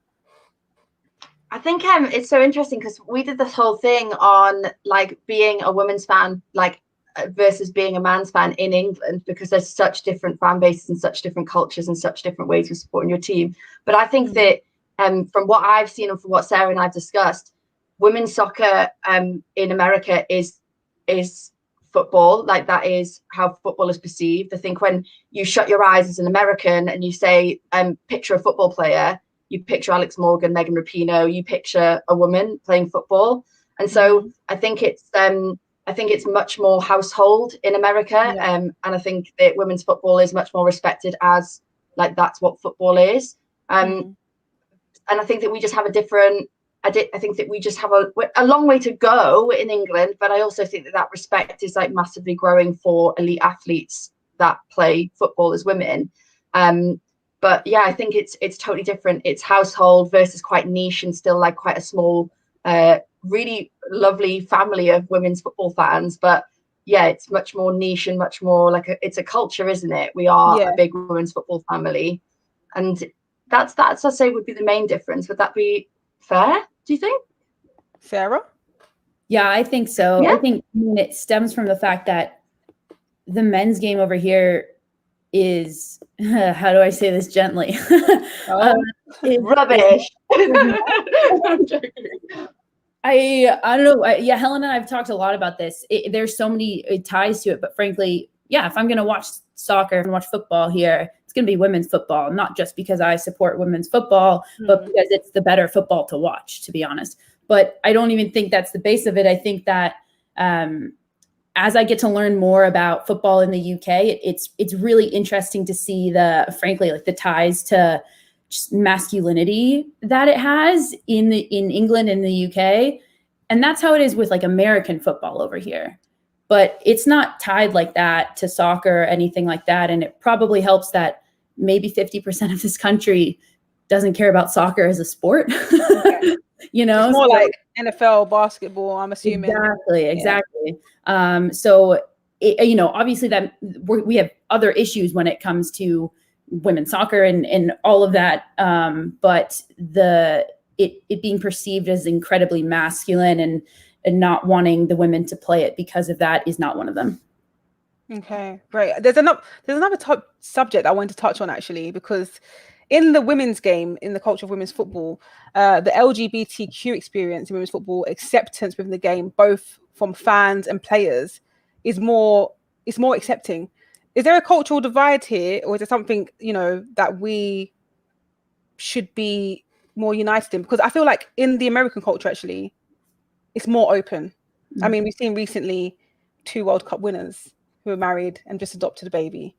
I think it's so interesting because we did this whole thing on like being a women's fan, like versus being a man's fan in England, because there's such different fan bases and such different cultures and such different ways of supporting your team. But I think that from what I've seen and from what Sarah and I've discussed, women's soccer in America is football. Like, that is how football is perceived. I think when you shut your eyes as an American and you say, picture a football player, you picture Alex Morgan, Megan Rapinoe, you picture a woman playing football. And so I think it's much more household in America. And I think that women's football is much more respected as, like, that's what football is. And I think that we just have a different, I think that we just have a long way to go in England, but I also think that respect is, like, massively growing for elite athletes that play football as women. But yeah, I think it's totally different. It's household versus quite niche and still, like, quite a small, really lovely family of women's football fans. But yeah, it's much more niche and much more like it's a culture, isn't it? We are a big women's football family, and that's I say would be the main difference. Would that be fair, do you think, Sarah? Yeah, I think so. I think it stems from the fact that the men's game over here is, how do I say this gently? Rubbish. I'm joking. I don't know. Helen and I have talked a lot about this. There's so many ties to it, but frankly, if I'm going to watch soccer and watch football here, it's going to be women's football, not just because I support women's football, but because it's the better football to watch, to be honest. But I don't even think that's the base of it. I think that as I get to learn more about football in the UK, it's really interesting to see the ties to just masculinity that it has in England and the UK. And that's how it is with, like, American football over here. But it's not tied like that to soccer or anything like that. And it probably helps that maybe 50% of this country doesn't care about soccer as a sport. You know, it's more like NFL basketball, I'm assuming. Exactly. So, obviously that we have other issues when it comes to women's soccer and all of that. But it being perceived as incredibly masculine and not wanting the women to play it because of that is not one of them. Okay, great. There's another top subject I wanted to touch on, actually, because in the women's game, in the culture of women's football, the LGBTQ experience in women's football, acceptance within the game, both from fans and players, is more accepting. Is there a cultural divide here, or is there something, that we should be more united in? Because I feel like in the American culture, actually, it's more open. I mean, we've seen recently 2 World Cup winners who are married and just adopted a baby.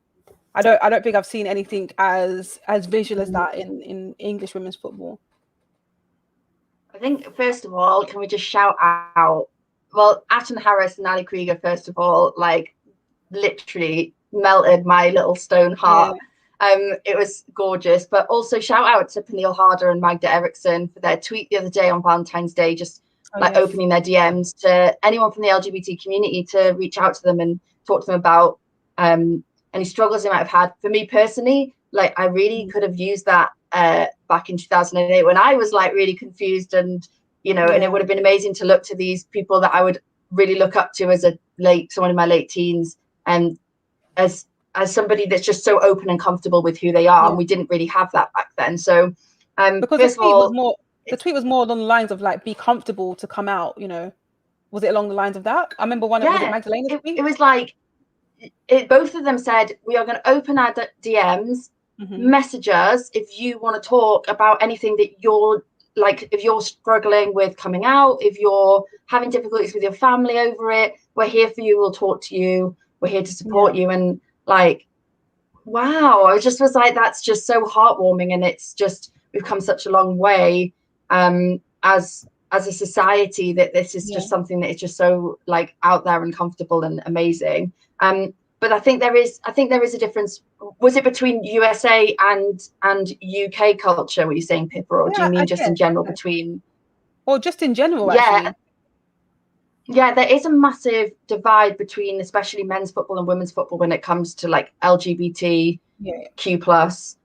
I don't think I've seen anything as visual as that in English women's football. I think, first of all, can we just shout out, well, Ashton Harris and Ali Krieger, first of all, like, literally melted my little stone heart. It was gorgeous. But also shout out to Pernille Harder and Magda Eriksson for their tweet the other day on Valentine's Day, just opening their DMs to anyone from the LGBT community to reach out to them and talk to them about any struggles they might have had. For me personally, like, I really could have used that back in 2008 when I was, like, really confused, and and it would have been amazing to look to these people that I would really look up to as someone in my late teens, and as somebody that's just so open and comfortable with who they are. And we didn't really have that back then. So because first of all, the tweet was more along the lines of, like, be comfortable to come out, was it along the lines of that? I remember was it Magdalena's tweet? It was like, both of them said, we are going to open our DMs, message us if you want to talk about anything that you're, like, if you're struggling with coming out, if you're having difficulties with your family over it, we're here for you, we'll talk to you, we're here to support you. And, like, wow, I just was like, that's just so heartwarming. And it's just, we've come such a long way as a society, that this is just something that is just so, like, out there and comfortable and amazing. But I think there is a difference. Was it between USA and UK culture, were you saying, Pippa, or do you mean just in general between? Or just in general, actually? Yeah, there is a massive divide between especially men's football and women's football when it comes to, like, LGBTQ plus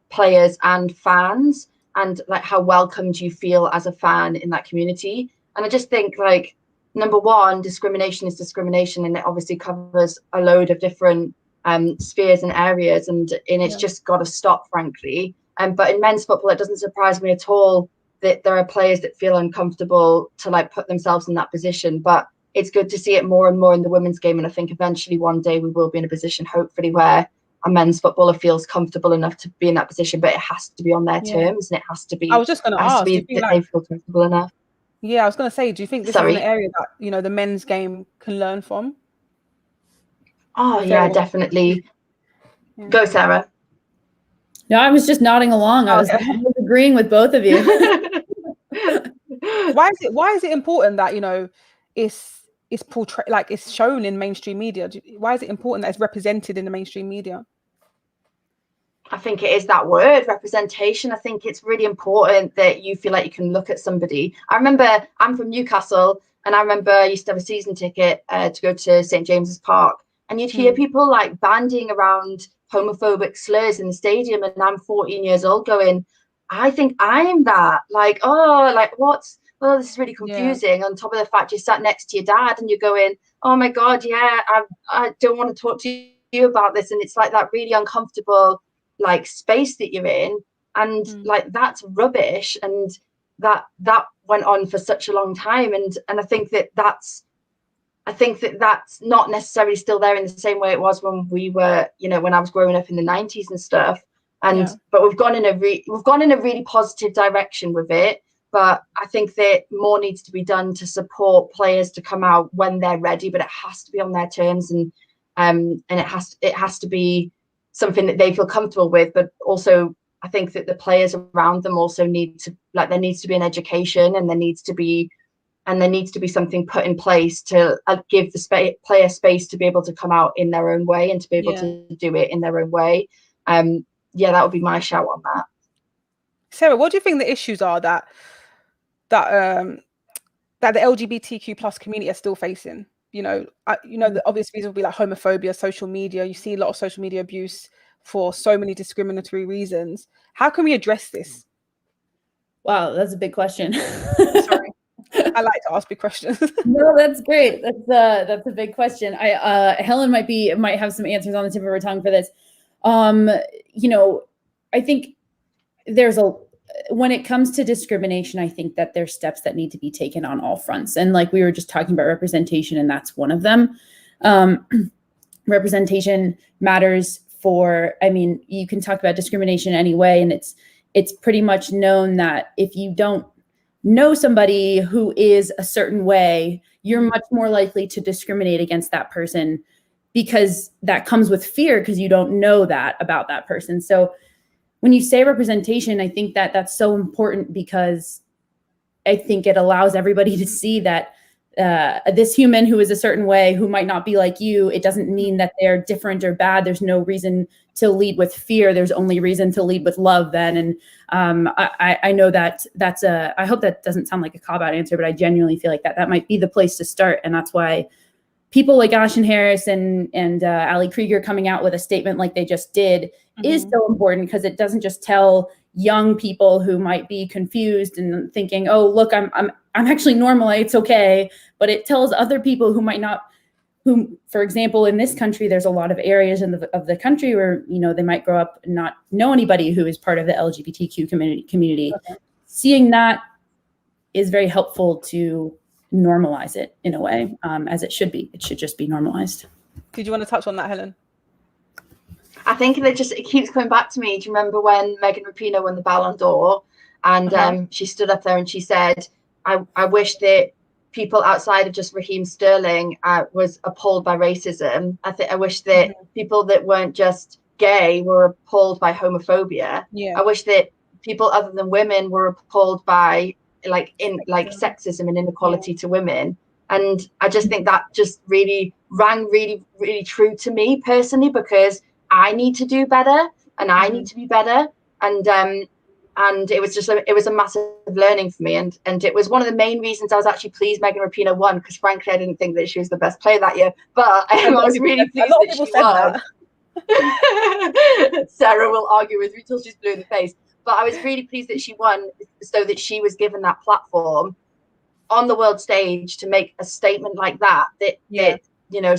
players and fans, and, like, how welcomed you feel as a fan in that community. And I just think, like, number one, discrimination is discrimination, and it obviously covers a load of different spheres and areas, and it's just got to stop, frankly. But in men's football, it doesn't surprise me at all that there are players that feel uncomfortable to like put themselves in that position. But it's good to see it more and more in the women's game. And I think eventually one day we will be in a position, hopefully, where a men's footballer feels comfortable enough to be in that position, but it has to be on their terms, and it has to be. I was just going to ask, that they feel comfortable enough. Yeah, I was going to say, do you think this is an area that, you know, the men's game can learn from? Oh yeah, definitely. Yeah. Go, Sarah. No, I was just nodding along. I was agreeing with both of you. Why is it important that, you know, it's portrayed, like it's shown in mainstream media? Why is it important that it's represented in the mainstream media? I think it is that word, representation. I think it's really important that you feel like you can look at somebody. I remember, I'm from Newcastle, and I remember I used to have a season ticket to go to St. James's Park, and you'd hear people like bandying around homophobic slurs in the stadium, and I'm 14 years old going, I think I'm that. Like, oh, like what's, well, this is really confusing. Yeah. On top of the fact you sat next to your dad and you're going, oh my God, yeah, I don't want to talk to you about this. And it's like that really uncomfortable like space that you're in, and like that's rubbish, and that went on for such a long time, and I think that's not necessarily still there in the same way it was when we were, you know, when I was growing up in the 90s and stuff, and but we've gone in a really positive direction with it. But I think that more needs to be done to support players to come out when they're ready, but it has to be on their terms, and it has to be something that they feel comfortable with. But also I think that the players around them also need to, like, there needs to be an education, and there needs to be something put in place to give the player space to be able to come out in their own way and to be able to do it in their own way. That would be my shout on that. Sarah, what do you think the issues are that the LGBTQ plus community are still facing? The obvious reason would be like homophobia, social media. You see a lot of social media abuse for so many discriminatory reasons. How can we address this? Wow, that's a big question. Sorry, I like to ask big questions. No, that's great. That's a big question. Helen might have some answers on the tip of her tongue for this. I think when it comes to discrimination, I think that there's steps that need to be taken on all fronts. And like we were just talking about representation, and that's one of them. Representation matters you can talk about discrimination anyway, and it's pretty much known that if you don't know somebody who is a certain way, you're much more likely to discriminate against that person, because that comes with fear, because you don't know that about that person. So when you say representation, I think that that's so important, because I think it allows everybody to see that this human who is a certain way, who might not be like you, it doesn't mean that they're different or bad. There's no reason to lead with fear. There's only reason to lead with love then. And I know I hope that doesn't sound like a cop-out answer, but I genuinely feel like that might be the place to start. And that's why people like Ashlyn Harris and Ali Krieger coming out with a statement like they just did is so important, because it doesn't just tell young people who might be confused and thinking, oh, look, I'm actually normal, it's okay. But it tells other people who might not, for example, in this country, there's a lot of areas of the country where, they might grow up and not know anybody who is part of the LGBTQ community. Okay. Seeing that is very helpful to normalize it in a way, as it should be. It should just be normalized. Did you want to touch on that, Helen? I think it keeps coming back to me. Do you remember when Megan Rapinoe won the Ballon d'Or, and she stood up there and she said, I wish that people outside of just Raheem Sterling was appalled by racism. I wish that people that weren't just gay were appalled by homophobia. I wish that people other than women were appalled by sexism and inequality to women. And I just think that just really rang really, really true to me personally, because I need to do better, and I need to be better. And it was a massive learning for me. And it was one of the main reasons I was actually pleased Megan Rapinoe won, because frankly, I didn't think that she was the best player that year, but I was really pleased that she won. Sarah will argue with me till she's blue in the face. But I was really pleased that she won, so that she was given that platform on the world stage to make a statement like that,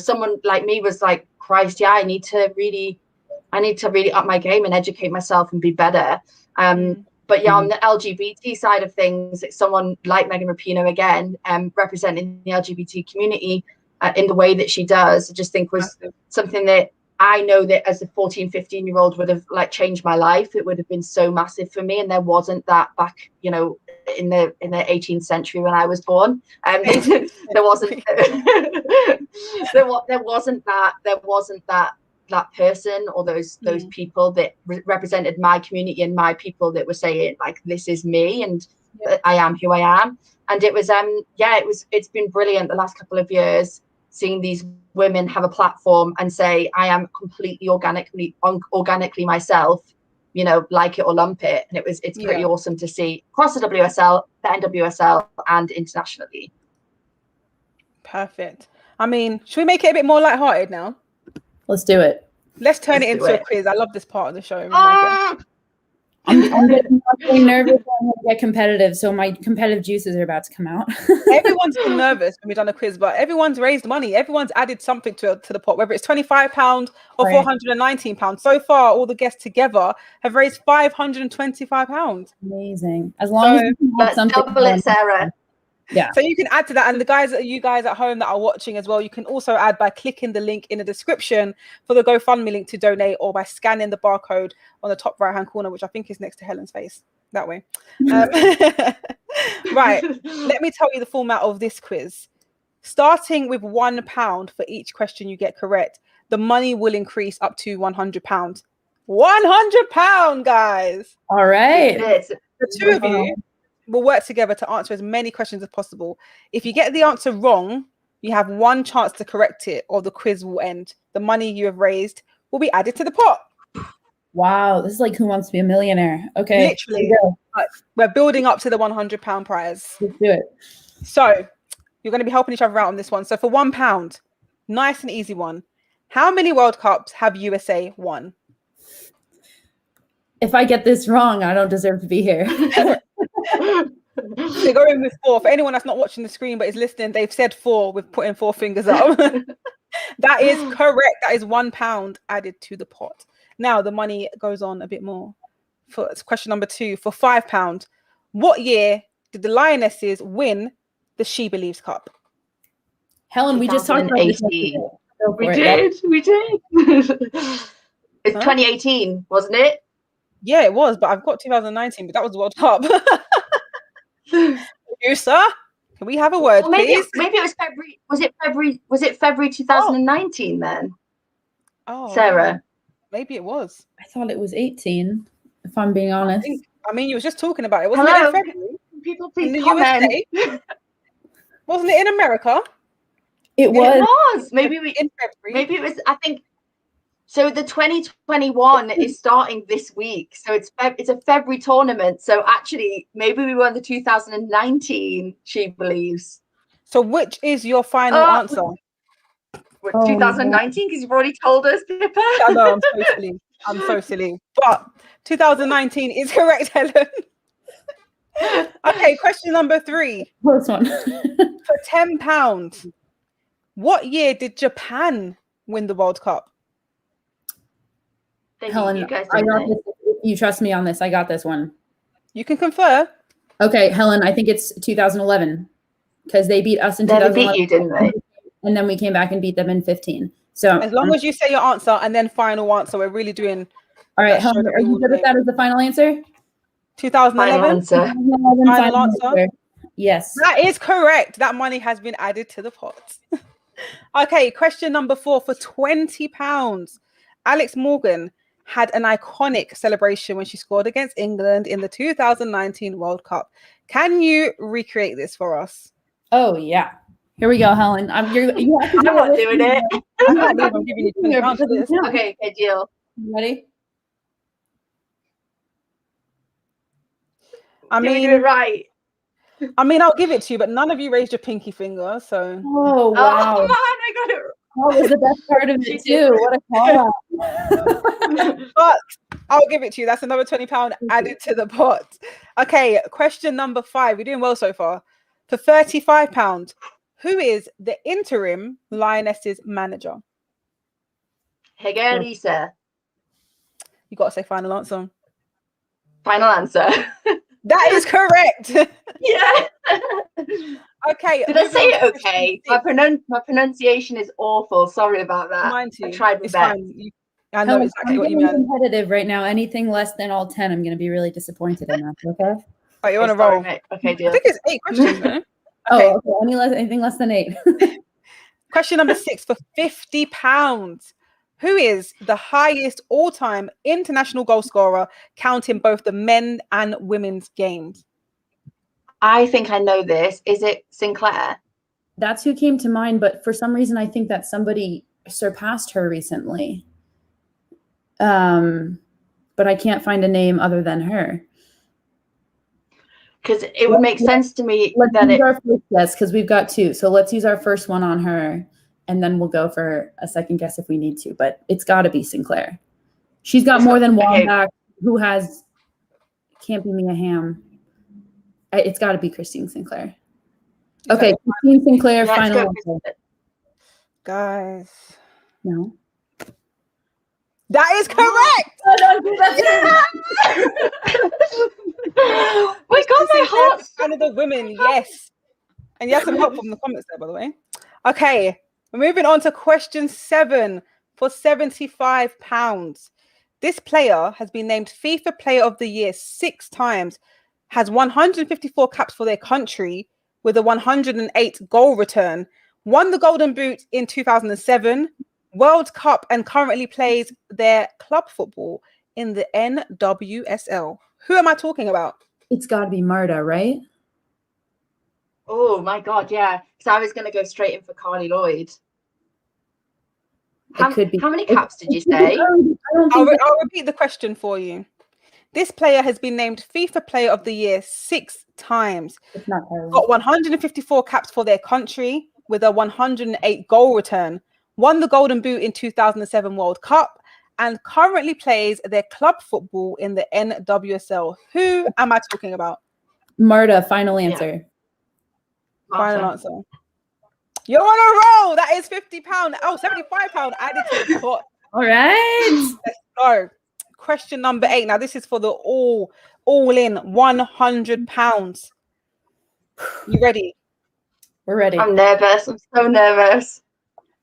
someone like me was like, Christ, I need to really up my game and educate myself and be better. But yeah, on the LGBT side of things, it's someone like Megan Rapinoe again, representing the LGBT community in the way that she does. I just think was something that I know that as a 14, 15-year-old would have like changed my life. It would have been so massive for me, and there wasn't that back, you know, in the 18th century when I was born. There wasn't there wasn't that person or those people that represented my community and my people that were saying like, this is me and I am who I am. And it was it's been brilliant the last couple of years seeing these women have a platform and say, I am completely organically myself, you know, like it or lump it. And it's pretty awesome to see across the WSL, the NWSL, and internationally. Perfect. I mean, should we make it a bit more lighthearted now? Let's do it. Let's turn it into a quiz. I love this part of the show. I'm getting nervous. I'm going to get competitive, so my competitive juices are about to come out. Everyone's been nervous when we've done a quiz, but everyone's raised money. Everyone's added something to the pot, whether it's £25 or £419. So far, all the guests together have raised £525. Amazing. As long as you can add something. Double it, Sarah. Yeah. So you can add to that, and you guys at home that are watching as well, you can also add by clicking the link in the description for the GoFundMe link to donate, or by scanning the barcode on the top right hand corner, which I think is next to Helen's face. That way. Right. Let me tell you the format of this quiz. Starting with £1 for each question you get correct, the money will increase up to £100. £100, guys. All right. The two of you will work together to answer as many questions as possible. If you get the answer wrong, you have one chance to correct it, or the quiz will end. The money you have raised will be added to the pot. Wow, this is like Who Wants to Be a Millionaire? Okay, literally. We're building up to the £100 prize. Let's do it. So you're going to be helping each other out on this one. So for £1, nice and easy one. How many World Cups have USA won? If I get this wrong, I don't deserve to be here. They're going with 4. For anyone that's not watching the screen but is listening, they've said 4 with putting 4 fingers up. That is correct. That is £1 added to the pot. Now the money goes on a bit more. For question number 2, for £5, what year did the Lionesses win the She Believes Cup? Helen, we just talked about this. We did. It's 2018, wasn't it? Yeah, it was, but I've got 2019, but that was the World Cup. You, sir, can we have a word, please? Maybe it was February. Was it February 2019 then? Oh, Sarah. Maybe it was. I thought it was 18, if I'm being honest. I mean, you were just talking about it. Wasn't it in February? People please in the comment. USA? Wasn't it in America? It was. Maybe in February. Maybe it was. I think. So the 2021 is starting this week. So it's a February tournament. So actually, maybe we won the 2019 She Believes. So which is your final answer? 2019, because you've already told us, Pippa. I know, I'm so silly. But 2019 is correct, Helen. Okay, question number 3. First one. For £10, what year did Japan win the World Cup? Helen, I got this. You trust me on this. I got this one. You can confer. Okay, Helen, I think it's 2011 because they beat us in 2011. They beat you, didn't they? And then we came back and beat them in 15. So as long as you say your answer and then final answer, we're really doing. All right, Helen, are you good with that as the final answer? 2011. Final answer. Yes. That is correct. That money has been added to the pot. Okay, question number 4 for £20. Alex Morgan had an iconic celebration when she scored against England in the 2019 World Cup. Can you recreate this for us? Oh, yeah. Here we go, Helen. I'm not doing it. I'm giving you £20 for this. Okay, deal. You ready? I mean, do it right. I mean, I'll give it to you, but none of you raised your pinky finger, so. Oh, wow. Oh, come on, I got it. That was the best part of it, too. What a call. But I'll give it to you. That's another £20 added to the pot. Okay, question number 5. We're doing well so far. For £35, who is the interim Lionesses manager? Hey, girl, Lisa. You got to say final answer. Final answer. That is correct. Yeah. Okay. Did I say it moving on to okay? question My pronunciation is awful. Sorry about that. Mine too. I tried my It's best. fine. I know Helen, exactly I'm what you getting meant. competitive right now. Anything less than all 10, I'm going to be really disappointed in that. Okay. Oh, you're on a Okay, sorry, roll. mate. Okay, I deal. think it's 8 questions, no? Oh, Okay. okay. Anything less than 8. Question number 6 for £50. Who is the highest all-time international goal scorer, counting both the men and women's games? I think I know this. Is it Sinclair? That's who came to mind, but for some reason I think that somebody surpassed her recently. But I can't find a name other than her. Because it would make sense to me Let's that use it. our first guess because we've got 2. So let's use our first one on her, and then we'll go for a second guess if we need to. But it's got to be Sinclair. She's got more than Wambach, who has Can't Be Mia Hamm. It's got to be Christine Sinclair. Okay, Christine Sinclair, Let's final go. answer. Guys. No. That is correct. We got my heart. One of the women, yes. And you have some help from the comments there, by the way. Okay, we're moving on to question 7 for £75. This player has been named FIFA Player of the Year 6 times, has 154 caps for their country with a 108 goal return, won the Golden Boot in 2007, World Cup, and currently plays their club football in the NWSL. Who am I talking about? It's got to be Marta, right? Oh my God, yeah. Because I was going to go straight in for Carly Lloyd. How many caps did you say? I'll repeat the question for you. This player has been named FIFA Player of the Year 6 times. It's not Carly. Got 154 caps for their country with a 108 goal return. Won the Golden Boot in 2007 World Cup and currently plays their club football in the NWSL. Who am I talking about? Marta, final answer. Yeah. Final answer. You're on a roll. That is £50. Oh, £75 added to the pot. All right. Let's go. Question number 8. Now, this is for the all-in £100. You ready? We're ready. I'm nervous. I'm so nervous.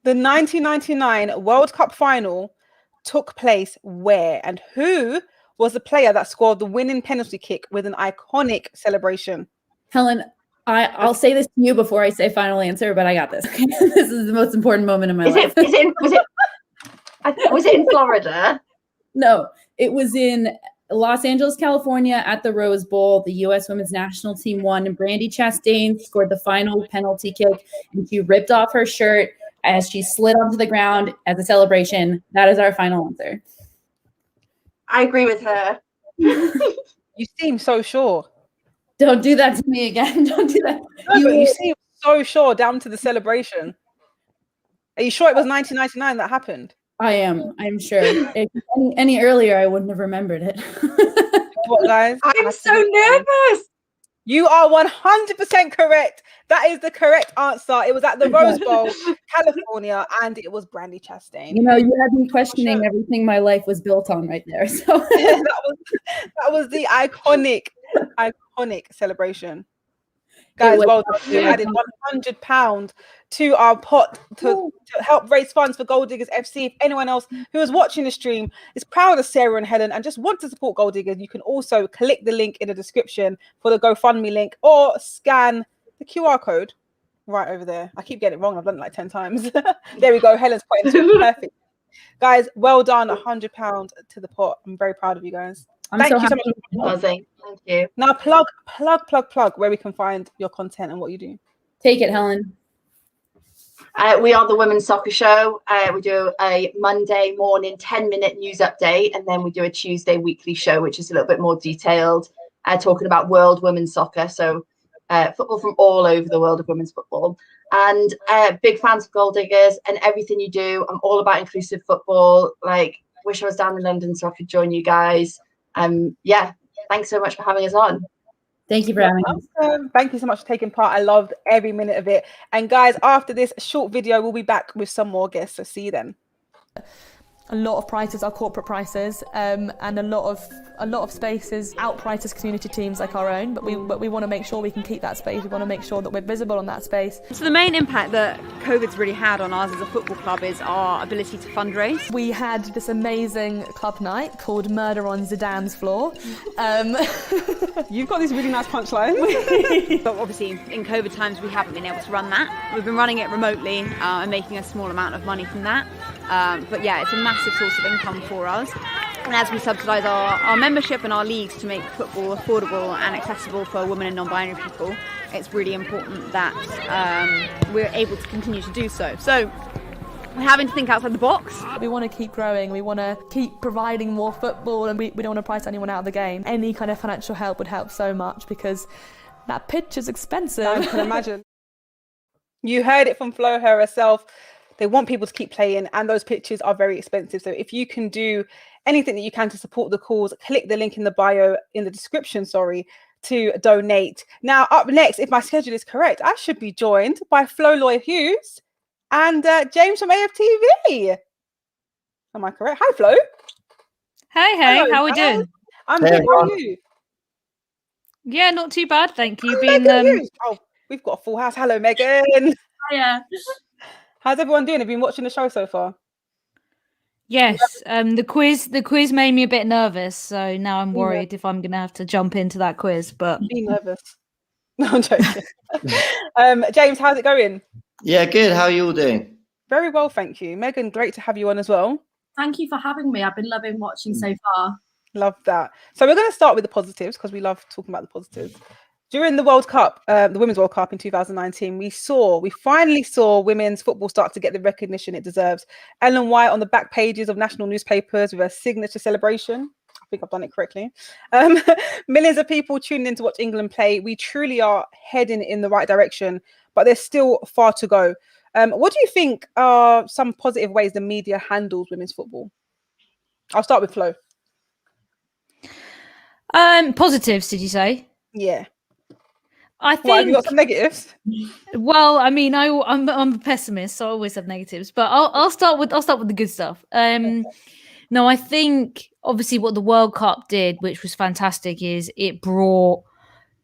The 1999 World Cup final took place where, and who was the player that scored the winning penalty kick with an iconic celebration? Helen, I'll say this to you before I say final answer, but I got this. This is the most important moment in my life. Was it in Florida? No, it was in Los Angeles, California at the Rose Bowl. The U.S. women's national team won, and Brandi Chastain scored the final penalty kick, and she ripped off her shirt as she slid onto the ground as a celebration. That is our final answer. I agree with her. You seem so sure. Don't do that to me again. Don't do that. No, you seem so sure down to the celebration. Are you sure it was 1999 that happened? I am. I'm sure. If any earlier, I wouldn't have remembered it. What, guys? I'm so nervous. You are 100% correct. That is the correct answer. It was at the Rose Bowl, California, and it was Brandi Chastain. You know, you had me questioning everything my life was built on right there. So that was the iconic celebration. Guys, well done. We added £100 to our pot to help raise funds for Gold Diggers FC. If anyone else who is watching the stream is proud of Sarah and Helen and just want to support Gold Diggers, you can also click the link in the description for the GoFundMe link or scan the QR code right over there. I keep getting it wrong. I've done it like 10 times. There we go. Helen's pointing to it. Perfect. Guys, well done. £100 to the pot. I'm very proud of you guys. Thank you so much. Thank you. Now plug where we can find your content and what you do. Take it, Helen. We are the Women's Soccer Show. We do a Monday morning 10-minute news update, and then we do a Tuesday weekly show, which is a little bit more detailed, talking about world women's soccer. So football from all over the world of women's football. And big fans of Gold Diggers and everything you do. I'm all about inclusive football. Like, wish I was down in London so I could join you guys. Yeah, thanks so much for having us on. Thank you for having us. Thank you so much for taking part. I loved every minute of it. And guys, after this short video, we'll be back with some more guests. So see you then. A lot of prices are corporate prices, and a lot of spaces outprice us community teams like our own. But we want to make sure we can keep that space. We want to make sure that we're visible on that space. So the main impact that COVID's really had on us as a football club is our ability to fundraise. We had this amazing club night called Murder on Zidane's Floor. You've got these really nice punchlines. But obviously in COVID times we haven't been able to run that. We've been running it remotely and making a small amount of money from that. But yeah, it's a massive source of income for us. And as we subsidise our membership and our leagues to make football affordable and accessible for women and non-binary people, it's really important that we're able to continue to do so. So we're having to think outside the box. We want to keep growing, we want to keep providing more football, and we don't want to price anyone out of the game. Any kind of financial help would help so much because that pitch is expensive. I can imagine. You heard it from Flo herself. They want people to keep playing, and those pitches are very expensive. So if you can do anything that you can to support the cause, click the link in the description, to donate. Now, up next, if my schedule is correct, I should be joined by Flo Loy-Hughes and James from AFTV. Am I correct? Hi, Flo. Hey, Hello, how are we doing? I'm good. How are you? Yeah, not too bad, thank you. Oh, we've got a full house. Hello, Megan. Yeah. How's everyone doing? Have you been watching the show so far? Yes. The quiz made me a bit nervous, so now I'm worried if I'm gonna have to jump into that quiz. But be nervous. No, I'm joking. James, how's it going? Yeah, good. How are you all doing? Very well, thank you. Megan, great to have you on as well. Thank you for having me. I've been loving watching so far. Love that. So we're going to start with the positives because we love talking about the positives. During the World Cup, the Women's World Cup in 2019, we finally saw women's football start to get the recognition it deserves. Ellen White on the back pages of national newspapers with a signature celebration. I think I've done it correctly. Millions of people tuning in to watch England play. We truly are heading in the right direction, but there's still far to go. What do you think are some positive ways the media handles women's football? I'll start with Flo. Positives, did you say? Yeah. I think. Well, have you got some negatives? Well, I mean, I'm a pessimist, so I always have negatives. But I'll start with the good stuff. No, I think obviously what the World Cup did, which was fantastic, is it brought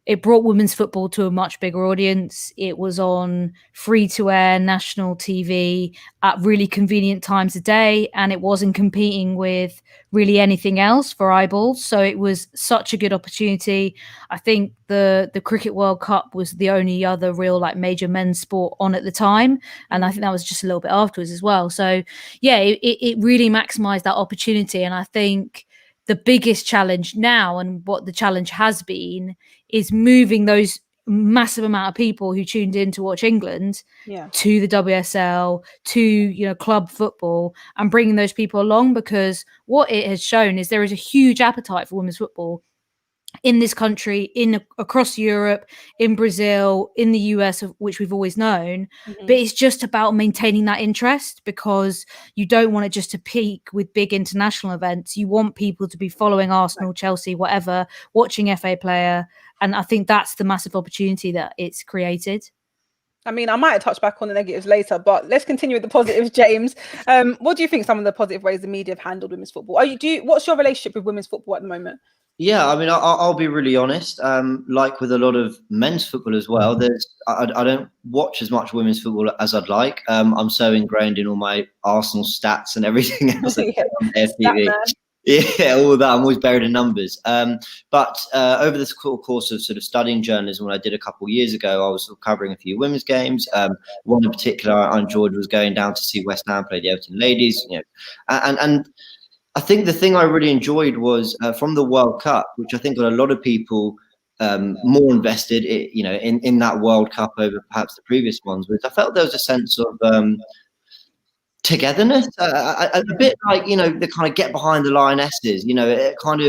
women's football to a much bigger audience. It was on free-to-air national TV at really convenient times of day, and it wasn't competing with really anything else for eyeballs. So it was such a good opportunity. I think the Cricket World Cup was the only other real major men's sport on at the time, and I think that was just a little bit afterwards as well. So yeah, it really maximised that opportunity, and I think the biggest challenge now, and what the challenge has been, is moving those massive amount of people who tuned in to watch England to the WSL, to club football, and bringing those people along, because what it has shown is there is a huge appetite for women's football in this country, across Europe, in Brazil, in the US, which we've always known. But it's just about maintaining that interest, because you don't want it just to peak with big international events. You want people to be following Arsenal, Chelsea, whatever, watching FA Player. And I think that's the massive opportunity that it's created. I mean, I might touch back on the negatives later, but let's continue with the positives, James. What do you think some of the positive ways the media have handled women's football? What's your relationship with women's football at the moment? Yeah, I mean, I'll be really honest. Like with a lot of men's football as well, I don't watch as much women's football as I'd like. I'm so ingrained in all my Arsenal stats and everything else on FTV. Yeah, all that. I'm always buried in numbers. But over the course of sort of studying journalism, what I did a couple of years ago, I was covering a few women's games. One in particular I enjoyed was going down to see West Ham play the Everton ladies. And I think the thing I really enjoyed was from the World Cup, which I think got a lot of people more invested, in that World Cup over perhaps the previous ones. Was I felt there was a sense of togetherness, a bit like the kind of get behind the lionesses. It kind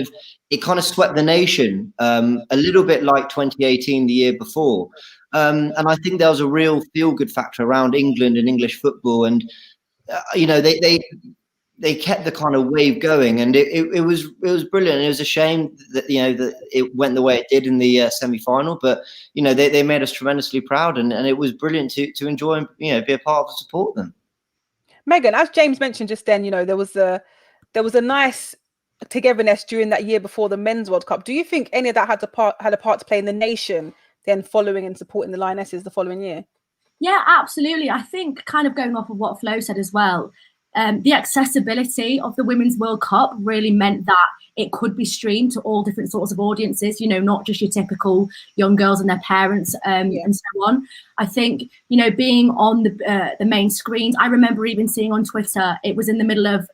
of swept the nation a little bit like 2018, the year before, and I think there was a real feel good factor around England and English football, and they kept the kind of wave going, and it was brilliant. It was a shame that that it went the way it did in the semi-final, but they made us tremendously proud, and it was brilliant to enjoy and be a part of and support them. Megan, as James mentioned just then, there was a nice togetherness during that year before the Men's World Cup. Do you think any of that had a part to play in the nation then following and supporting the Lionesses the following year? Yeah, absolutely. I think kind of going off of what Flo said as well, the accessibility of the Women's World Cup really meant that it could be streamed to all different sorts of audiences, not just your typical young girls and their parents and so on. I think, being on the main screens, I remember even seeing on Twitter, it was in the middle of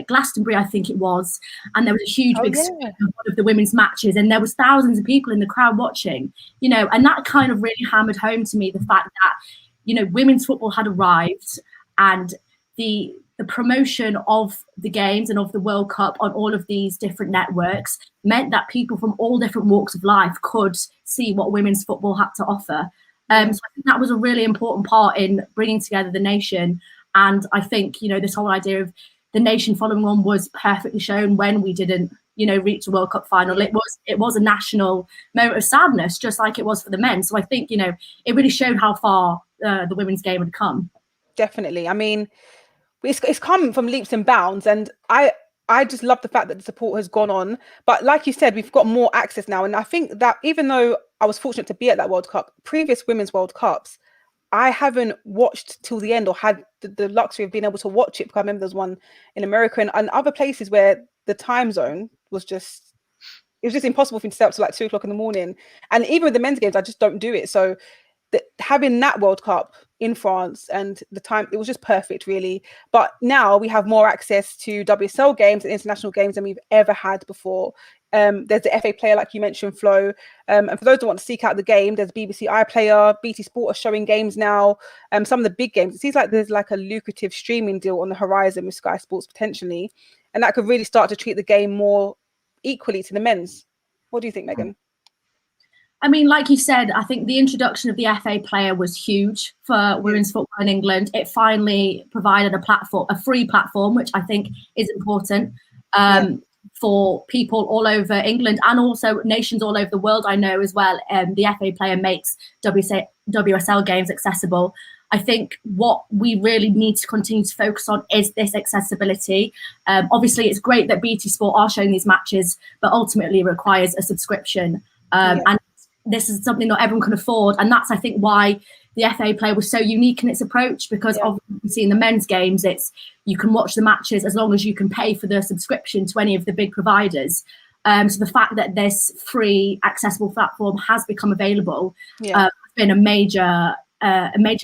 Glastonbury, I think it was, and there was a huge big screen of one of the women's matches, and there was thousands of people in the crowd watching, and that kind of really hammered home to me the fact that, women's football had arrived, and the promotion of the games and of the World Cup on all of these different networks meant that people from all different walks of life could see what women's football had to offer. So I think that was a really important part in bringing together the nation. And I think, this whole idea of the nation following on was perfectly shown when we didn't, reach the World Cup final. It was a national moment of sadness, just like it was for the men. So I think, it really showed how far the women's game had come. Definitely. I mean, it's come from leaps and bounds, and I just love the fact that the support has gone on. But like you said, we've got more access now, and I think that even though I was fortunate to be at that World Cup, previous Women's World Cups, I haven't watched till the end or had the luxury of being able to watch it, because I remember there's one in America and other places where the time zone was just impossible for me to stay up to like 2 o'clock in the morning. And even with the men's games, I just don't do it. So having that World Cup in France and the time, it was just perfect, really. But now we have more access to WSL games and international games than we've ever had before. There's the FA Player, like you mentioned, Flo. And for those who want to seek out the game, there's BBC iPlayer, BT Sport are showing games now. Some of the big games. It seems like there's like a lucrative streaming deal on the horizon with Sky Sports potentially, and that could really start to treat the game more equally to the men's. What do you think, Megan? I mean, like you said, I think the introduction of the FA Player was huge for women's football in England. It finally provided a free platform, which I think is important for people all over England and also nations all over the world. I know as well, the FA Player makes WSL games accessible. I think what we really need to continue to focus on is this accessibility. Obviously, it's great that BT Sport are showing these matches, but ultimately it requires a subscription. And this is something not everyone can afford, and that's I think why the FA Player was so unique in its approach, because obviously in the men's games you can watch the matches as long as you can pay for the subscription to any of the big providers. So the fact that this free accessible platform has become available has been a major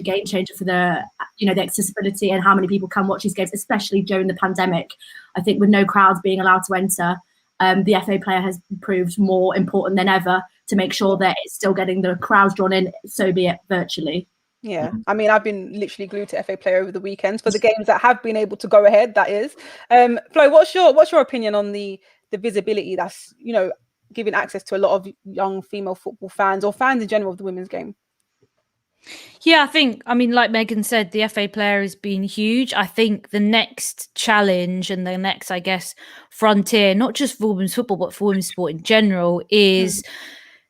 game changer for the accessibility and how many people can watch these games, especially during the pandemic. I think with no crowds being allowed to enter, the FA Player has proved more important than ever to make sure that it's still getting the crowds drawn in, so be it virtually. Yeah, I mean, I've been literally glued to FA Player over the weekends for the games that have been able to go ahead. That is, Flo, what's your opinion on the visibility that's giving access to a lot of young female football fans or fans in general of the women's game? Yeah, I mean, like Megan said, the FA Player has been huge. I think the next challenge and the next, I guess, frontier, not just for women's football, but for women's sport in general, is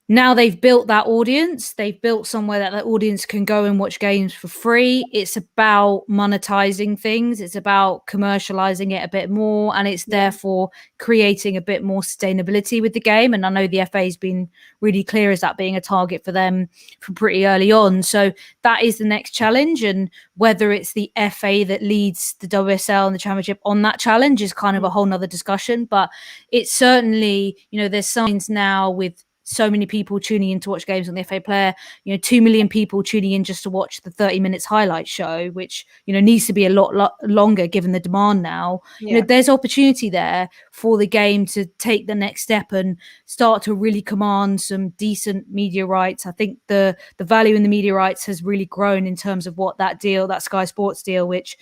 now they've built that audience. They've built somewhere that audience can go and watch games for free. It's about monetizing things. It's about commercializing it a bit more. And it's therefore creating a bit more sustainability with the game. And I know the FA has been really clear as that being a target for them from pretty early on. So that is the next challenge. And whether it's the FA that leads the WSL and the Championship on that challenge is kind of a whole nother discussion. But it's certainly, there's signs now with so many people tuning in to watch games on the FA Player, 2 million people tuning in just to watch the 30 minutes highlight show, which, needs to be a lot longer given the demand now. There's opportunity there for the game to take the next step and start to really command some decent media rights. I think the value in the media rights has really grown in terms of what that Sky Sports deal, which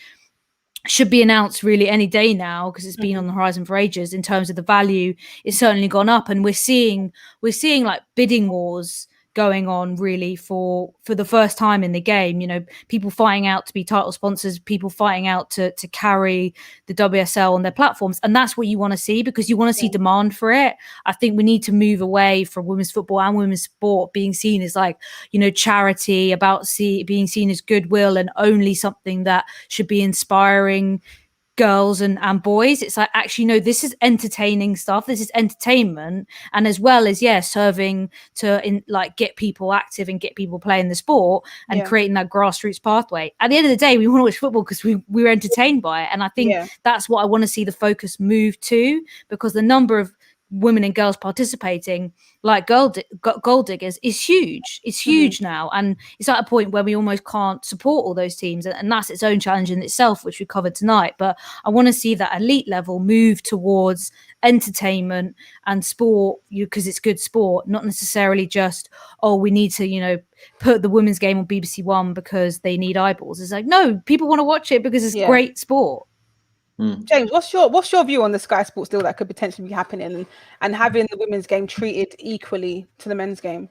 should be announced really any day now because it's been on the horizon for ages. In terms of the value, it's certainly gone up, and we're seeing like bidding wars going on really for the first time in the game. You know, people fighting out to be title sponsors, people fighting out to carry the WSL on their platforms, and that's what you want to see, because you want to see demand for it. I think we need to move away from women's football and women's sport being seen as like, you know, charity, about being seen as goodwill and only something that should be inspiring girls and boys. It's like, actually, no, this is entertaining stuff, this is entertainment, and as well as serving to like get people active and get people playing the sport and creating that grassroots pathway. At the end of the day, we want to watch football because we're entertained by it, and I think that's what I want to see the focus move to, because the number of women and girls participating like goal diggers is huge. It's huge now, and it's at a point where we almost can't support all those teams, and that's its own challenge in itself, which we covered tonight. But I want to see that elite level move towards entertainment and sport, because it's good sport, not necessarily just, oh, we need to, you know, put the women's game on BBC One because they need eyeballs. It's like, no, people want to watch it because it's great sport. James, what's your view on the Sky Sports deal that could potentially be happening and having the women's game treated equally to the men's game?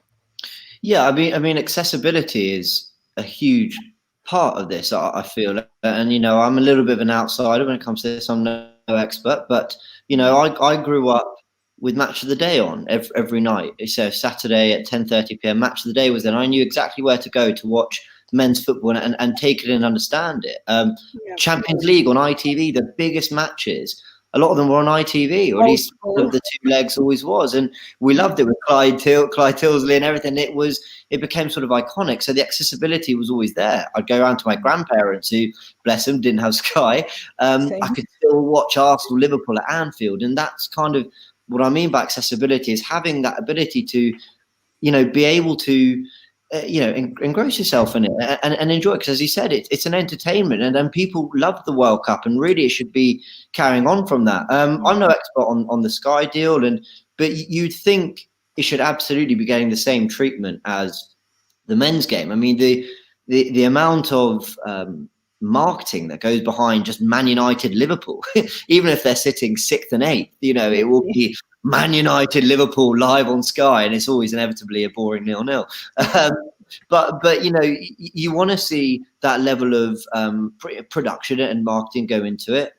Yeah, I mean, accessibility is a huge part of this, I feel, and you know, I'm a little bit of an outsider when it comes to this. I'm no expert, but you know, I grew up with Match of the Day on every night. So Saturday at 10:30 p.m. Match of the Day was then. I knew exactly where to go to watch men's football and take it and understand it. Champions League on ITV, the biggest matches, a lot of them were on ITV, or at least one of the two legs always was, and we loved it with Clyde Tilsley and everything. It became sort of iconic, so the accessibility was always there. I'd go around to my grandparents, who, bless them, didn't have Sky. I could still watch Arsenal Liverpool at Anfield, and that's kind of what I mean by accessibility, is having that ability to, you know, be able to engross yourself in it and enjoy it, because as you said, it's an entertainment, and then people love the World Cup, and really it should be carrying on from that. I'm no expert on the Sky deal, but you'd think it should absolutely be getting the same treatment as the men's game. I mean, the amount of marketing that goes behind just Man United Liverpool, even if they're sitting 6th and 8th, you know, it will be Man United Liverpool live on Sky, and it's always inevitably a boring 0-0. But you know, you want to see that level of production and marketing go into it.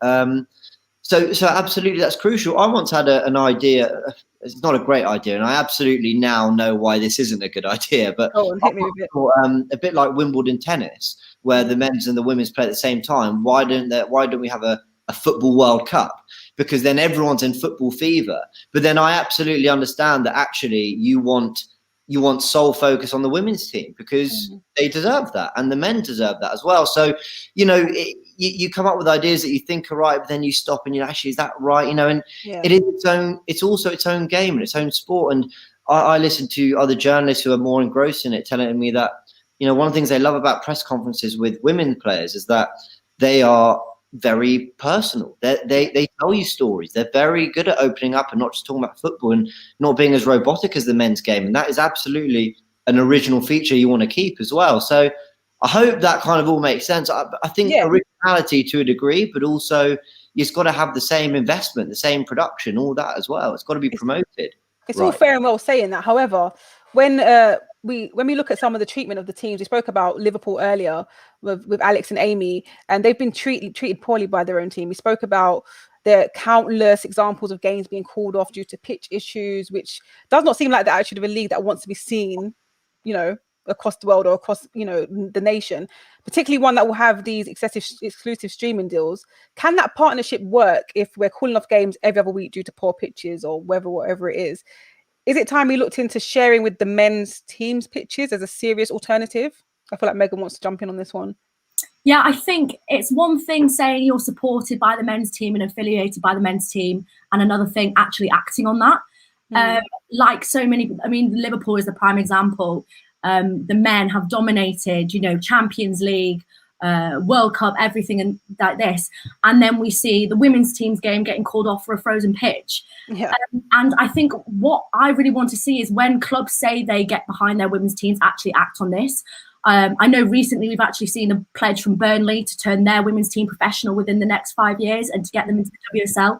So absolutely, that's crucial. I once had an idea. It's not a great idea, and I absolutely now know why this isn't a good idea. But a bit like Wimbledon tennis, where the men's and the women's play at the same time. Why don't we have a football World Cup? Because then everyone's in football fever. But then I absolutely understand that actually you want sole focus on the women's team, because they deserve that, and the men deserve that as well. So, you know, you come up with ideas that you think are right, but then you stop and actually, is that right? You know, and it's also its own game and its own sport. And I listen to other journalists who are more engrossed in it telling me that, you know, one of the things they love about press conferences with women players is that they are very personal. They tell you stories. They're very good at opening up and not just talking about football and not being as robotic as the men's game. And that is absolutely an original feature you want to keep as well. So I hope that kind of all makes sense. I think originality to a degree, but also it's got to have the same investment, the same production, all that as well. It's got to be promoted. It's all fair and well saying that. However, when we look at some of the treatment of the teams, we spoke about Liverpool earlier with Alex and Amy, and they've been treated poorly by their own team. We spoke about the countless examples of games being called off due to pitch issues, which does not seem like the attitude of a league that wants to be seen, you know, across the world or across, you know, the nation, particularly one that will have these exclusive streaming deals. Can that partnership work if we're calling off games every other week due to poor pitches or whatever it is? Is it time we looked into sharing with the men's teams pitches as a serious alternative? I feel like Megan wants to jump in on this one. Yeah, I think it's one thing saying you're supported by the men's team and affiliated by the men's team, and another thing actually acting on that. Like so many, I mean, Liverpool is the prime example. The men have dominated, you know, Champions League, World Cup, everything and like this. And then we see the women's team's game getting called off for a frozen pitch. And I think what I really want to see is when clubs say they get behind their women's teams, actually act on this. I know recently we've actually seen a pledge from Burnley to turn their women's team professional within the next 5 years and to get them into the WSL.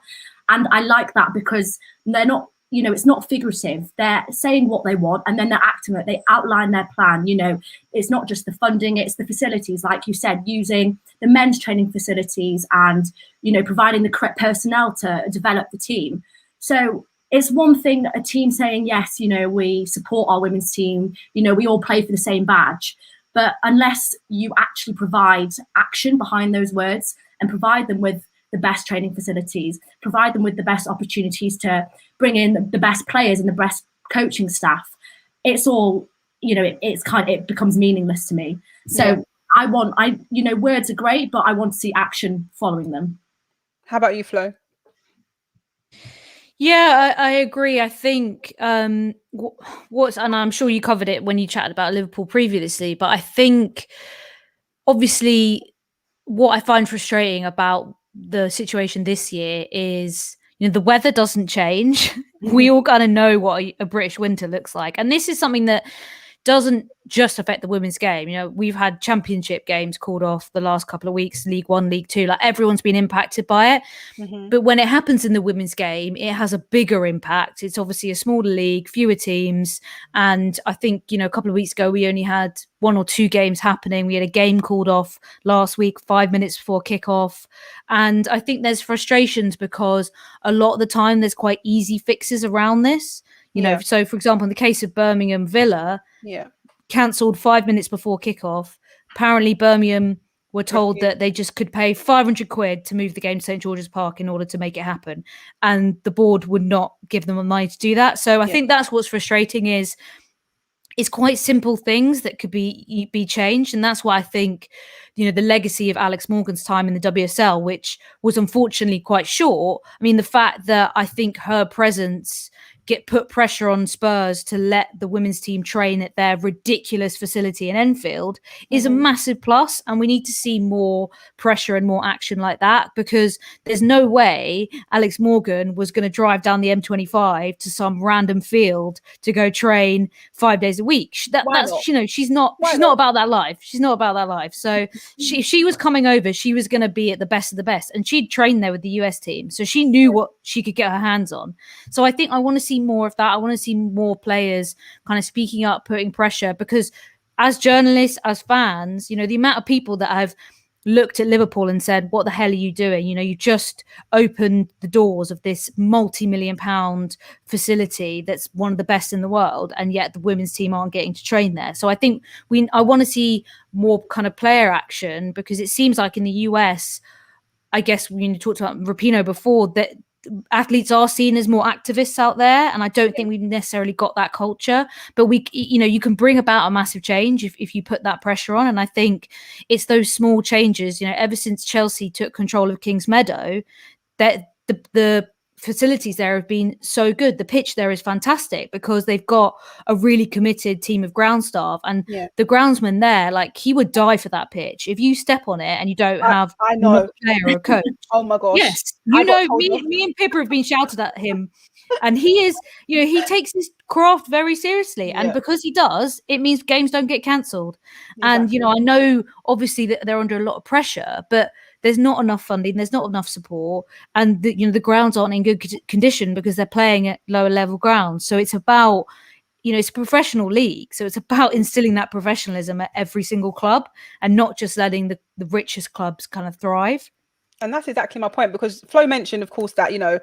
And I like that because they're not you know, it's not figurative. They're saying what they want and then they're acting it. They outline their plan. You know, it's not just the funding, it's the facilities, like you said, using the men's training facilities and, you know, providing the correct personnel to develop the team. So it's one thing that a team saying, yes, you know, we support our women's team, you know, we all play for the same badge. But unless you actually provide action behind those words and provide them with the best training facilities, provide them with the best opportunities to bring in the best players and the best coaching staff, it's all, you know, it becomes meaningless to me. So you know, words are great, but I want to see action following them. How about you, Flo? Yeah, I agree. I think and I'm sure you covered it when you chatted about Liverpool previously, but I think obviously what I find frustrating about the situation this year is, you know, the weather doesn't change. We all kind of know what a British winter looks like. And this is something that doesn't just affect the women's game. You know, we've had championship games called off the last couple of weeks, League One, League Two, like everyone's been impacted by it. But when it happens in the women's game, it has a bigger impact. It's obviously a smaller league, fewer teams. And I think, you know, a couple of weeks ago, we only had 1 or 2 games happening. We had a game called off last week, 5 minutes before kickoff. And I think there's frustrations because a lot of the time there's quite easy fixes around this. You know, so for example, in the case of Birmingham Villa, cancelled 5 minutes before kickoff. Apparently, Birmingham were told that they just could pay 500 quid to move the game to St George's Park in order to make it happen, and the board would not give them the money to do that. So I think that's what's frustrating is it's quite simple things that could be changed, and that's why I think, you know, the legacy of Alex Morgan's time in the WSL, which was unfortunately quite short. I mean, the fact that I think her presence put pressure on Spurs to let the women's team train at their ridiculous facility in Enfield is a massive plus, and we need to see more pressure and more action like that, because there's no way Alex Morgan was going to drive down the M25 to some random field to go train 5 days a week. That's, you know, she's not about that life. She's not about that life. So if she was coming over, she was going to be at the best of the best, and she'd trained there with the US team, so she knew what she could get her hands on. So I think I want to see more of that. I want to see more players kind of speaking up, putting pressure, because as journalists, as fans, you know, the amount of people that have looked at Liverpool and said, what the hell are you doing? You know, you just opened the doors of this multi-million-pound facility that's one of the best in the world, and yet the women's team aren't getting to train there. So I think I want to see more kind of player action, because it seems like in the US, I guess when you talked about Rapinoe before, that athletes are seen as more activists out there, and I don't think we've necessarily got that culture. But you know, you can bring about a massive change if you put that pressure on. And I think it's those small changes. You know, ever since Chelsea took control of Kings Meadow, that the facilities there have been so good. The pitch there is fantastic because they've got a really committed team of ground staff, and the groundsman there, like, he would die for that pitch. If you step on it and you don't have a player or a coach, oh my gosh, yes, you know, me and Pippa have been shouted at him, and he is, you know, he takes his craft very seriously, and because he does, it means games don't get cancelled. And you know, I know obviously that they're under a lot of pressure, but there's not enough funding, there's not enough support, and the grounds aren't in good condition because they're playing at lower level grounds. So it's about, you know, it's a professional league, so it's about instilling that professionalism at every single club and not just letting the richest clubs kind of thrive. And that's exactly my point, because Flo mentioned, of course, that, you know,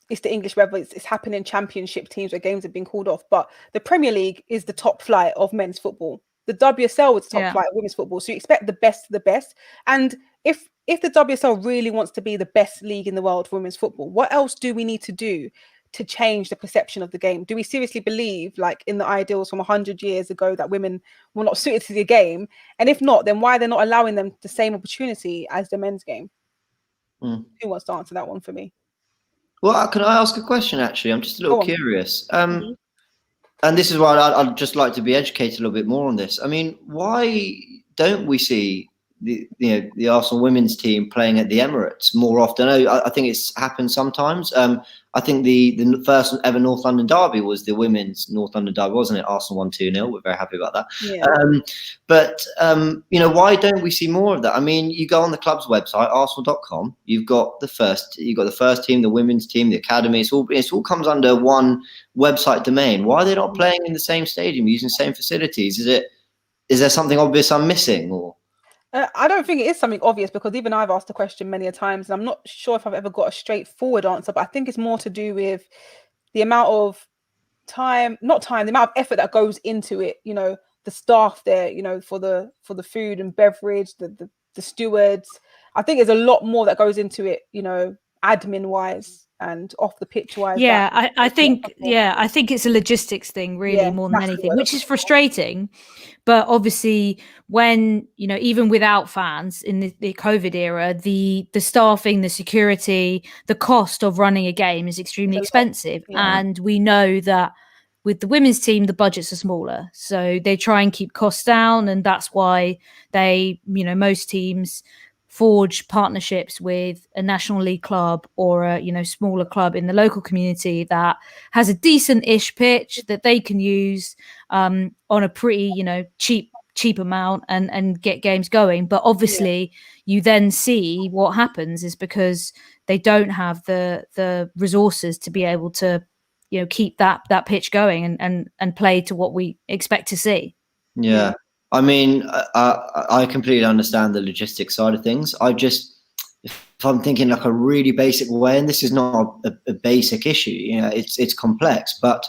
it's the English weather, it's happening in championship teams where games have been called off, but the Premier League is the top flight of men's football. The WSL is top flight of women's football, so you expect the best of the best. And if the WSL really wants to be the best league in the world for women's football, what else do we need to do to change the perception of the game? Do we seriously believe, like, in the ideals from 100 years ago, that women were not suited to the game? And if not, then why are they not allowing them the same opportunity as the men's game? Who wants to answer that one for me? Well, can I ask a question, actually? I'm just a little curious. And this is why I'd just like to be educated a little bit more on this. I mean, why don't we see the Arsenal women's team playing at the Emirates more often. I think it's happened sometimes. I think the first ever North London derby was the women's North London derby, wasn't it? Arsenal won 2-0. We're very happy about that. Yeah. Why don't we see more of that? I mean, you go on the club's website, arsenal.com. You've got the first team, the women's team, the academy. It all comes under one website domain. Why are they not playing in the same stadium, using the same facilities? Is there something obvious I'm missing, or? I don't think it is something obvious, because even I've asked the question many a times, and I'm not sure if I've ever got a straightforward answer, but I think it's more to do with the amount of the amount of effort that goes into it, the staff there, for the food and beverage, the stewards. I think there's a lot more that goes into it, admin wise and off the pitch wise. Yeah, I think it's a logistics thing, really, more than anything, which is frustrating. But obviously, when even without fans in the COVID era, the staffing, the security, the cost of running a game is extremely expensive, and we know that with the women's team, the budgets are smaller, so they try and keep costs down, and that's why most teams forge partnerships with a National League club or a smaller club in the local community that has a decent-ish pitch that they can use on a pretty cheap amount and get games going. But obviously you then see what happens is because they don't have the resources to be able to keep that pitch going and play to what we expect to see. Yeah. I mean, I completely understand the logistics side of things. If I'm thinking like a really basic way, and this is not a basic issue, it's complex. But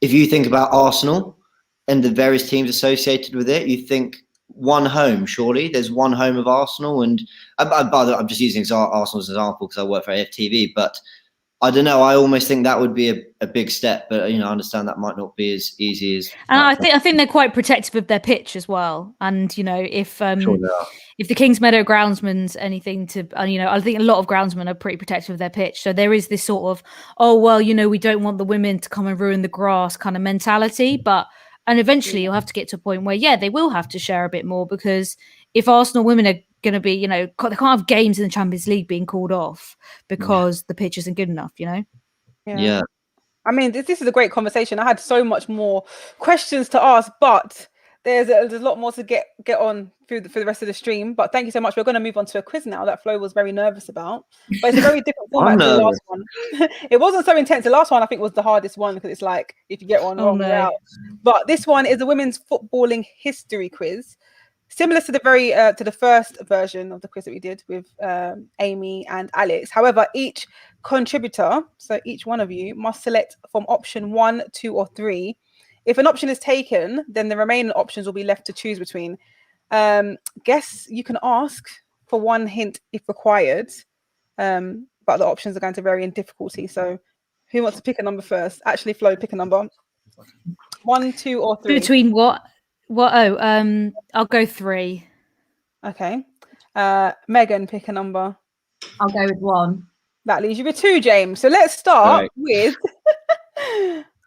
if you think about Arsenal and the various teams associated with it, you think one home, surely there's one home of Arsenal. And I'm just using Arsenal as an example because I work for AFTV, but I don't know. I almost think that would be a big step, but I understand that might not be as easy as. And I think they're quite protective of their pitch as well. And if the Kings Meadow groundsman's anything to, I think a lot of groundsmen are pretty protective of their pitch. So there is this sort of, we don't want the women to come and ruin the grass kind of mentality. And eventually you'll have to get to a point where they will have to share a bit more, because if Arsenal women are going to be, they can't have games in the Champions League being called off because the pitch isn't good enough, Yeah. I mean, this is a great conversation. I had so much more questions to ask, but there's a lot more to get on through the rest of the stream. But thank you so much. We're going to move on to a quiz now that Flo was very nervous about. But it's a very different format to the last one. It wasn't so intense. The last one, I think, was the hardest one, because it's like, if you get one wrong, you're out. But this one is a women's footballing history quiz, similar to the first version of the quiz that we did with Amy and Alex. However, each contributor, so each one of you, must select from option 1, 2, or 3. If an option is taken, then the remaining options will be left to choose between. Guess you can ask for one hint if required, but the options are going to vary in difficulty. So who wants to pick a number first? Actually, Flo, pick a number. 1, 2, or 3. Between what? I'll go 3. Okay. Megan, pick a number. I'll go with 1. That leaves you with 2, James. So let's start with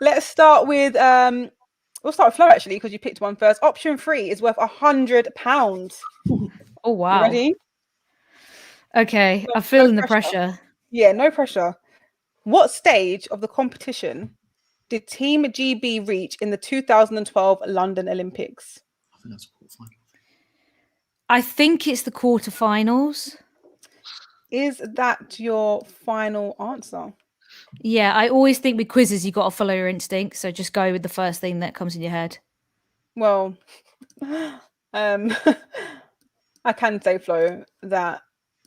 we'll start with Flo, actually, because you picked one first. Option 3 is worth £100. Oh wow. You ready? Okay, I'm feeling the pressure. Yeah, no pressure. What stage of the competition did Team GB reach in the 2012 London Olympics? I think it's the quarterfinals. Is that your final answer? Yeah, I always think with quizzes you got to follow your instincts, so just go with the first thing that comes in your head. Well, I can say, Flo, that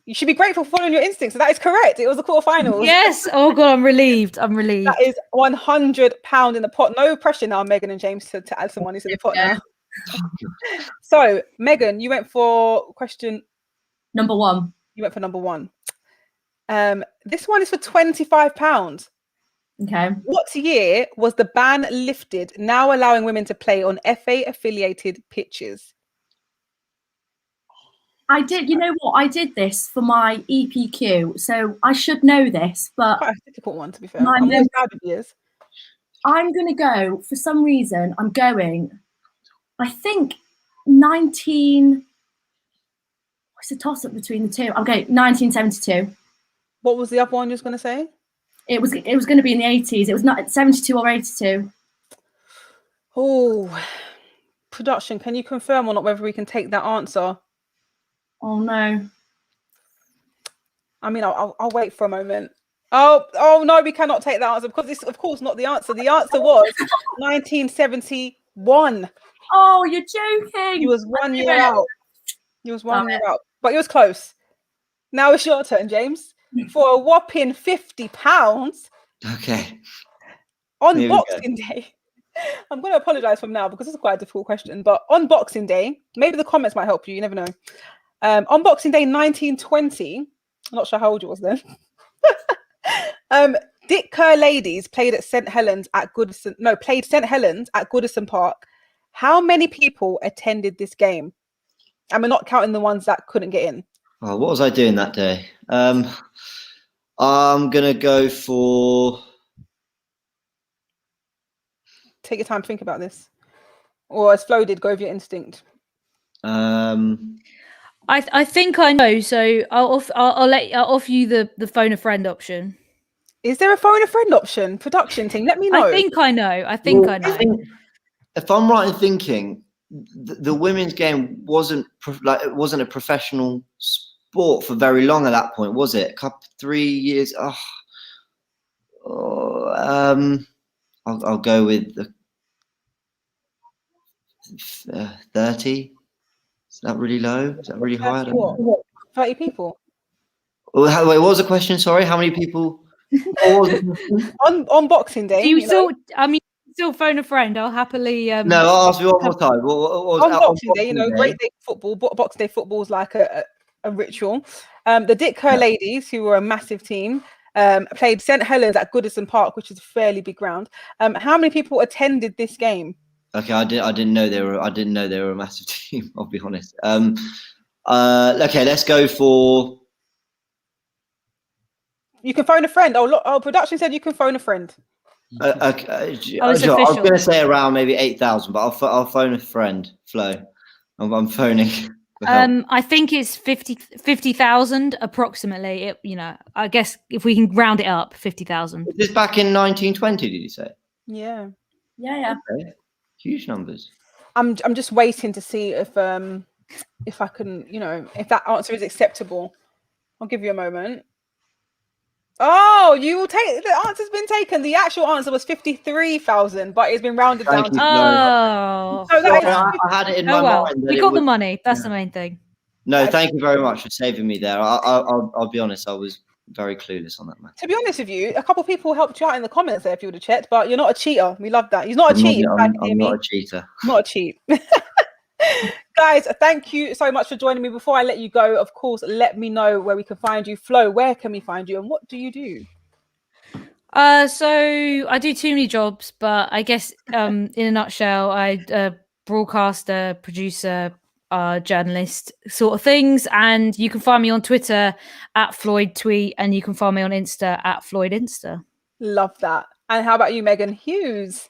you should be grateful for following your instincts. So that is correct. It was the quarterfinals. Yes. Oh God, I'm relieved. That is £100 in the pot. No pressure now, Megan and James, to add some money to the pot now. So, Megan, you went for question number 1. You went for number 1. This one is for £25. Okay. What year was the ban lifted, now allowing women to play on FA affiliated pitches? I did, I did this for my EPQ, so I should know this, but quite a difficult one, to be fair. I'm more proud of yours. I'm gonna go, for some reason, I think 19 It's a toss-up between the two. Okay, 1972. What was the other one you was going to say? It was going to be in the 80s. It was not 72 or 82. Oh, production, can you confirm or not whether we can take that answer? Oh no. I mean, I'll wait for a moment. Oh no, we cannot take that answer because it's of course not the answer. The answer was 1971. Oh, you're joking. He was 1 year out. He was 1 year out, but it was close. Now it's your turn, James, for a whopping £50. Okay. On Boxing Day. I'm going to apologize from now because it's quite a difficult question, but on Boxing Day, maybe the comments might help you. You never know. On Boxing Day 1920, I'm not sure how old you was then. Dick Kerr ladies played at St Helens at Goodison Park. How many people attended this game? And we're not counting the ones that couldn't get in. Oh, what was I doing that day? I'm gonna go for. Take your time, think about this. Or as Flo did, go with your instinct. I think I know, so I'll offer you the phone a friend option. Is there a phone a friend option? Production team, let me know. I think I know. I know. If I'm right in thinking, the women's game wasn't a professional sport for very long at that point, was it? 3 years. I'll go with the 30. Is that really low? Is that really high? 30 people. Wait, what was the question? Sorry, how many people? on Boxing Day. Still phone a friend. I'll happily. No, I'll ask you one more time. On Boxing Day, Great Day football. Boxing Day football is like a ritual. The Dick Kerr ladies, who were a massive team, played St Helens at Goodison Park, which is a fairly big ground. How many people attended this game? Okay, I didn't know they were a massive team. I'll be honest. Okay, let's go for. You can phone a friend. Production said you can phone a friend. Okay, I was going to say around maybe 8,000, but I'll phone a friend. Flo, I'm phoning. I think it's 50,000 approximately. I guess if we can round it up, 50,000. Is this back in 1920? Did you say? Yeah. Okay. Huge numbers. I'm just waiting to see if I can, if that answer is acceptable. I'll give you a moment. Oh, you will take the answer's been taken. The actual answer was 53,000, but it's been rounded down. Oh, so I had it in my mind. We got the money. That's the main thing. No, thank you very much for saving me there. I'll be honest, I was very clueless on that matter. To be honest with you, a couple of people helped you out in the comments there if you would have checked, but you're not a cheater. We love that. He's not a cheater. I'm not a cheater. Not a cheat. Guys, thank you so much for joining me. Before I let you go, of course, let me know where we can find you. Flo, where can we find you and what do you do? So I do too many jobs, but I guess in a nutshell, I broadcaster, producer, journalist sort of things. And you can find me on Twitter at Floyd Tweet, and you can find me on Insta at Floyd Insta. Love that. And how about you, Megan Hughes?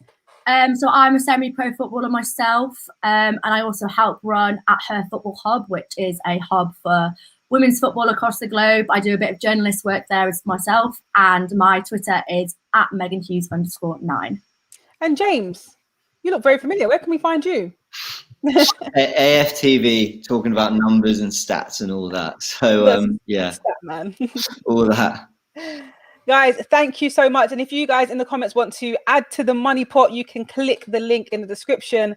So I'm a semi-pro footballer myself, and I also help run At Her Football Hub, which is a hub for women's football across the globe. I do a bit of journalist work there as myself, and my Twitter is at @MeganHughes_9. And James, you look very familiar. Where can we find you? AFTV, talking about numbers and stats and all that. So yeah, stat man. all that. Guys, thank you so much. And if you guys in the comments want to add to the money pot, you can click the link in the description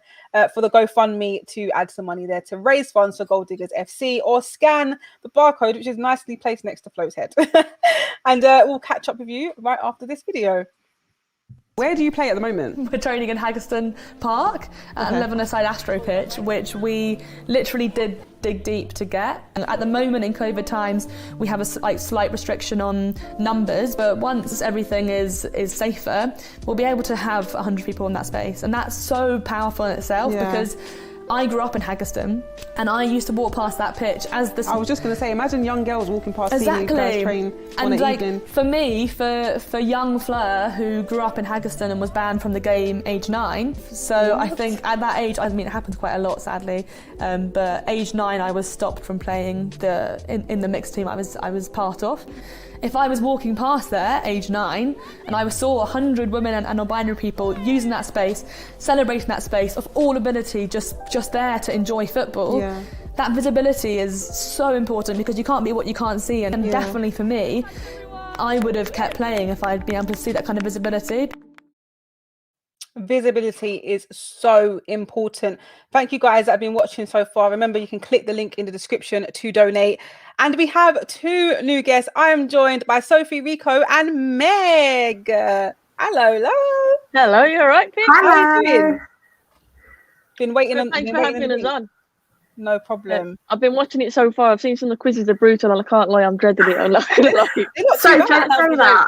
for the GoFundMe to add some money there to raise funds for Gold Diggers FC, or scan the barcode, which is nicely placed next to Flo's head. And we'll catch up with you right after this video. Where do you play at the moment? We're training in Haggerston Park at a 11-a-side Astro pitch, which we literally did dig deep to get. And at the moment in COVID times, we have a slight restriction on numbers, but once everything is safer, we'll be able to have 100 people in that space. And that's so powerful in itself because I grew up in Haggerston, and I used to walk past that pitch as the. I was just going to say, imagine young girls walking past seeing you guys train on and an evening. For me, for young Fleur, who grew up in Haggerston and was banned from the game age 9, so I think at that age, I mean, it happens quite a lot, sadly, but age 9, I was stopped from playing in the mixed team I was part of. If I was walking past there, age 9, and I saw 100 women and non-binary people using that space, celebrating that space of all ability, just there to enjoy football, that visibility is so important, because you can't be what you can't see. And definitely for me, I would have kept playing if I'd been able to see that kind of visibility. Visibility is so important. Thank you guys that have been watching so far. Remember, you can click the link in the description to donate. And we have 2 new guests. I am joined by Sophie, Rico, and Meg. Hello. Hello, you all right, Pig? How are you doing? Been waiting on. Thanks for having us on. No problem. I've been watching it so far. I've seen some of the quizzes are brutal, and I can't lie, I'm dreading it. I'm not gonna lie. So don't say that.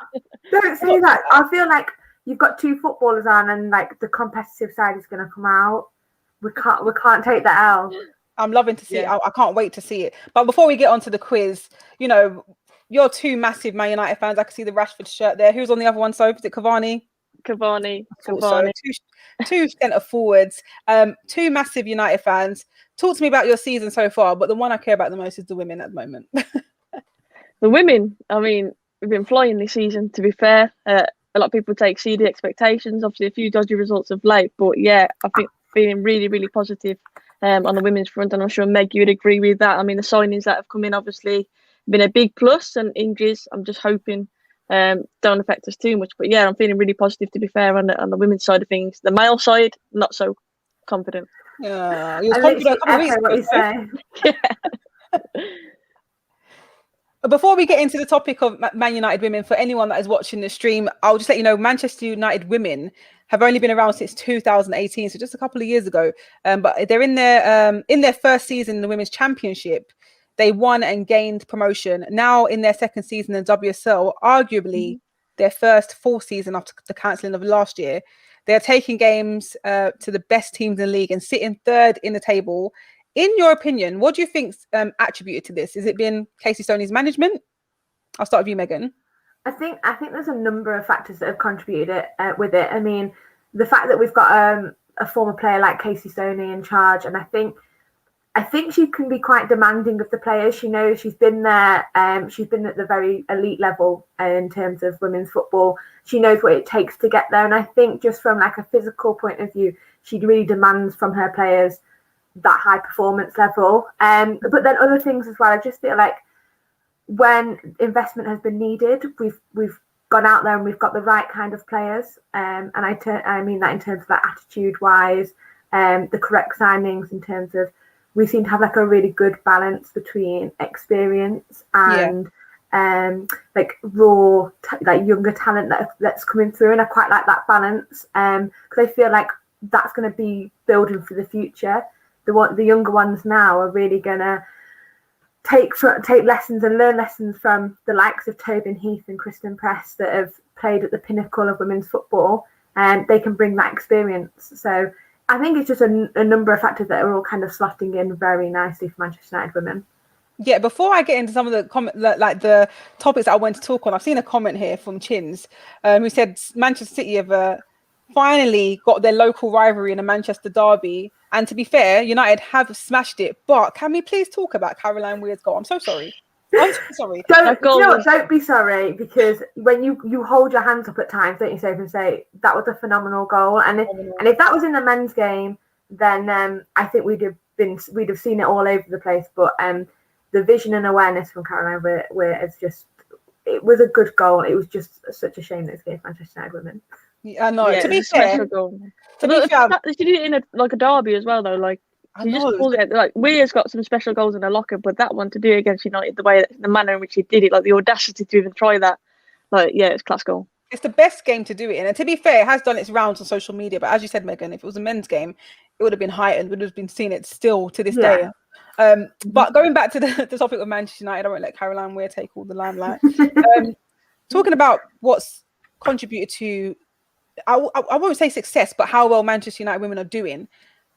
Don't say that. I feel like you've got 2 footballers on, and like the competitive side is going to come out. We can't take that out. I'm loving to see it. I can't wait to see it. But before we get on to the quiz, you know, you're 2 massive Man United fans. I can see the Rashford shirt there. Who's on the other one, Sophie? Is it Cavani? Cavani. So, 2 centre forwards, 2 massive United fans. Talk to me about your season so far, but the one I care about the most is the women at the moment. The women, I mean, we've been flying this season, to be fair. A lot of people exceed the expectations. Obviously, a few dodgy results of late, but yeah, I think feeling really, really positive on the women's front, and I'm sure Meg, you would agree with that. I mean, the signings that have come in obviously been a big plus, and injuries, I'm just hoping don't affect us too much. But yeah, I'm feeling really positive, to be fair, on the women's side of things. The male side, not so confident. Yeah, you're confident. What you say. Before we get into the topic of Man United women, for anyone that is watching the stream, I'll just let you know Manchester United women have only been around since 2018, so just a couple of years ago. But they're in their first season in the Women's Championship. They won and gained promotion. Now in their second season in WSL, arguably their first full season after the cancelling of last year. They're taking games to the best teams in the league and sitting 3rd in the table. In your opinion, what do you think's attributed to this? Has it been Casey Stoney's management? I'll start with you, Megan. I think there's a number of factors that have contributed with it. I mean, the fact that we've got a former player like Casey Stoney in charge, and I think she can be quite demanding of the players. She knows she's been there. She's been at the very elite level in terms of women's football. She knows what it takes to get there, and I think just from like a physical point of view, she really demands from her players that high performance level. But then other things as well. I just feel like when investment has been needed, we've gone out there and we've got the right kind of players. And I mean that in terms of like attitude wise, the correct signings in terms of we seem to have like a really good balance between experience and like raw like younger talent that's coming through, and I quite like that balance because I feel like that's going to be building for the future. The younger ones now are really going to take lessons and learn lessons from the likes of Tobin Heath and Kristen Press that have played at the pinnacle of women's football, and they can bring that experience. So I think it's just a number of factors that are all kind of slotting in very nicely for Manchester United women. Yeah, before I get into some of the like the topics that I want to talk on, I've seen a comment here from Chins who said Manchester City have finally got their local rivalry in a Manchester derby. And to be fair, United have smashed it. But can we please talk about Caroline Weir's goal? I'm so sorry. I'm so sorry. Don't be sorry, because when you hold your hands up at times, don't you, Sophie, and say that was a phenomenal goal. And if that was in the men's game, then I think we'd have seen it all over the place. But the vision and awareness from Caroline Weir is just, it was a good goal. It was just such a shame that it's against Manchester United women. Yeah, I know. Yeah, to be fair, she did it in a derby as well, though. Like she just pulled it. Like Weir's got some special goals in her locker, but that one to do it against United, the manner in which he did it, like the audacity to even try that, like yeah, it's class goal. It's the best game to do it in. And to be fair, it has done its rounds on social media. But as you said, Megan, if it was a men's game, it would have been heightened. Would have been seen it still to this day. But going back to the topic of Manchester United, I won't let Caroline Weir take all the limelight. Talking about what's contributed to, I won't say success, but how well Manchester United women are doing.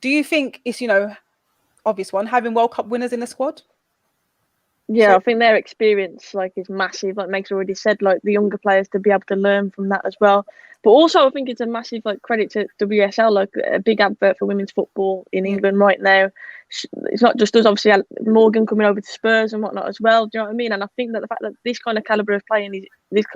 Do you think it's, obvious one, having World Cup winners in the squad? Yeah, I think their experience is massive. Like Meg's already said, the younger players to be able to learn from that as well. But also, I think it's a massive credit to WSL, a big advert for women's football in England right now. It's not just us, obviously. Morgan coming over to Spurs and whatnot as well. Do you know what I mean? And I think that the fact that this kind of caliber of player, this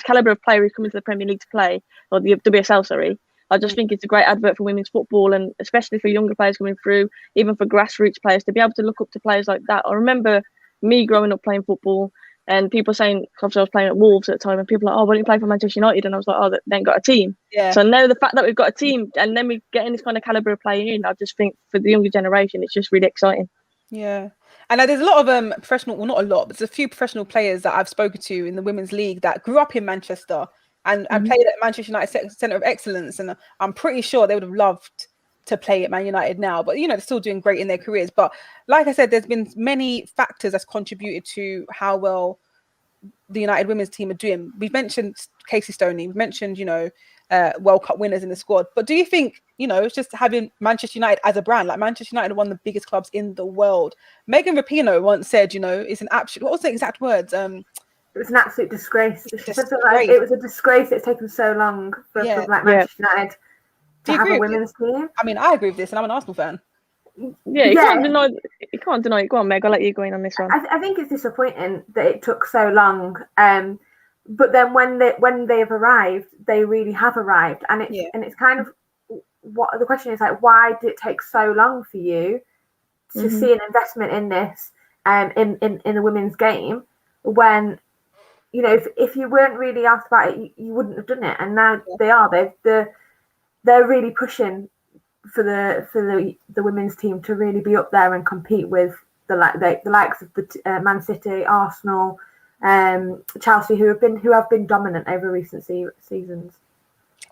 caliber of player is coming to the Premier League to play, or the WSL, sorry. I just think it's a great advert for women's football, and especially for younger players coming through, even for grassroots players to be able to look up to players like that. I remember me growing up playing football and people saying, obviously I was playing at Wolves at the time, and people were like, oh, why don't you play for Manchester United? And I was like, oh, they ain't got a team. Yeah. So now the fact that we've got a team and then we're getting this kind of caliber of player in, I just think for the younger generation, it's just really exciting. Yeah. And there's a lot of professional, well, not a lot, but there's a few professional players that I've spoken to in the women's league that grew up in Manchester and played at Manchester United Centre of Excellence. And I'm pretty sure they would have loved to play at Man United now, but they're still doing great in their careers. But like I said, there's been many factors that's contributed to how well the United women's team are doing. We've mentioned Casey Stoney, we've mentioned World Cup winners in the squad, but do you think it's just having Manchester United as a brand? Like Manchester United are one of the biggest clubs in the world. Megan Rapinoe once said it's an absolute, what was the exact words? It was an absolute disgrace. She said it was a disgrace. It's taken so long for Manchester United to have a women's team. I mean, I agree with this, and I'm an Arsenal fan. Yeah, you can't deny it. Go on, Meg. I'll let you go in on this one. I think it's disappointing that it took so long. But then when they have arrived, they really have arrived, and it's kind of what the question is why did it take so long for you to see an investment in this in the women's game when if you weren't really asked about it, you wouldn't have done it, and now they are. They're really pushing for the women's team to really be up there and compete with the likes of the Man City, Arsenal, Chelsea, who have been dominant over recent seasons.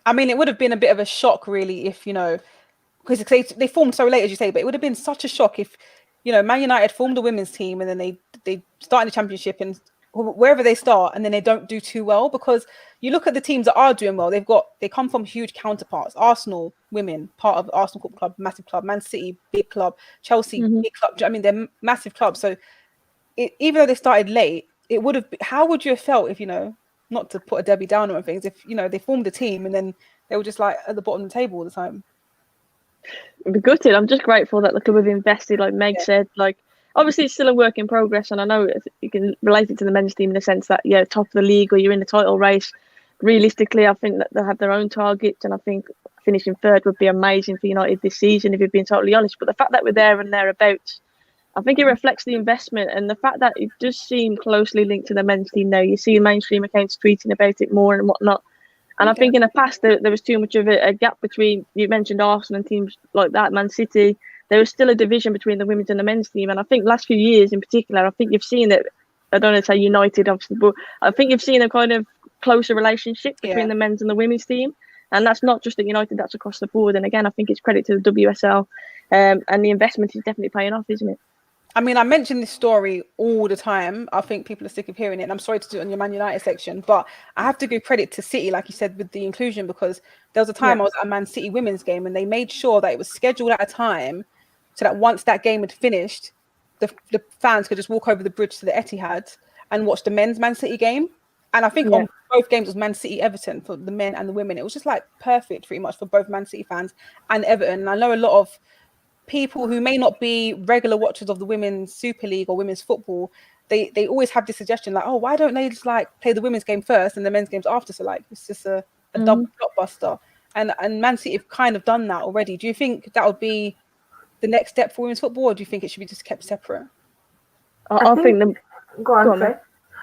I mean, it would have been a bit of a shock, really, if because they formed so late, as you say. But it would have been such a shock if Man United formed a women's team and then they start in the Championship and wherever they start, and then they don't do too well, because you look at the teams that are doing well, they come from huge counterparts. Arsenal women, part of Arsenal Football Club, massive club. Man City, big club. Chelsea, big club. I mean, they're massive clubs. So even though they started late, it would have. How would you have felt if not to put a Debbie Downer on things, if they formed a team and then they were just at the bottom of the table all the time? I'd be gutted. I'm just grateful that the club have invested, like Meg said. Obviously, it's still a work in progress, and I know you can relate it to the men's team in the sense that, top of the league or you're in the title race. Realistically, I think that they'll have their own targets, and I think finishing third would be amazing for United this season, if you're being totally honest. But the fact that we're there and thereabouts, I think it reflects the investment, and the fact that it does seem closely linked to the men's team now. You see mainstream accounts tweeting about it more and whatnot. And I think in the past, there was too much of a gap between, you mentioned Arsenal and teams like that, Man City. There was still a division between the women's and the men's team. And I think last few years in particular, I think you've seen it, I don't know to say United, obviously, but I think you've seen a kind of closer relationship between the men's and the women's team. And that's not just at United, that's across the board. And again, I think it's credit to the WSL. And the investment is definitely paying off, isn't it? I mean, I mention this story all the time. I think people are sick of hearing it, and I'm sorry to do it on your Man United section, but I have to give credit to City, like you said, with the inclusion, because there was a time I was at a Man City women's game and they made sure that it was scheduled at a time so that once that game had finished, the fans could just walk over the bridge to the Etihad and watch the men's Man City game. And I think on both games it was Man City Everton for the men and the women. It was just perfect pretty much for both Man City fans and Everton. And I know a lot of people who may not be regular watchers of the Women's Super League or women's football, they always have this suggestion why don't they just play the women's game first and the men's games after? So it's just a double blockbuster. And Man City have kind of done that already. Do you think that would be the next step for women's football, or do you think it should be just kept separate? I think Go on,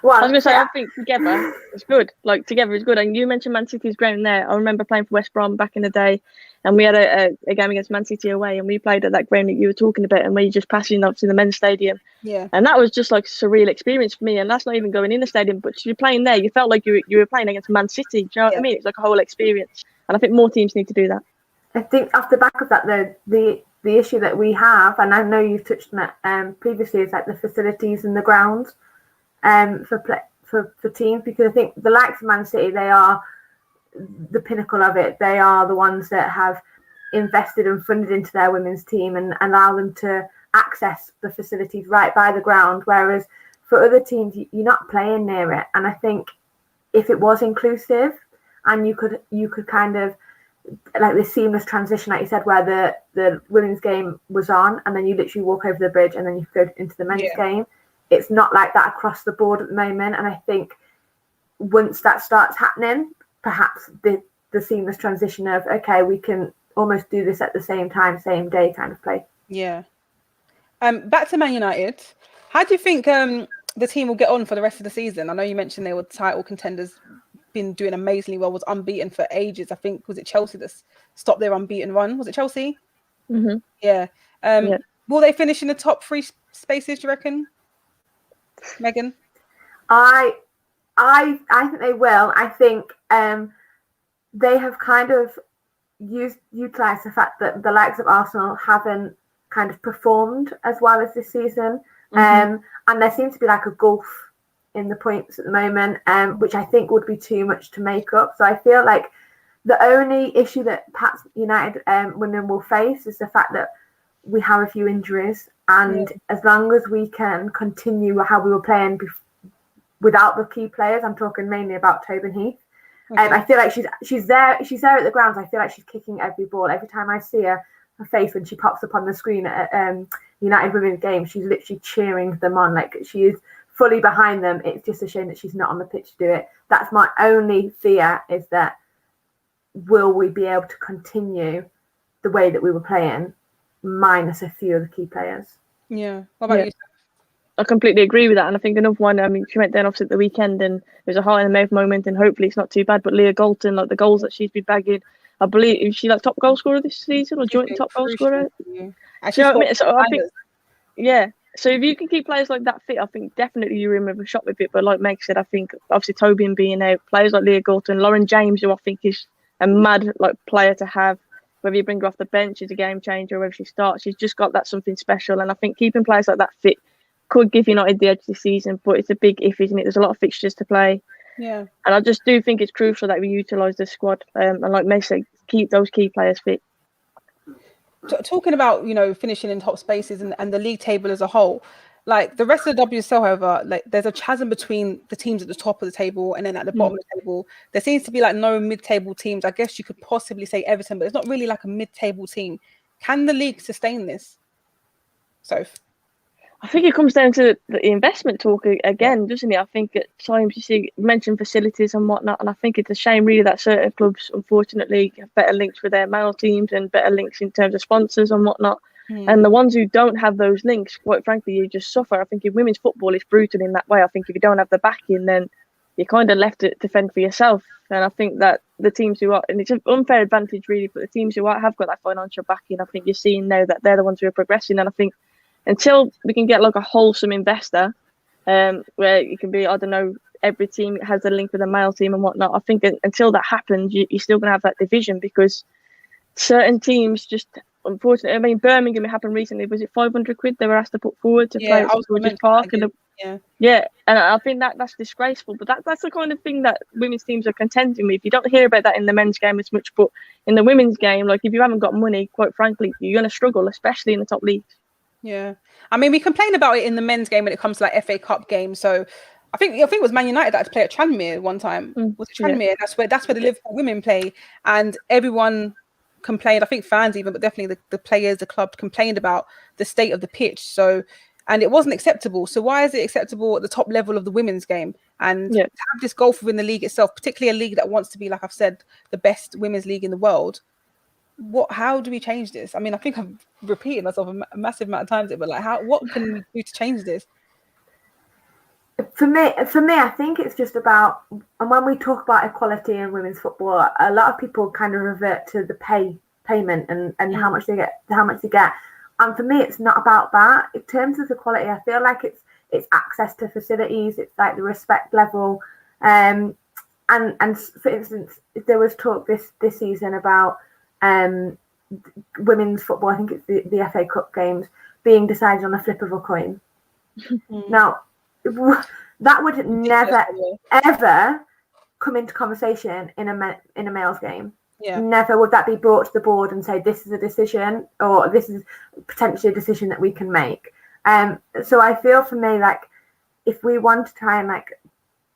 well, I was going to say, I think together it's good. Together is good. And you mentioned Man City's ground there. I remember playing for West Brom back in the day, and we had a game against Man City away, and we played at that ground that you were talking about, and we just passing up to the men's stadium. Yeah. And that was just a surreal experience for me. And that's not even going in the stadium, but you're playing there. You felt like you were playing against Man City. Do you know what I mean? It's a whole experience. And I think more teams need to do that. I think off the back of that, though, the issue that we have, and I know you've touched on it previously, is the facilities and the grounds for teams, because I think the likes of Man City, they are the pinnacle of it. They are the ones that have invested and funded into their women's team and allow them to access the facilities right by the ground, whereas for other teams you're not playing near it. And I think if it was inclusive and you could kind of like this seamless transition, like you said, where the women's game was on and then you literally walk over the bridge and then you go into the men's game. It's not like that across the board at the moment. And I think once that starts happening, perhaps the seamless transition of, okay, we can almost do this at the same time, same day kind of play. Yeah. Back to Man United. How do you think the team will get on for the rest of the season? I know you mentioned they were title contenders, been doing amazingly well, was unbeaten for ages. I think, was it Chelsea that stopped their unbeaten run? Was it Chelsea? Mm-hmm. Yeah. Will they finish in the top 3 spaces, do you reckon, Megan? I think they will. I think they have kind of utilised the fact that the likes of Arsenal haven't kind of performed as well as this season. And there seems to be like a gulf in the points at the moment, which I think would be too much to make up. So I feel like the only issue that perhaps United women will face is the fact that we have a few injuries. And as long as we can continue how we were playing without the key players, I'm talking mainly about Tobin Heath. I feel like she's there at the grounds. I feel like she's kicking every ball. Every time I see her face when she pops up on the screen at United Women's game, she's literally cheering them on. Like, she is fully behind them. It's just a shame that she's not on the pitch to do it. That's my only fear, is that will we be able to continue the way that we were playing minus a few of the key players? Yeah. What about you? I completely agree with that. And I think another one, I mean, she went down obviously at the weekend and it was a heart in the mouth moment, and hopefully it's not too bad. But Leah Galton, like the goals that she's been bagging, I believe, is she like top goal scorer this season or joint top goal scorer? So I think, yeah. So if you can keep players like that fit, I think definitely you're in with a shot with it. But like Meg said, I think obviously Tobin being out, players like Leah Galton, Lauren James, who I think is a mad like player to have. Whether you bring her off the bench is a game changer, or whether she starts, she's just got that something special. And I think keeping players like that fit could give United the edge this season, but it's a big if, isn't it? There's a lot of fixtures to play. Yeah. And I just do think it's crucial that we utilise the squad and like Meg said, keep those key players fit. Talking about, finishing in top spaces and the league table as a whole, like the rest of the WSL, however, like there's a chasm between the teams at the top of the table and then at the bottom of the table. There seems to be like no mid-table teams. I guess you could possibly say Everton, but it's not really like a mid-table team. Can the league sustain this? Soph? I think it comes down to the investment talk again, doesn't it? I think at times you mention facilities and whatnot, and I think it's a shame really that certain clubs unfortunately have better links with their male teams and better links in terms of sponsors and whatnot. And the ones who don't have those links, quite frankly, you just suffer. I think in women's football, it's brutal in that way. I think if you don't have the backing, then you're kind of left to fend for yourself. And I think that the teams who are, and it's an unfair advantage really, but the teams who have got that financial backing, I think you're seeing now that they're the ones who are progressing. And I think until we can get like a wholesome investor, where you can be, I don't know, every team has a link with a male team and whatnot, I think until that happens, you're still going to have that division, because certain teams just, unfortunately, I mean, Birmingham, it happened recently, was it 500 quid they were asked to put forward to play at George's Park? And I think that's disgraceful, but that's the kind of thing that women's teams are contending with. You don't hear about that in the men's game as much, but in the women's game, like if you haven't got money, quite frankly, you're going to struggle, especially in the top leagues. Yeah, I mean, we complain about it in the men's game when it comes to like FA Cup games. So I think it was Man United that had to play at Tranmere one time. Was it Tranmere? Yeah. That's where the Liverpool women play, and everyone complained. I think fans even, but definitely the players, the club complained about the state of the pitch. So, and it wasn't acceptable. So why is it acceptable at the top level of the women's game? And to have this gulf within the league itself, particularly a league that wants to be, like I've said, the best women's league in the world. How do we change this? I mean, I think I've repeated myself a massive amount of times, but like, what can we do to change this? For me, I think it's just about, and when we talk about equality in women's football, a lot of people kind of revert to the payment and how much they get. And for me, it's not about that. In terms of equality, I feel like it's access to facilities. It's like the respect level, and for instance, there was talk this season about women's football. I think it's the FA Cup games being decided on the flip of a coin. Now, that would never ever come into conversation in a male's game. Yeah. Never would that be brought to the board and say, this is a decision, or this is potentially a decision that we can make. So I feel for me, like, if we want to try and like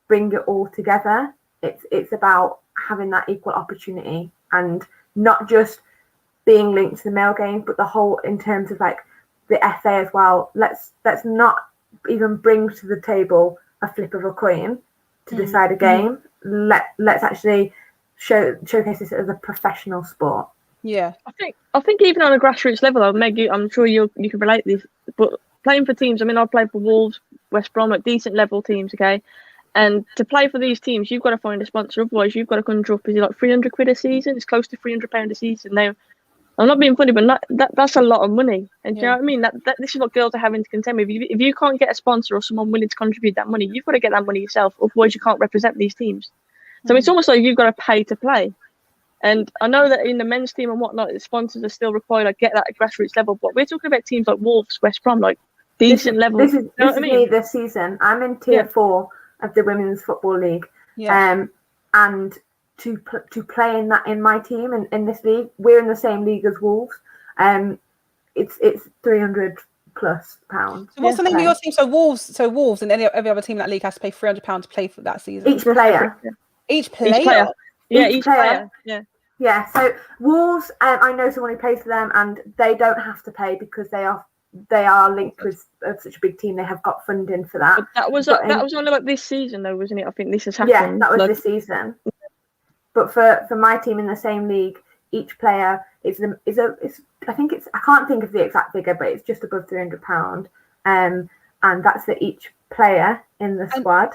bring it all together, it's about having that equal opportunity, and not just being linked to the male game, but the whole, in terms of like the FA as well. Let's not even bring to the table a flip of a coin to decide a game. Let's actually showcase this as a professional sport. Yeah, I think even on a grassroots level, Meg, I'm sure you can relate this, but playing for teams. I mean, I played for Wolves, West Brom, like decent level teams, okay. And to play for these teams, you've got to find a sponsor. Otherwise, you've got to conjure up, is it like £300 a season? It's close to £300 a season. Now, I'm not being funny, but that's a lot of money. And do you know what I mean? That this is what girls are having to contend with. If you can't get a sponsor or someone willing to contribute that money, you've got to get that money yourself. Otherwise, you can't represent these teams. So it's almost like you've got to pay to play. And I know that in the men's team and whatnot, the sponsors are still required to get that at grassroots level. But we're talking about teams like Wolves, West Brom, like decent level. This is me this season. I'm in tier 4 of the Women's Football League. Yeah. And to play in my team and in this league, we're in the same league as Wolves. It's £300 plus. So what's the name of your team? So Wolves and every other team in that league has to pay £300 to play for that season. Each player. Each player. Yeah, each player. Yeah. So Wolves, I know someone who plays for them, and they don't have to pay because they are linked with such a big team. They have got funding for that. But that was only like this season, though, wasn't it? I think this has happened. Yeah, that was this season. But for my team in the same league, each player I can't think of the exact figure, but it's just above £300. And that's for each player in the squad.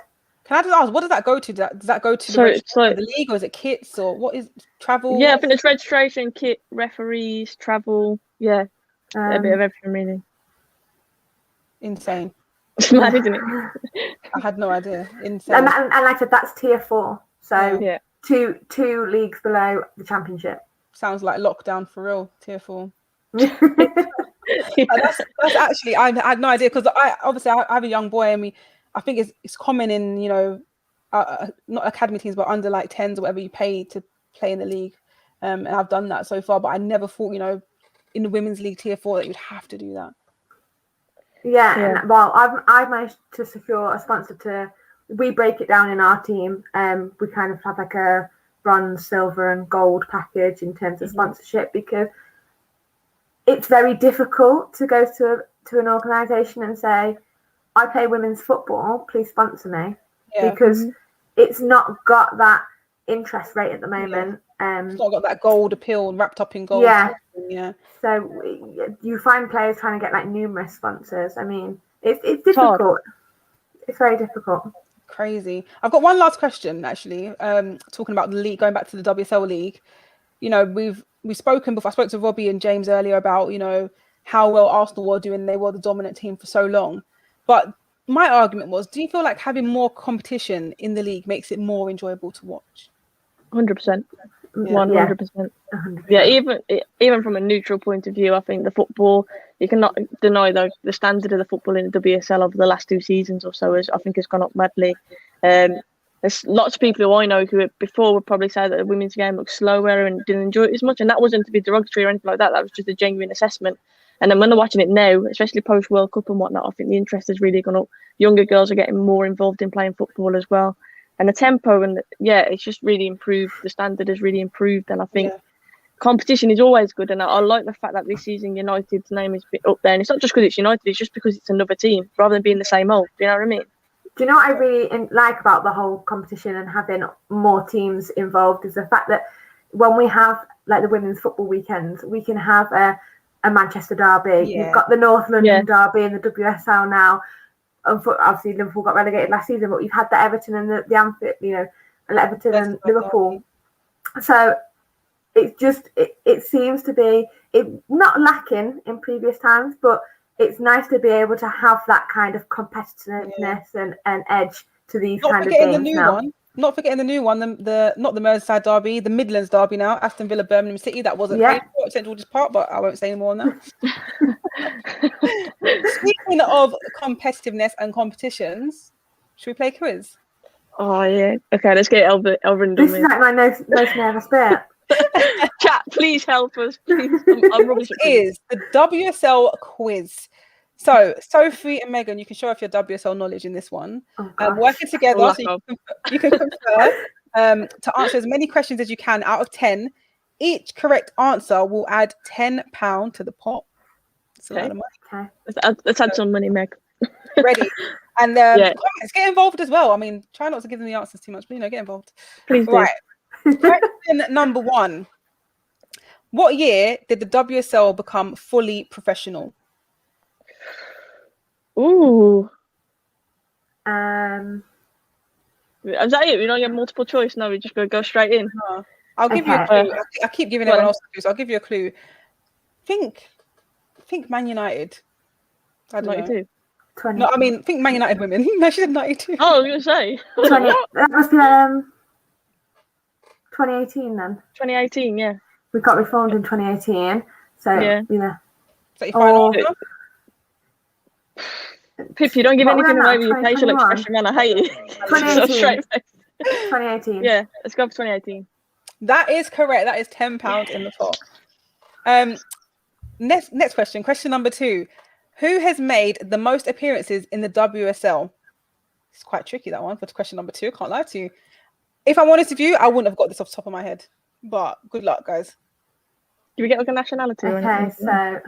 Can I just ask, what does that go to? Does that go to the league, or is it kits, or what is travel? Yeah, I think it's registration, kit, referees, travel. Yeah, a bit of everything, really. Insane. It's mad, isn't it? I had no idea. Insane. And like I said, that's tier 4. So two leagues below the championship. Sounds like lockdown for real. Tier 4. That's actually, I had no idea, because I have a young boy, and I think it's common in, not academy teams, but under like 10s or whatever, you pay to play in the league. And I've done that so far, but I never thought, in the women's league tier 4 that you'd have to do that. Yeah. And, well, I've managed to secure a sponsor we break it down in our team. We kind of have like a bronze, silver and gold package in terms of sponsorship, because it's very difficult to go to an organisation and say, I play women's football, please sponsor me, because it's not got that interest rate at the moment. It's not got that gold appeal wrapped up in gold. Yeah. So you find players trying to get like numerous sponsors. I mean, it's difficult. It's very difficult. Crazy. I've got one last question, actually. Talking about the league, going back to the WSL league. We've spoken before. I spoke to Robbie and James earlier about how well Arsenal were doing. They were the dominant team for so long. But my argument was, do you feel like having more competition in the league makes it more enjoyable to watch? 100%. 100%. Yeah, even from a neutral point of view, I think the football, you cannot deny the standard of the football in the WSL over the last 2 seasons or so has gone up madly. There's lots of people who I know who before would probably say that the women's game looked slower and didn't enjoy it as much, and that wasn't to be derogatory or anything like that. That was just a genuine assessment. And then when they're watching it now, especially post World Cup and whatnot, I think the interest has really gone up. Younger girls are getting more involved in playing football as well. And the tempo it's just really improved. The standard has really improved. And I think competition is always good. And I like the fact that this season United's name is up there. And it's not just because it's United, it's just because it's another team rather than being the same old. Do you know what I mean? Do you know what I really like about the whole competition and having more teams involved is the fact that when we have like the women's football weekends, we can have a Manchester derby. You've got the North London derby in the WSL now. Obviously, Liverpool got relegated last season, but you've had the Everton and the Anfield, Everton and Liverpool. So it's just it seems to be not lacking in previous times, but it's nice to be able to have that kind of competitiveness and edge to these kind of games now. Not forgetting the new one, the not the Merseyside derby, the Midlands derby now, Aston Villa, Birmingham City. That wasn't paid for at St George's Park, but I won't say any more on that. Speaking of competitiveness and competitions, should we play a quiz? Oh yeah. Okay, let's get Elvin done. This is like my most nervous bit. Chat, please help us. Please. I'm rubbish at quizzes. Is the WSL quiz. So, Sophie and Megan, you can show off your WSL knowledge in this one. Working together, so you can confer to answer as many questions as you can out of 10. Each correct answer will add £10 to the pot. That's a lot of money. Okay. Let's add some money, Meg. Ready? And comments, get involved as well. I mean, try not to give them the answers too much, but get involved. Please do. Right. Question number 1. What year did the WSL become fully professional? Ooh. Um. Is that it? We don't get multiple choice. No, we just go straight in. No. I'll give you a clue. I keep giving everyone else clues. I'll give you a clue. Think Man United. I don't 92. know. 20. No, I mean, think Man United women. No, she said 92. Oh, I was going to say. 20, that must be 2018 then. 2018, yeah. We got reformed in 2018. So, yeah. Is that your final answer? Pip, you don't give anything away with your facial expression, man. I hate it. 2018. 2018. Yeah, let's go for 2018. That is correct. That is £10 in the pot. Next question. Question number 2. Who has made the most appearances in the WSL? It's quite tricky, that one, for question number 2. I can't lie to you. If I'm honest with you, I wouldn't have got this off the top of my head. But good luck, guys. Do we get like a nationality? Okay, so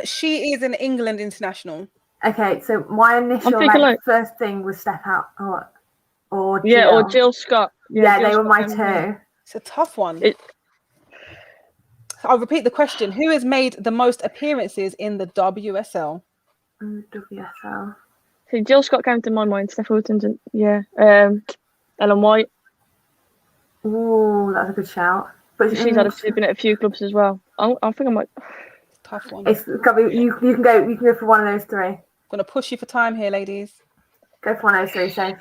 she is an England international. Okay, so my initial first thing was Steph out or Jill. Yeah, or Jill Scott. Yeah, Jill they were my Scott, 2. It's a tough one. I'll repeat the question. Who has made the most appearances in the WSL? WSL. So Jill Scott came to my mind. Steph Wilton, Ellen White. Ooh, that's a good shout. But she's been at a few clubs as well. I think I might. Tough one. It's got to be, you can go for one of those 3. I'm gonna push you for time here, ladies. Go for one of those 3, safe.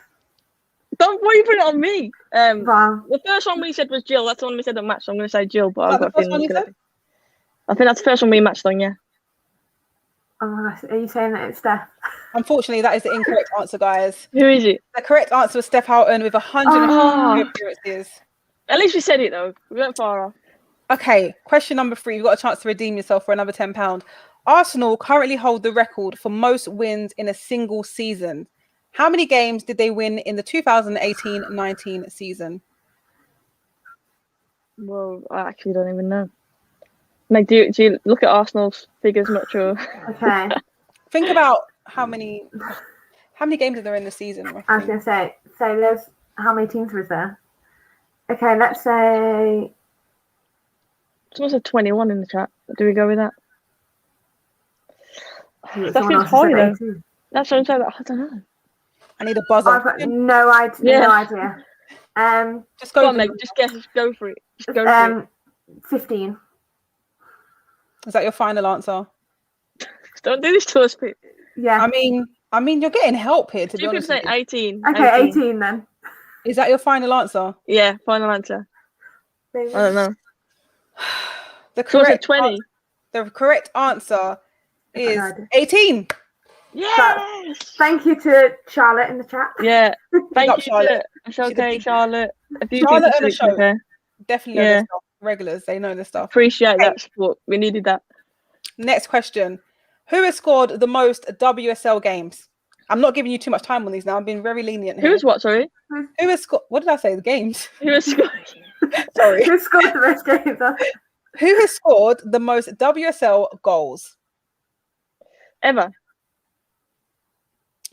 Don't why you put it on me. Wow. The first one we said was Jill. That's the one we said on match. So I'm going to say Jill. But I've got the first one you said? I think that's the first one we matched on. Yeah. Oh my gosh, are you saying that it's Steph? Unfortunately, that is the incorrect answer, guys. Who is it? The correct answer was Steph Houghton with 150 appearances. At least we said it though. We went far off. Okay, question number 3. You've got a chance to redeem yourself for another £10. Arsenal currently hold the record for most wins in a single season. How many games did they win in the 2018-19 season? Well, I actually don't even know. Meg, do you look at Arsenal's figures much or? Okay. Think about how many games are there in the season? Roughly? I was going to say, so there's, how many teams was there? Okay, let's say. Someone said 21 in the chat. Do we go with that? That seems high though. That's what I'm saying. I don't know. I need a buzzer. I've got no idea. No idea. Just go on, Meg. Just guess. Just go for it. Just go for it. 15. Is that your final answer? Don't do this to us, Pete. Yeah. I mean, you're getting help here. To be honest, say 18. Okay, 18 then. Is that your final answer? Yeah, final answer. I don't know. The correct 20. The correct answer is 18. Yes. Thank you to Charlotte in the chat. Yeah. Thank you, Charlotte. Charlotte. Charlotte and the show. Okay. Definitely know their stuff. Regulars, they know their stuff. Appreciate that support. We needed that. Next question. Who has scored the most WSL games? I'm not giving you too much time on these now. I'm being very lenient here. Who is what, sorry? Who has scored? What did I say? The games? Who has scored? Sorry. Who scored the most games? Who has scored the most WSL goals? Ever.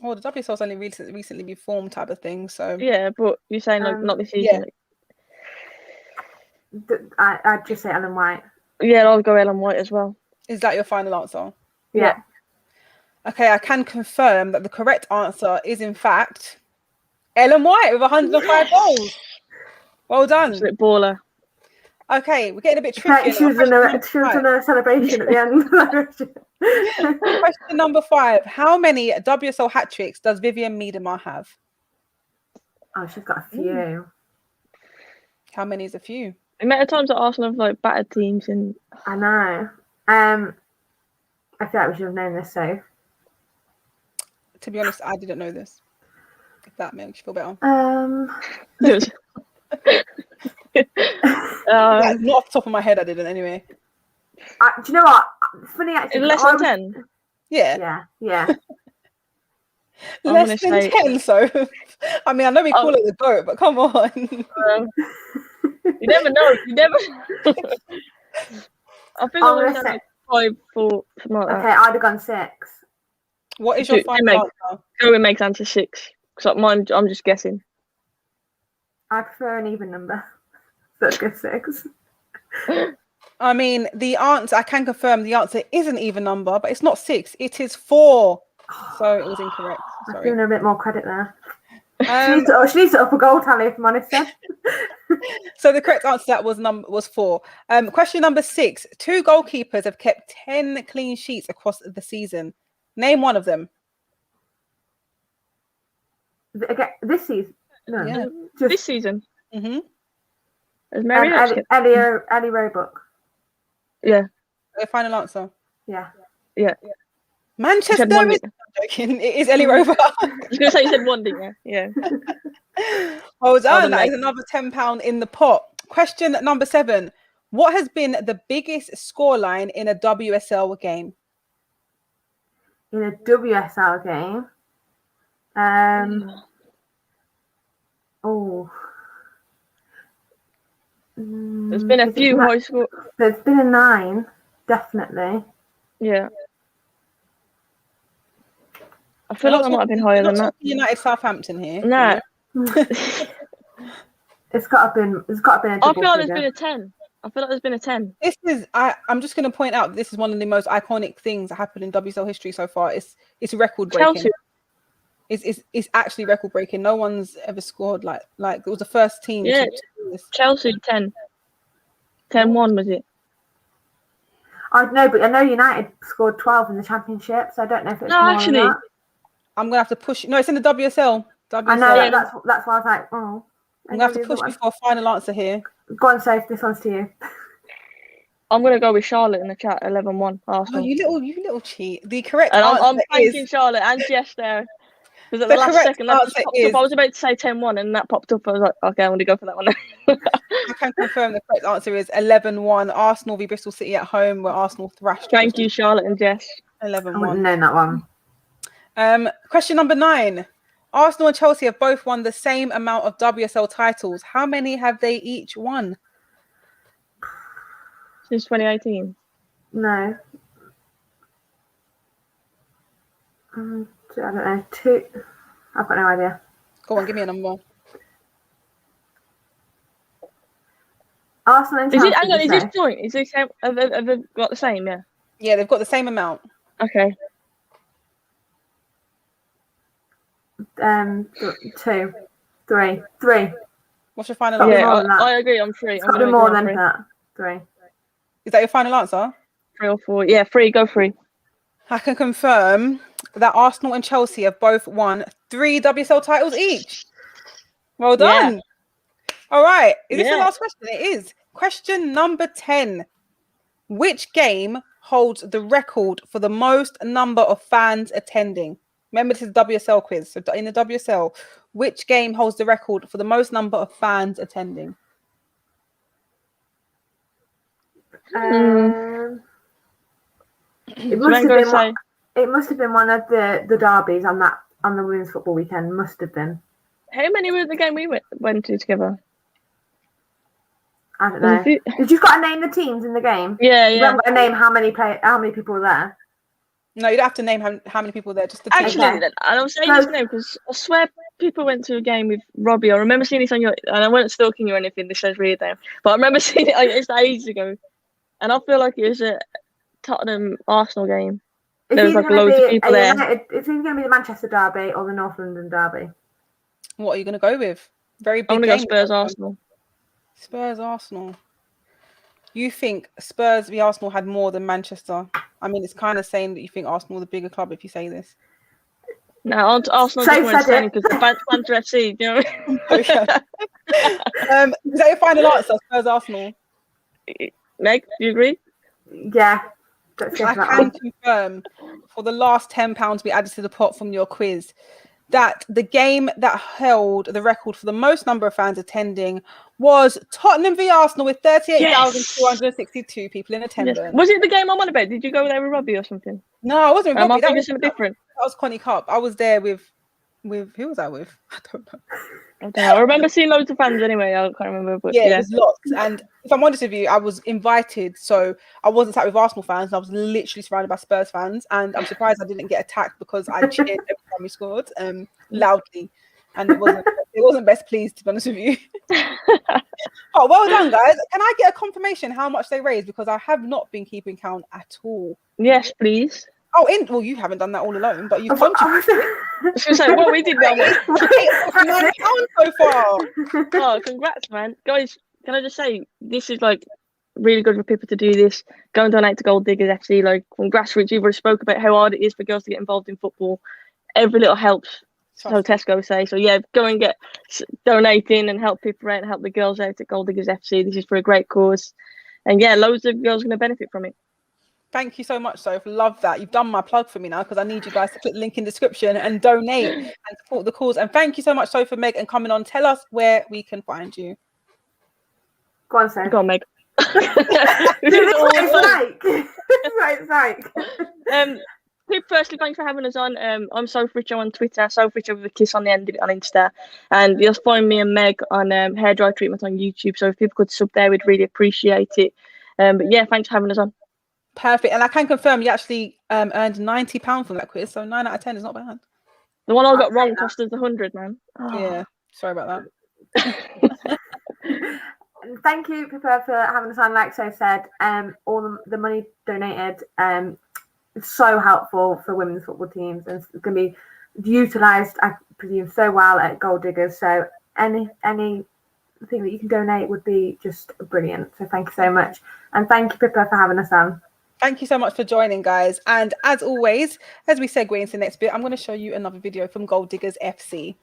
Well, the WSL's only recently been formed type of thing, so. Yeah, but you're saying like not this season. Yeah. I'd just say Ellen White. Yeah, I'll go Ellen White as well. Is that your final answer? Yeah. Okay, I can confirm that the correct answer is in fact Ellen White with 105 goals. Well done. It's a bit baller. Okay, we're getting a bit tricky. She was in a celebration at the end. Question number 5. How many WSL hat tricks does Vivian Miedema have? Oh, she's got a few. How many is a few? The amount of times that Arsenal have like battered teams and I know. I feel like we should have known this, so. To be honest, I didn't know this. If that makes you feel better. Not off the top of my head, I didn't anyway. Do you know what? It's funny actually. Less than 10? Yeah. Less than 10, so I mean, I know we call it the GOAT, but come on. You never know. I think I would have like 5, 4, something like that. Okay, I'd have gone 6. What is your final answer? Go makes answer 6. Because I'm just guessing. I prefer an even number. So let's go 6. I mean, the answer, I can confirm the answer is an even number, but it's not 6. It is 4. So it was incorrect. I've given her a bit more credit there. She needs to up a goal tally, if I'm honest. So the correct answer to that was 4. Question number 6. 2 goalkeepers have kept 10 clean sheets across the season. Name one of them. Again, this season? No. Yeah. Just this season? Mm-hmm. Ellie Roebuck. Yeah. Your final answer? Yeah. Manchester. I'm joking. It is Ellie Roebuck. I was going to say you said 1, didn't you? Yeah. Well done. That is another £10 in the pot. Question number 7. What has been the biggest scoreline in a WSL game? In a WSL game? There's been a few high score. There's been a 9, definitely. Yeah. I feel like I might have been higher than that. United Southampton here. No. It's got to have been a double I feel like figure. there's been a 10. I feel like there's been a 10. This is I'm just going to point out this is one of the most iconic things that happened in WSL history so far. It's record breaking. It's actually record breaking. No one's ever scored like it was the first team. Yeah, Chelsea 10. 10-1 was it? I know, but I know United scored 12 in the championship, so I don't know if it's No, more actually, than that. I'm gonna have to push. No, it's in the WSL. I know that's why I was like, oh. I'm gonna have to push you for a final answer here. Go on, Soph. This one's to you. I'm gonna go with Charlotte in the chat. 11-1 Arsenal. Oh, you little cheat. The correct and answer I'm thanking is Charlotte and Jess there. Because at the last second, that just popped up. I was about to say 10-1, and that popped up. I was like, okay, I'm going to go for that one. I can confirm the correct answer is 11-1. Arsenal v Bristol City at home, where Arsenal thrashed. Thank you, Charlotte and Jess. 11-1. I wouldn't know that one. Question number 9. Arsenal and Chelsea have both won the same amount of WSL titles. How many have they each won? Since 2018? No. I don't know. 2. I've got no idea. Go on, give me a number. Arsenal and Chelsea. Hang on, is this joint? Is this have they got the same? Yeah. Yeah, they've got the same amount. Okay. 2, 3, 3. What's your final answer? Yeah, I agree. I'm 3. It's got to be more than that. 3. Is that your final answer? 3 or 4. Yeah, 3. Go 3. I can confirm that Arsenal and Chelsea have both won 3 WSL titles each. Well done. Yeah. All right. Is this the last question? It is. Question number 10. Which game holds the record for the most number of fans attending? Remember, this is a WSL quiz. So in the WSL, which game holds the record for the most number of fans attending? It must have been one of the derbies on the women's football weekend. Must have been. How many were the game we went to together? I don't know. Did you got to name the teams in the game? Yeah. You haven't got to name how many people were there. No, you don't have to name how many people were there. Just the team. Actually, and I'm saying this now because I swear people went to a game with Robbie. I remember seeing this on your, and I wasn't stalking you or anything. This says weird now, but I remember seeing it. It's ages ago, and I feel like it was a Tottenham Arsenal game. There was like loads of people there. It's either going to be the Manchester derby or the North London derby. What are you going to go with? Very big. I'm going to go Spurs Arsenal. Spurs Arsenal. You think Spurs v Arsenal had more than Manchester? I mean, it's kind of saying that you think Arsenal the bigger club if you say this. No, Arsenal just weren't saying because the fans are FC. You know what I mean? Is that your final answer? Spurs Arsenal. Meg, do you agree? Yeah. I can confirm for the last £10 we added to the pot from your quiz that the game that held the record for the most number of fans attending was Tottenham v Arsenal with 38,262 people in attendance. Yes. Was it the game I'm on about? Did you go there with Robbie or something? No, I wasn't with Robbie. Am I thinking something different? That was Connie Cup. I was there with who was I with? I don't know. I remember seeing loads of fans anyway. I can't remember. But yeah, it was lots. And if I'm honest with you, I was invited, so I wasn't sat with Arsenal fans. I was literally surrounded by Spurs fans, and I'm surprised I didn't get attacked because I cheered every time we scored loudly, and it wasn't best pleased, to be honest with you. Oh, well done, guys. Can I get a confirmation how much they raised, because I have not been keeping count at all? Yes, please. Oh, well, you haven't done that all alone, but you've contributed. So what we did that so far. Oh, congrats, man. Guys, can I just say, this is like really good for people to do this. Go and donate to Gold Diggers FC. Like, from grassroots, you've already spoke about how hard it is for girls to get involved in football. Every little helps, so Tesco say. So yeah, go and get donating and help people out and help the girls out at Gold Diggers FC. This is for a great cause. And yeah, loads of girls are going to benefit from it. Thank you so much, Soph. Love that. You've done my plug for me now, because I need you guys to click the link in the description and donate and support the cause. And thank you so much, Soph, for Meg, and coming on. Tell us where we can find you. Go on, Soph. Go on, Meg. It's like. Firstly, thanks for having us on. I'm Soph Richo on Twitter, Soph Richo with a kiss on the end of it on Insta. And you'll find me and Meg on Hair Dry Treatment on YouTube. So if people could sub there, we'd really appreciate it. But yeah, thanks for having us on. Perfect. And I can confirm you actually earned £90 from that quiz, so 9 out of 10 is not bad. The one I got wrong cost us 100, man. Oh. Yeah, sorry about that. Thank you, Pippa, for having us on. Like Soph said, all the money donated it's so helpful for women's football teams, and it's going to be utilised, I presume, so well at Gold Diggers. So anything that you can donate would be just brilliant. So thank you so much. And thank you, Pippa, for having us on. Thank you so much for joining, guys. And as always, as we segue into the next bit, I'm going to show you another video from Gold Diggers FC.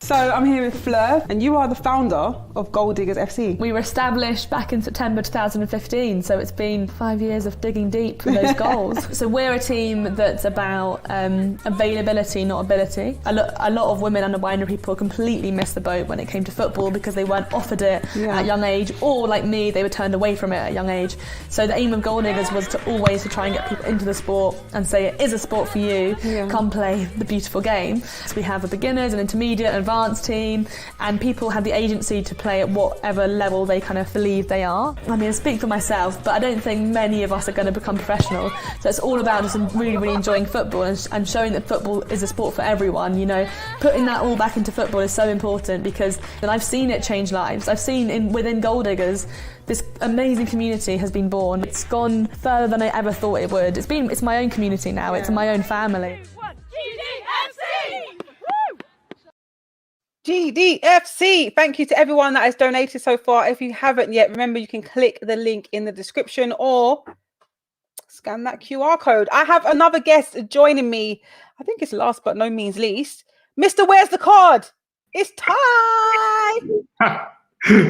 So I'm here with Fleur, and you are the founder of Gold Diggers FC. We were established back in September 2015, so it's been 5 years of digging deep for those goals. So we're a team that's about availability, not ability. A lot of women and wider people completely missed the boat when it came to football because they weren't offered it at a young age, or like me, they were turned away from it at a young age. So the aim of Gold Diggers was to always try and get people into the sport and say it is a sport for you, come play the beautiful game. So we have a beginners, an intermediate, an advanced team, and people have the agency to play at whatever level they kind of believe they are. I mean, I speak for myself, but I don't think many of us are going to become professional. So it's all about just really, really enjoying football and showing that football is a sport for everyone. You know, putting that all back into football is so important, because I've seen it change lives. I've seen within Gold Diggers, this amazing community has been born. It's gone further than I ever thought it would. It's my own community now. It's my own family. GDFC. Thank you to everyone that has donated so far. If you haven't yet, remember you can click the link in the description or scan that QR code. I have another guest joining me. I think it's last but no means least. Mr. Where's the Card? It's time.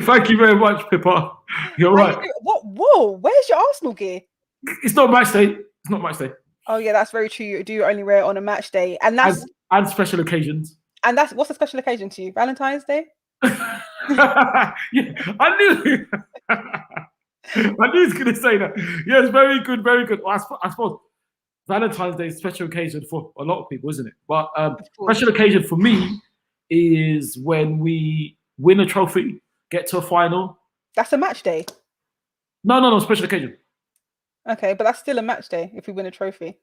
Thank you very much, Pippa. You're right. What? Whoa, where's your Arsenal gear? It's not match day. It's not match day. Oh yeah, that's very true. You do only wear it on a match day, and that's and special occasions. And that's what's a special occasion to you? Valentine's Day? Yeah, I knew. I knew he was going to say that. Yes, very good, very good. Well, I suppose Valentine's Day is a special occasion for a lot of people, isn't it? But special occasion for me is when we win a trophy, get to a final. That's a match day? No, special occasion. Okay, but that's still a match day if we win a trophy.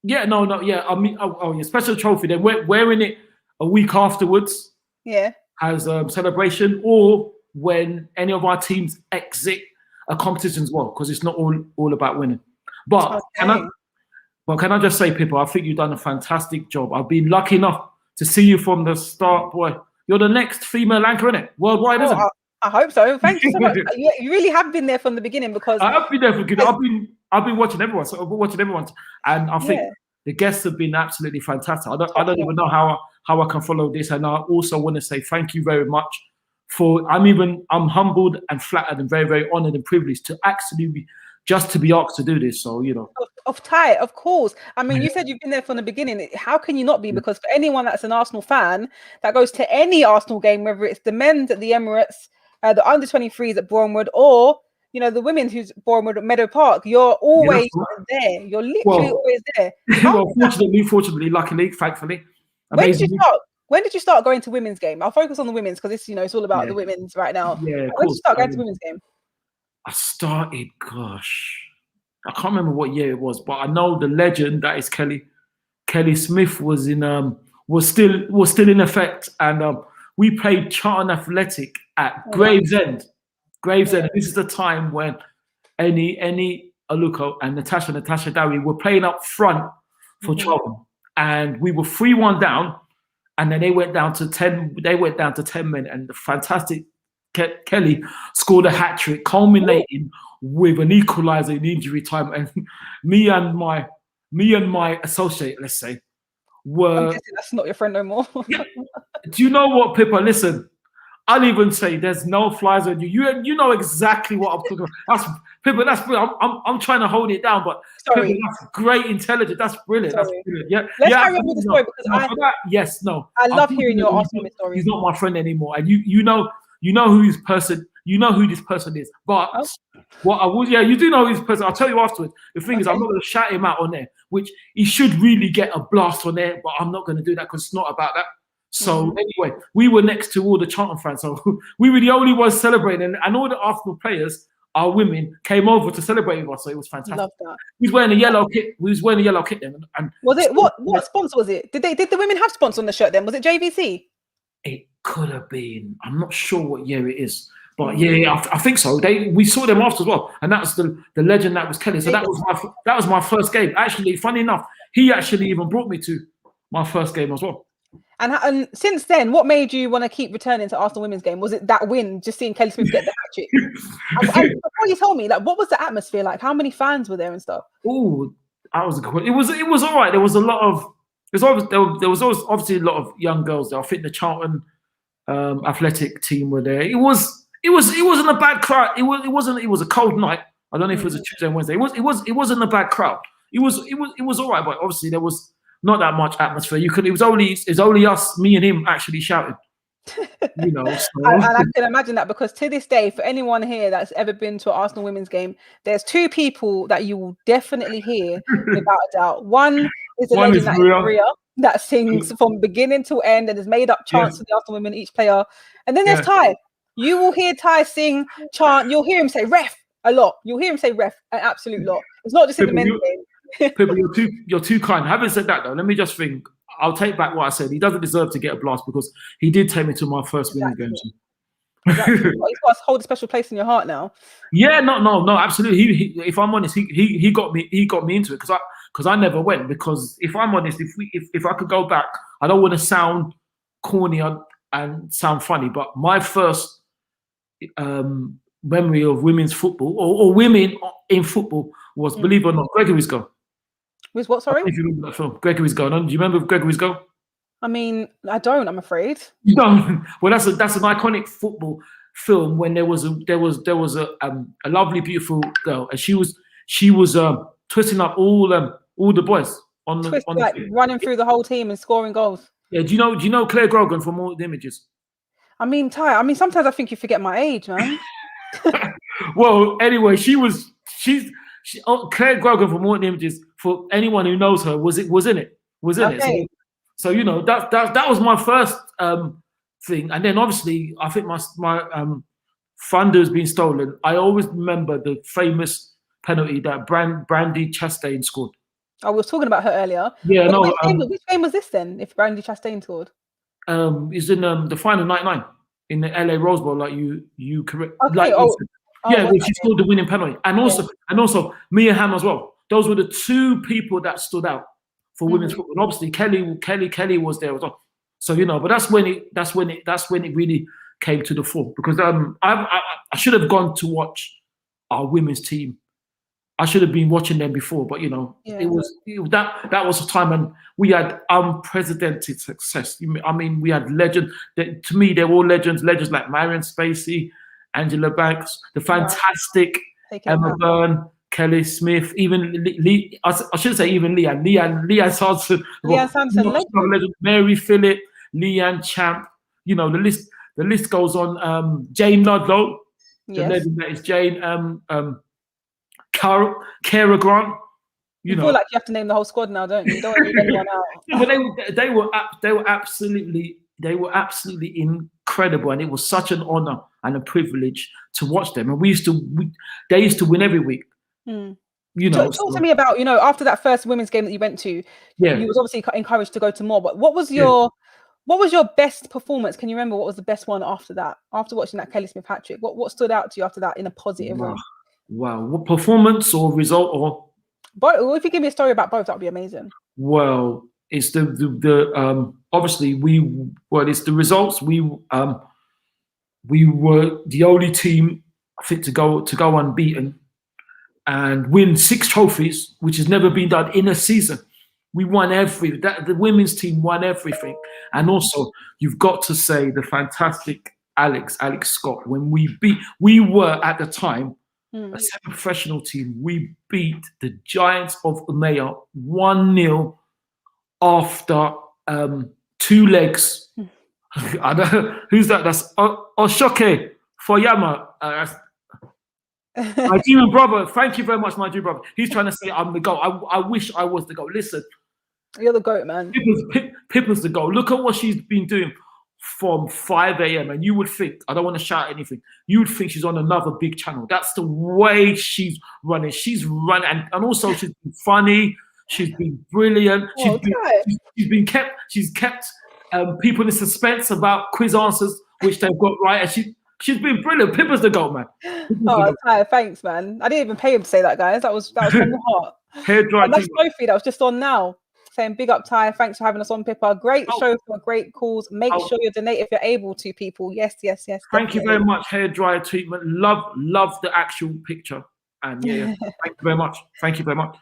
Yeah, yeah. I mean, yeah, special trophy. Then wearing it a week afterwards. Yeah. As a celebration, or when any of our teams exit a competition as well, because it's not all about winning. But can I just say, Pippa, I think you've done a fantastic job. I've been lucky enough to see you from the start, boy. You're the next female anchor, innit? Worldwide, isn't it? I hope so. Thank you so much. You really have been there from the beginning, because I have been there from the beginning. I've been watching everyone. So I've been watching everyone, and I think the guests have been absolutely fantastic. I don't even know how I can follow this, and I also want to say thank you very much for. I'm humbled and flattered and very, very honoured and privileged to actually be asked to do this. So Of Ty, of course. I mean, you said you've been there from the beginning. How can you not be? Because for anyone that's an Arsenal fan that goes to any Arsenal game, whether it's the men's at the Emirates, the under 23s at Bournemouth, or the women's who's Bournemouth at Meadow Park, you're always there. You're literally always there. Well, fortunately, luckily, thankfully. When did you start? When did you start going to women's game? I'll focus on the women's because it's it's all about the women's right now. Yeah, when did you start going to women's game? I started, gosh, I can't remember what year it was, but I know the legend that is Kelly. Kelly Smith was still in effect, and we played Charlton Athletic at Gravesend. Gravesend. This is the time when Annie Aluko and Natasha Dowie were playing up front for Charlton, and we were 3-1 down, and then they went down to 10. They went down to 10 men, and the fantastic Kelly scored a hat trick, culminating with an equaliser in injury time. And me and my associate, let's say, were. I'm guessing that's not your friend no more. Do you know what, Pippa? Listen, I'll even say there's no flies on you. You know exactly what I'm talking about. That's Pippa. That's brilliant. I'm trying to hold it down, but Pippa, that's great intelligence. That's brilliant. That's brilliant. Yeah. Let's carry on with the story because I love hearing your Arsenal stories. He's not my friend anymore, and you know who this person. You know who this person is. But what I would, you do know who this person. I'll tell you afterwards. The thing is, I'm not going to shout him out on there, which he should really get a blast on there, but I'm not going to do that because it's not about that. So anyway, we were next to all the Charlton fans, so we were the only ones celebrating, and all the Arsenal players, our women, came over to celebrate with us. So it was fantastic. Love that. We was wearing a yellow kit. Then. And was it what sponsor was it? Did the women have sponsor on the shirt then? Was it JVC? It could have been. I'm not sure what year it is, but yeah, I think so. We saw them after as well, and that's the legend that was Kelly. So that was my first game. Actually, funny enough, he actually even brought me to my first game as well. And since then, what made you want to keep returning to Arsenal women's game? Was it that win, just seeing Kelly Smith get the hat trick? And before you told me, what was the atmosphere like? How many fans were there and stuff? Oh, it was all right. There was a lot of there was obviously a lot of young girls there. I think the Charlton athletic team were there. It wasn't a bad crowd. It was a cold night. I don't know if it was a Tuesday and Wednesday. It wasn't a bad crowd. It was all right, but obviously there was not that much atmosphere. It was only us, me and him, actually shouting. So. And I can imagine that, because to this day, for anyone here that's ever been to an Arsenal women's game, there's two people that you will definitely hear without a doubt. One is a lady like Maria that sings from beginning to end and has made up chants for the Arsenal women, each player. And then there's Ty. You will hear Ty sing, chant. You'll hear him say ref a lot. You'll hear him say ref an absolute lot. It's not just in the men's game. Pippa, you're too kind. Having said that, though, let me just think. I'll take back what I said. He doesn't deserve to get a blast because he did take me to my first women's game. Exactly. He's got to hold a special place in your heart now. Yeah, no, absolutely. If I'm honest, he got me into it because I never went. Because if I'm honest, if I could go back, I don't want to sound corny and sound funny, but my first memory of women's football or women in football was, believe it or not, Gregory's Goal. Was what, sorry? If you remember that film, Gregory's Goal. Do you remember Gregory's Goal? I mean, I don't. I'm afraid. You don't. Well, that's an iconic football film when there was a lovely, beautiful girl, and she was twisting up all the boys on the running through the whole team and scoring goals. Yeah. Do you know Claire Grogan from All the Images? I mean, Ty. I mean, sometimes I think you forget my age, man. Well, anyway, Claire Grogan from All the Images. For anyone who knows her, was in it. So you know that was my first thing, and then obviously I think my thunder's been stolen. I always remember the famous penalty that Brandy Chastain scored. I was talking about her earlier. Yeah, which game was this then? If Brandy Chastain scored, it's in the final 99 in the LA Rose Bowl. Like you correct. Okay. When she scored the winning penalty, and also Mia Hamm as well. Those were the two people that stood out for women's football. And obviously, Kelly was there as well. So you know, but that's when it really came to the fore. Because I should have gone to watch our women's team. I should have been watching them before, but you know, that was a time when we had unprecedented success. I mean, we had legends. To me, they're all legends like Marion Spacey, Angela Banks, the fantastic Emma Byrne. Kelly Smith, even Lee, I shouldn't say even Leanne Sanson, Leanne Sanson, Mary Phillip, Leanne Champ. You know, the list goes on. Jane Ludlow, the legend that is Jane. Cara Grant. You feel like you have to name the whole squad now, don't you? You don't want to leave anyone out. Yeah, but they were absolutely incredible, and it was such an honor and a privilege to watch them. And they used to win every week. Mm. You know, talk to me about, after that first women's game that you went to, you was obviously encouraged to go to more. But what was your best performance? Can you remember what was the best one after that? After watching that Kelly Smith hat trick, what stood out to you after that in a positive way? Wow, what performance or result or? But if you give me a story about both, that'd be amazing. Well, it's obviously it's the results. We were the only team, I think, to go unbeaten and win 6 trophies, which has never been done in a season. We won the women's team won everything. And also, you've got to say the fantastic Alex Scott. When we were at the time a semi-professional team. We beat the Giants of Umeå 1-0 after 2 legs. I don't know who's that. That's Oshoke Foyama. My demon brother. Thank you very much, my dear brother. He's trying to say I'm the GOAT. I wish I was the GOAT. Listen, you're the GOAT, man. Pippa's the GOAT. Look at what she's been doing from 5 a.m. and you would think, I don't want to shout anything, you would think she's on another big channel. That's the way she's running. She's running, and also she's been funny. She's been brilliant. She's kept people in suspense about quiz answers, which they've got right. And she's been brilliant. Pippa's the GOAT, man. Oh, Ty, thanks, man. I didn't even pay him to say that, guys. That was from the heart. Hair dry. And that's Sophie that was just on now, saying big up, Ty. Thanks for having us on, Pippa. Great show for great calls. Make sure you donate if you're able to, people. Yes. Thank you very much. Hair dryer treatment. Love the actual picture. And yeah. Thank you very much. Thank you very much.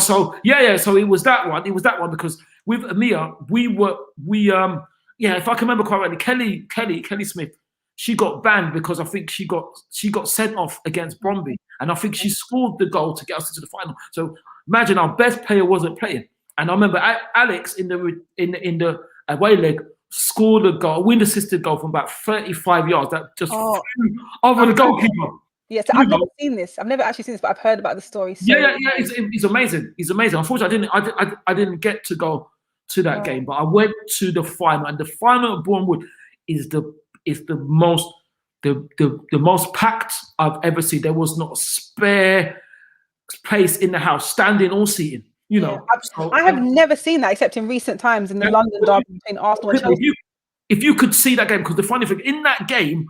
So So it was that one. It was that one because with Amia, if I can remember quite rightly, Kelly Smith, she got banned because I think she got sent off against Bromby, and I think she scored the goal to get us into the final. So imagine our best player wasn't playing. And I remember Alex in the away leg scored a goal, a wind-assisted goal from about 35 yards that just flew over the goalkeeper. Yes, I've never seen this. I've never actually seen this, but I've heard about the story. It's amazing. It's amazing. Unfortunately, I didn't get to go to that game, but I went to the final, and the final at Bournemouth is the most packed I've ever seen. There was not a spare place in the house, standing or seating. I have never seen that except in recent times in the London derby between Arsenal and Chelsea. If you could see that game, because the funny thing in that game,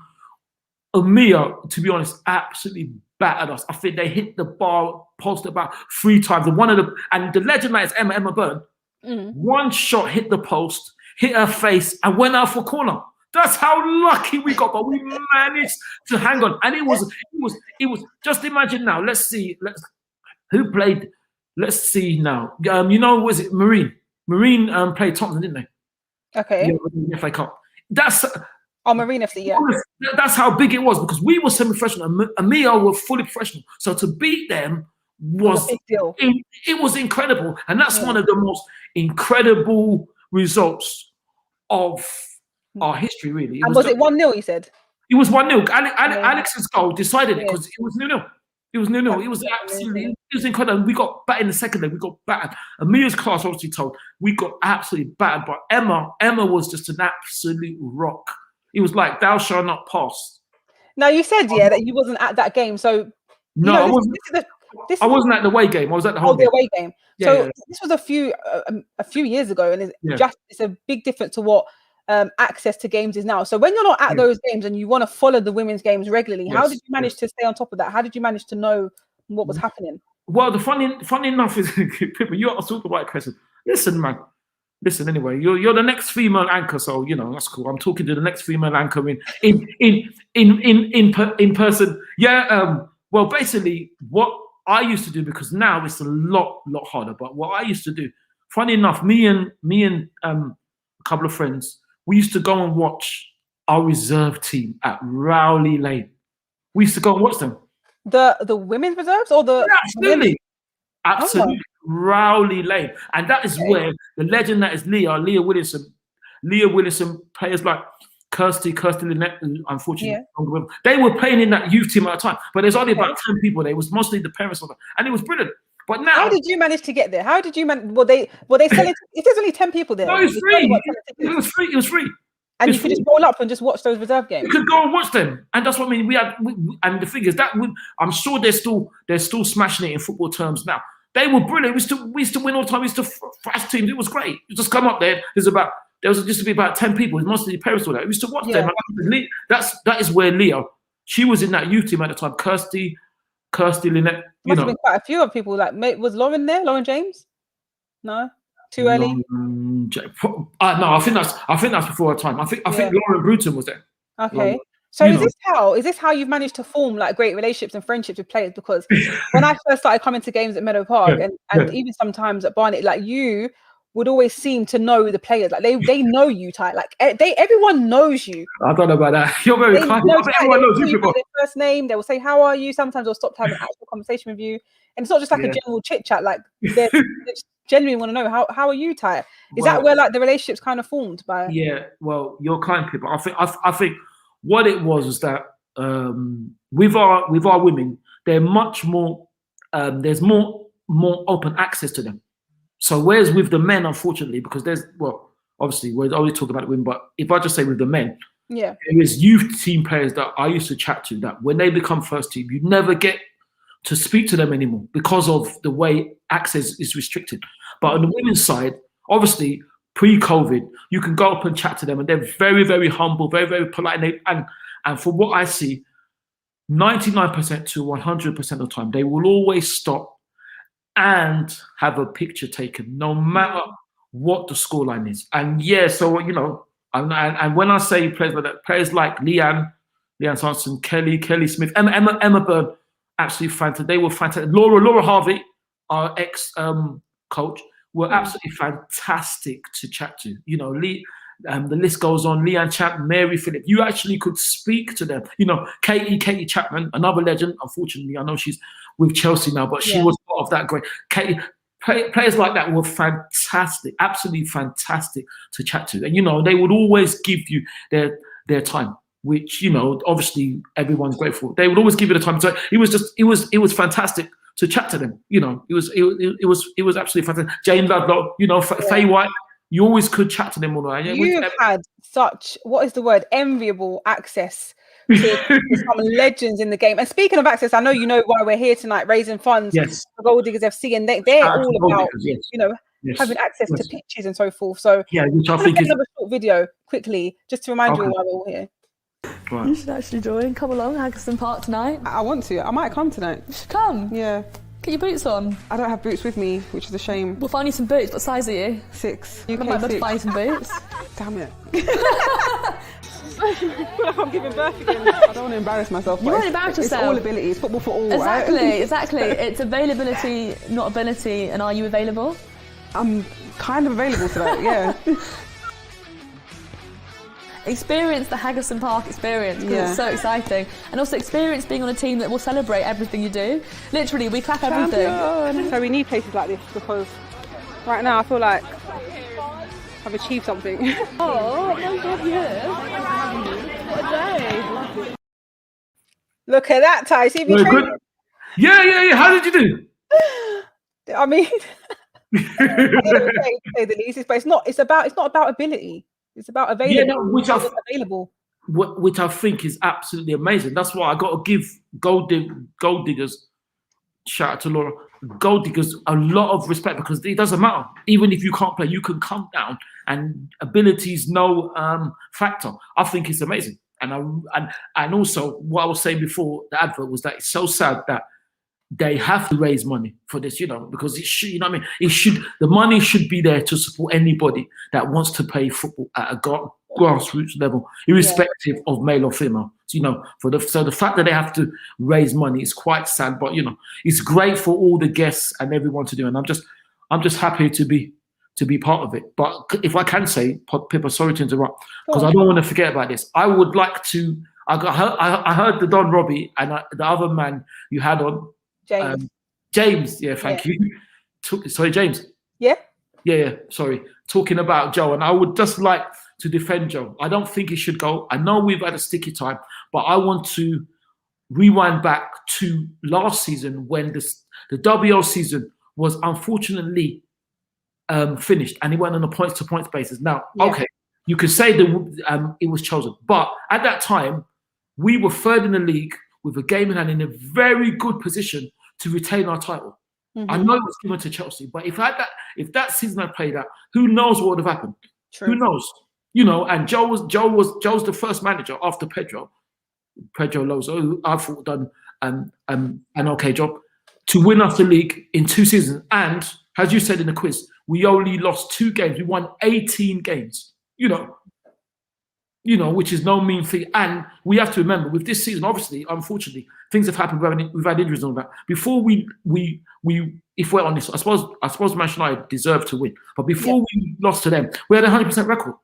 Amia, to be honest, absolutely battered us. I think they hit the bar post about 3 times. And the legend that is Emma Byrne, one shot hit the post, hit her face, and went out for corner. That's how lucky we got, but we managed to hang on. And it was just imagine now. Let's see who played. Let's see now. Was it Marine? Marine played Tottenham, didn't they? Okay. Yeah, FA Cup. That's Marine FC. Yeah. That's how big it was because we were semi-professional. Amia were fully professional. So to beat them was a big deal. It was incredible, and that's one of the most incredible results of our history, really. And was it 1-0? You said it was 1-0. Alex's goal decided it because it was 0-0. It was 0-0. It was absolutely, it was incredible. We got battered in the second leg. We got battered. Amia's class, obviously told, we got absolutely battered. But Emma was just an absolute rock. It was like, thou shalt not pass. Now, you said, that you wasn't at that game. So, no, I wasn't. I wasn't at the away game. I was at the home game. The away game. This was a few years ago, and it's a big difference to what access to games is now. So when you're not at those games and you want to follow the women's games regularly, how did you manage to stay on top of that? How did you manage to know what was happening? Well, the funny enough is, Pippa, you asked the right question. Listen, man. Listen, anyway, you're the next female anchor, so that's cool. I'm talking to the next female anchor in person. Well, basically, what I used to do, because now it's a lot harder. But what I used to do, funny enough, me and a couple of friends, we used to go and watch our reserve team at Rowley Lane. We used to go and watch them. The women's reserves or the Absolutely. Absolutely. Oh. Rowley Lane. And that is where the legend that is Leah Williamson, players like Kirsty Lynette, unfortunately, they were playing in that youth team at the time. But there's only about 10 people there. It was mostly the parents of them. And it was brilliant. But now, how did you manage to get there? How did you were they selling? If there's only 10 people there, no, it's free. It was free. It was free. And you could just roll up and just watch those reserve games. You could go and watch them, and that's what I mean. And the thing is that I'm sure they're still smashing it in football terms now. They were brilliant. We used to win all the time. We used to thrash teams. It was great. You just come up there. There used to be about 10 people. It's mostly the parents all that. We used to watch them. That is where Leah. She was in that youth team at the time. Kirsty Lynette. Must have been quite a few of people. Like, was Lauren there? Lauren James? No. Too early? No, I think that's before our time. I think Lauren Bruton was there. Okay. So is this how you've managed to form like great relationships and friendships with players? Because when I first started coming to games at Meadow Park and even sometimes at Barnet, like you would always seem to know the players. Like they know you, Ty. Like everyone knows you. I don't know about that. You're very kind. Everyone knows you. Their first name. They will say, "How are you?" Sometimes they'll stop to have an actual conversation with you, and it's not just like a general chit chat. Like they genuinely want to know how are you, Ty? Is that where like the relationships kind of formed by? Yeah. Well, you're kind, Pippa. I think what it was that with our women, they're much more. There's more open access to them. So whereas with the men, unfortunately, because obviously we're only talking about the women, but if I just say with the men, there is youth team players that I used to chat to that when they become first team, you never get to speak to them anymore because of the way access is restricted. But on the women's side, obviously pre-COVID, you can go up and chat to them, and they're very, very humble, very, very polite, and from what I see, 99% to 100% of the time, they will always stop and have a picture taken, no matter what the scoreline is. And so and when I say players like that, players like Leanne Sanson, Kelly Smith, Emma Byrne, absolutely fantastic. They were fantastic. Laura Harvey, our ex coach, were absolutely fantastic to chat to. The list goes on. Leanne Chapman, Mary Phillip. You actually could speak to them. Katie Chapman, another legend. Unfortunately, I know she's with Chelsea now, but she was part of that great. Players like that were fantastic, absolutely fantastic to chat to. And they would always give you their time, which obviously everyone's grateful. They would always give you the time. So it was fantastic to chat to them. It was absolutely fantastic. Jane Ludlow, Faye White. You always could chat to them all the way. You've had such, what is the word, enviable access to some legends in the game. And speaking of access, I know you know why we're here tonight, raising funds for Gold Diggers FC, and they're all about, having access to pitches and so forth. So which I think is another short video quickly, just to remind you why we're all here. Right. You should actually join. Come along, Haggerston Park tonight. I want to. I might come tonight. You should come. Yeah. Get your boots on. I don't have boots with me, which is a shame. We'll find you some boots. What size are you? 6. I might have to buy you some boots. Damn it. I feel like I'm giving birth again. I don't want to embarrass myself. You won't embarrass yourself. It's all ability. It's football for all, Exactly. It's availability, not ability. And are you available? I'm kind of available to that, yeah. Experience the Haggerston Park experience because it's so exciting, and also experience being on a team that will celebrate everything you do. Literally, we clap everything. So we need places like this because right now I feel like I've achieved something. Oh my God, yes! What a day! Look at that, Ty. See if you trained. Yeah. How did you do? I mean, say the least, but it's not about ability. It's about available. Which I think is absolutely amazing. That's why I got to give Gold Diggers, shout out to Laura, Gold Diggers a lot of respect, because it doesn't matter. Even if you can't play, you can come down, and ability is no factor. I think it's amazing. And also what I was saying before the advert was that it's so sad that they have to raise money for this, because it should, the money should be there to support anybody that wants to play football at a grassroots level, irrespective of male or female. So the fact that they have to raise money is quite sad, but it's great for all the guests and everyone to do. And I'm just happy to be part of it. But if I can say, Pippa, sorry to interrupt, because I don't want to forget about this. I would like to I heard the Don Robbie and the other man you had on. James. James, yeah, thank you. Sorry, James. Yeah. Yeah, sorry. Talking about Joe, and I would just like to defend Joe. I don't think he should go. I know we've had a sticky time, but I want to rewind back to last season when the WO season was unfortunately finished, and he went on a points-to-points basis. Now, okay, you could say that it was chosen, but at that time, we were third in the league with a game in hand in a very good position to retain our title. I know it was given to Chelsea, but if that season had played out, who knows what would have happened? True. Who knows? You know, and Joe's the first manager after Pedro Lozo, who I thought done an okay job to win us the league in 2 seasons. And as you said in the quiz, we only lost 2 games. We won 18 games. You know, which is no mean feat. And we have to remember, with this season, obviously, unfortunately, things have happened. We've had injuries and all that. Before if we're honest, I suppose Manchester United deserved to win. But before we lost to them, we had a 100% record.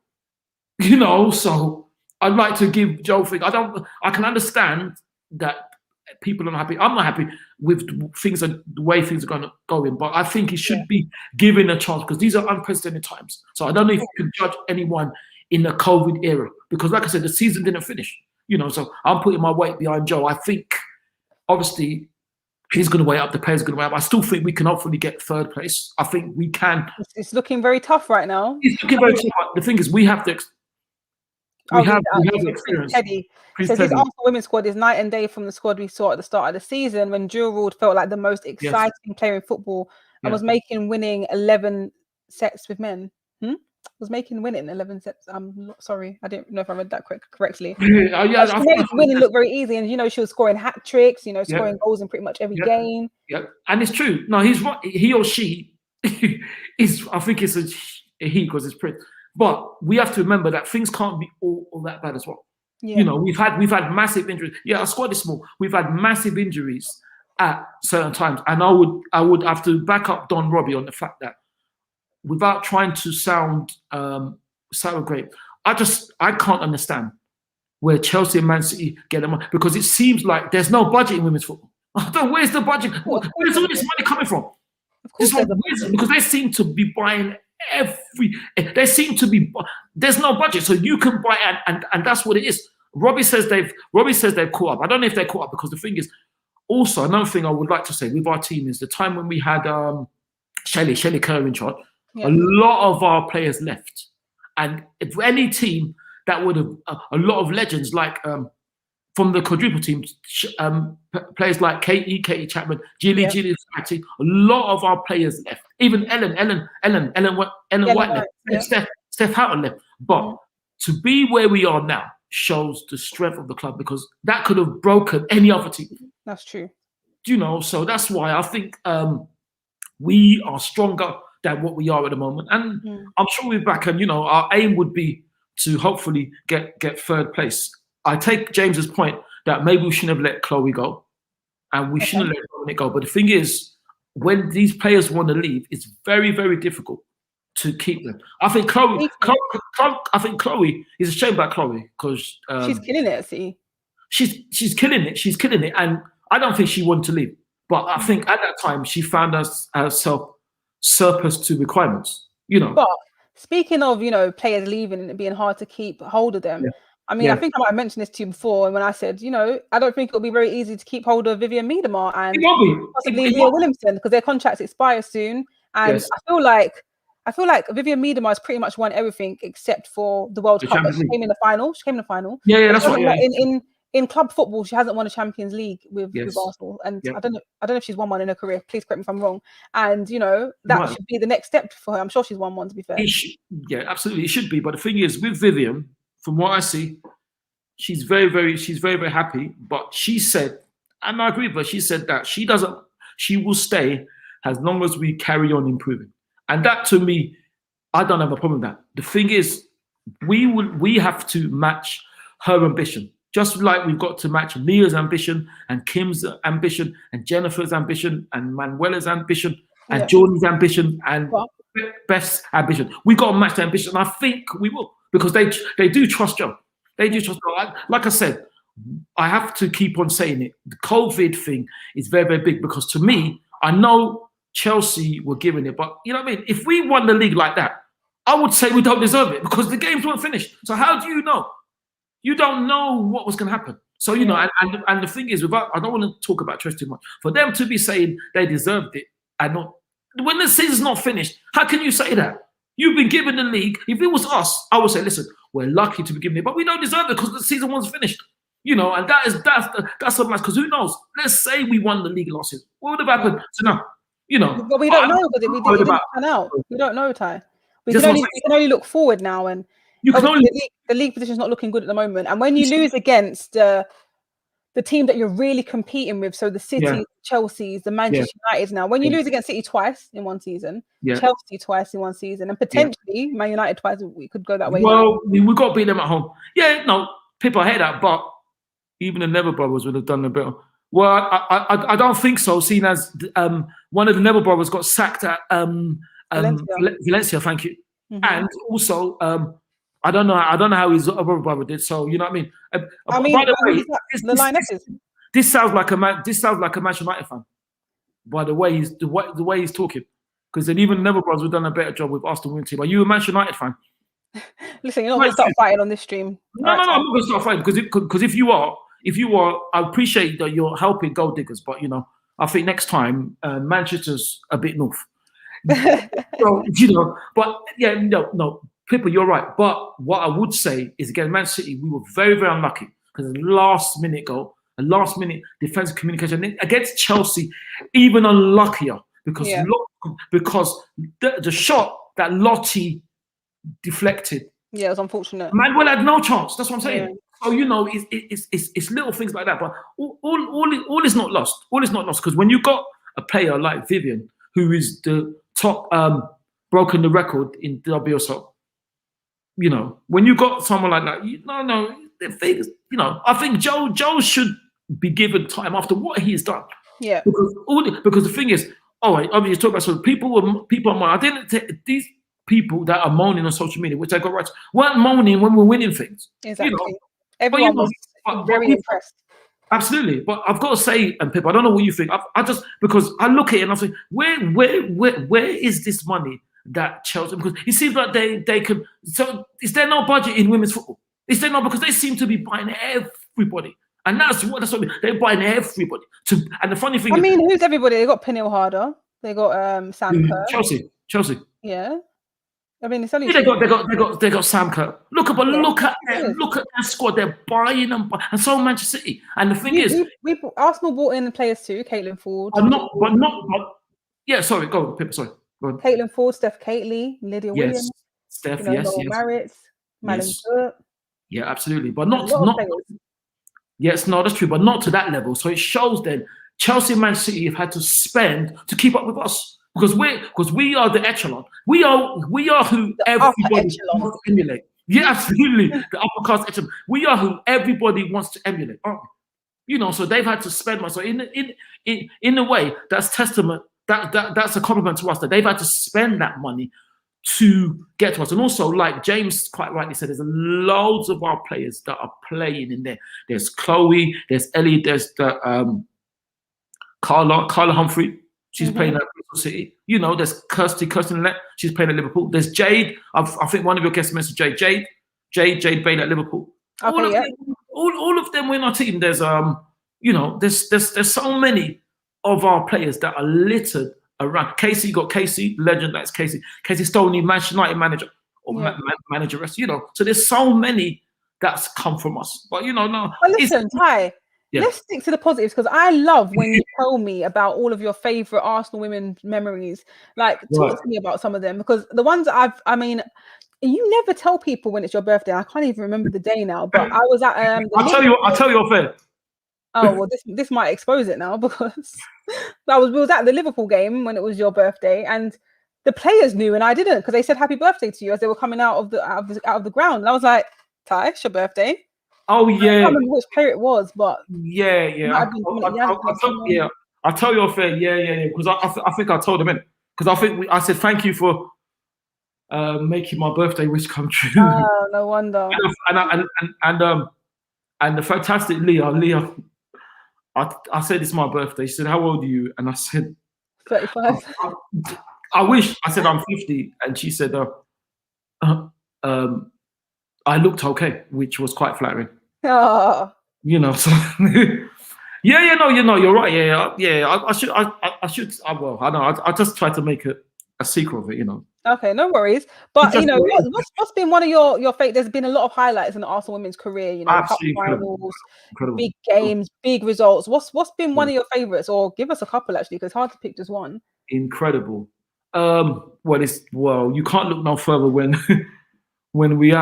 You know, so I'd like to give Joe a thing. I can understand that people are not happy. I'm not happy with the way things are going, but I think he should be given a chance because these are unprecedented times. So I don't know if you can judge anyone in the COVID era because, like I said, the season didn't finish. You know, so I'm putting my weight behind Joe. I think, obviously, he's going to weigh up. The players are going to weigh up. I still think we can hopefully get 3rd place. I think we can. It's looking very tough right now. It's looking very tough. The thing is, we have to. We have the experience. Teddy says his Arsenal women's squad is night and day from the squad we saw at the start of the season when Giroud felt like the most exciting player in football and was making winning 11 sets with men. Was making winning 11 sets. I'm sorry, I didn't know if I read that correctly. She made winning look very easy, and she was scoring hat tricks. Scoring goals in pretty much every game. Yeah, and it's true. No, he's right. He or she is. I think it's a he because it's Prince. But we have to remember that things can't be all that bad as well. Yeah. You know, we've had massive injuries. Yeah, our squad is small. We've had massive injuries at certain times, and I would have to back up Don Robbie on the fact that, without trying to sound sour grape, I can't understand where Chelsea and Man City get them on because it seems like there's no budget in women's football. I don't know, where's the budget? Where's all this money coming from? Because they seem to be buying there's no budget, so you can buy and that's what it is. Robbie says they've caught up. I don't know if they're caught up because the thing is, also another thing I would like to say with our team is the time when we had Shelley Kerr in charge. A lot of our players left, and if any team that would have a lot of legends like from the quadruple team, players like Katie Chapman, Gilly Fati, a lot of our players left. Even Ellen White left. Steph Houghton left. But to be where we are now shows the strength of the club because that could have broken any other team. That's true. So that's why I think we are stronger than what we are at the moment. And I'm sure we're back and, our aim would be to hopefully get 3rd place. I take James's point that maybe we shouldn't have let Chloe go and we shouldn't let Dominic go. But the thing is, when these players want to leave, it's very, very difficult to keep them. I think Chloe is a shame about Chloe because she's killing it, see. She's killing it. She's killing it. And I don't think she wanted to leave. But I think at that time, she found herself surplus to requirements, But speaking of, players leaving and it being hard to keep hold of them, I mean, I think I might have mentioned this to you before when I said, I don't think it'll be very easy to keep hold of Vivian Miedema and possibly Leah Williamson because their contracts expire soon. And I feel like Vivian Miedema has pretty much won everything except for the World Cup. She came in the final. Yeah, that's right. In club football, she hasn't won a Champions League with Arsenal, and I don't know if she's won one in her career. Please correct me if I'm wrong. And that should be the next step for her. I'm sure she's won one. To be fair, absolutely, it should be. But the thing is, with Vivian, from what I see, she's very, very happy. But she said, and I agree with her. She said that she will stay as long as we carry on improving. And that, to me, I don't have a problem with that. The thing is, we have to match her ambition. Just like we've got to match Mia's ambition and Kim's ambition and Jennifer's ambition and Manuela's ambition and Jordan's ambition and Beth's ambition. We've got to match their ambition. And I think we will because they do trust Joe. They do trust Joe. Like I said, I have to keep on saying it. The COVID thing is very, very big because to me, I know Chelsea were giving it, but you know what I mean? If we won the league like that, I would say we don't deserve it because the games weren't finished. So how do you know? You don't know what was going to happen. So, you know, and the thing is, without, I don't want to talk about Chelsea too much. For them to be saying they deserved it and not, when the season's not finished, how can you say that? You've been given the league. If it was us, I would say, listen, we're lucky to be given it, but we don't deserve it because the season wasn't finished. You know, and that's a match. Because who knows? Let's say we won the league last season. What would have happened? So now, you know, but we don't know because it didn't pan out. We don't know, Ty. We can only look forward now, and the league position is not looking good at the moment. And when you lose against the team that you're really competing with, so the City, Chelsea's, the Manchester Uniteds now, when you lose against City twice in one season, Chelsea twice in one season, and potentially Man United twice, we could go that way. Well, we got to beat them at home. Yeah, no, Pippa, I hear that, but even the Neville brothers would have done a bit. Well, I don't think so, seeing as one of the Neville brothers got sacked at Valencia, thank you. And also, I don't know how his other brother did. So you know what I mean. By the way, this sounds like a Manchester United fan. By the way, the way he's talking, because then even the Neville brothers have done a better job with Arsenal winning team. Are you a Manchester United fan? Listen, you're not going to start fighting on this stream. No, I'm not going to start fighting because if you are, I appreciate that you're helping gold diggers, but you know, I think next time Manchester's a bit north. So, you know, but yeah, no, Pippa, you're right. But what I would say is against Man City, we were very, very unlucky because a last minute goal, a last minute defensive communication against Chelsea, even unluckier because the shot that Lottie deflected. Yeah, it was unfortunate. Manuel had no chance. That's what I'm saying. Yeah. So you know, it's little things like that. But all is not lost. All is not lost because when you got a player like Vivian, who is the top broken the record in WSL, you know, when you got someone like that, the things, you know, I think Joe should be given time after what he has done. Yeah. Because the thing is, all right, obviously talk about so people are moaning. I didn't these people that are moaning on social media, which I got right, weren't moaning when we're winning things. Exactly. You know? Everyone was very impressed. Absolutely, but I've got to say, and Pip, I don't know what you think. I just because I look at it and I'm saying, where is this money that Chelsea? Because it seems like they could. So is there no budget in women's football? Is there no? Because they seem to be buying everybody, and that's what they're buying everybody. And the funny thing, who's everybody? They got Pernille Harder. They got Sam Kerr. Chelsea. Yeah. I mean, it's only they got Sam Kerr. Look at that squad. They're buying and so Manchester City. And the thing is, Arsenal bought in the players too. Caitlin Ford. Yeah. Sorry, go on, Pippa. Sorry, go on. Caitlin Ford, Steph Catley, Lydia Williams, Steph, Maritz, Madeline Cook. Yeah, absolutely, but not. Yes, no, that's true, but not to that level. So it shows then Chelsea and Man City have had to spend to keep up with us. Because we are the echelon. We are who everybody wants to emulate. Yeah, absolutely. The upper class echelon. We are who everybody wants to emulate, aren't we? You know, so they've had to spend money. So in a way, that's testament. That's a compliment to us that they've had to spend that money to get to us. And also, like James quite rightly said, there's loads of our players that are playing in there. There's Chloe, there's Ellie, there's the Carla Humphrey. She's playing at Bristol City. You know, there's Kirsten Lett. She's playing at Liverpool. There's Jade. I think one of your guests mentioned Jade. Jade Bain at Liverpool. Okay, all of them were in our team. There's there's so many of our players that are littered around. Casey, you got Casey, legend. That's Casey. Casey Stoney, Manchester United manager or manageress. You know, so there's so many that's come from us. But you know, no. But listen, Ty. Yeah. Let's stick to the positives because I love when you tell me about all of your favorite Arsenal women memories. Like, talk to me about some of them because the ones that you never tell people when it's your birthday. I can't even remember the day now, but I was at. I'll tell you off air. Oh well, this might expose it now because we was at the Liverpool game when it was your birthday, and the players knew and I didn't because they said happy birthday to you as they were coming out of the ground. And I was like, Ty, it's your birthday. Oh yeah. I can't remember which player it was, but yeah. I'll tell you off air. Yeah. Because I think I told them in because I said thank you for making my birthday wish come true. Oh, no wonder. And the fantastic Leah, I said it's my birthday. She said, "How old are you?" And I said, 35. I wish. I said I'm 50, and she said, I looked okay, which was quite flattering. Oh. You know, so yeah, you're right. I should. Well, I know. I just try to make a secret of it. You know. Okay, no worries. But you know, what's been one of your favorite? There's been a lot of highlights in the Arsenal women's career. You know, cup finals, big games, big results. What's been one of your favorites? Or give us a couple actually, because it's hard to pick just one. Incredible. Well, you can't look no further when when we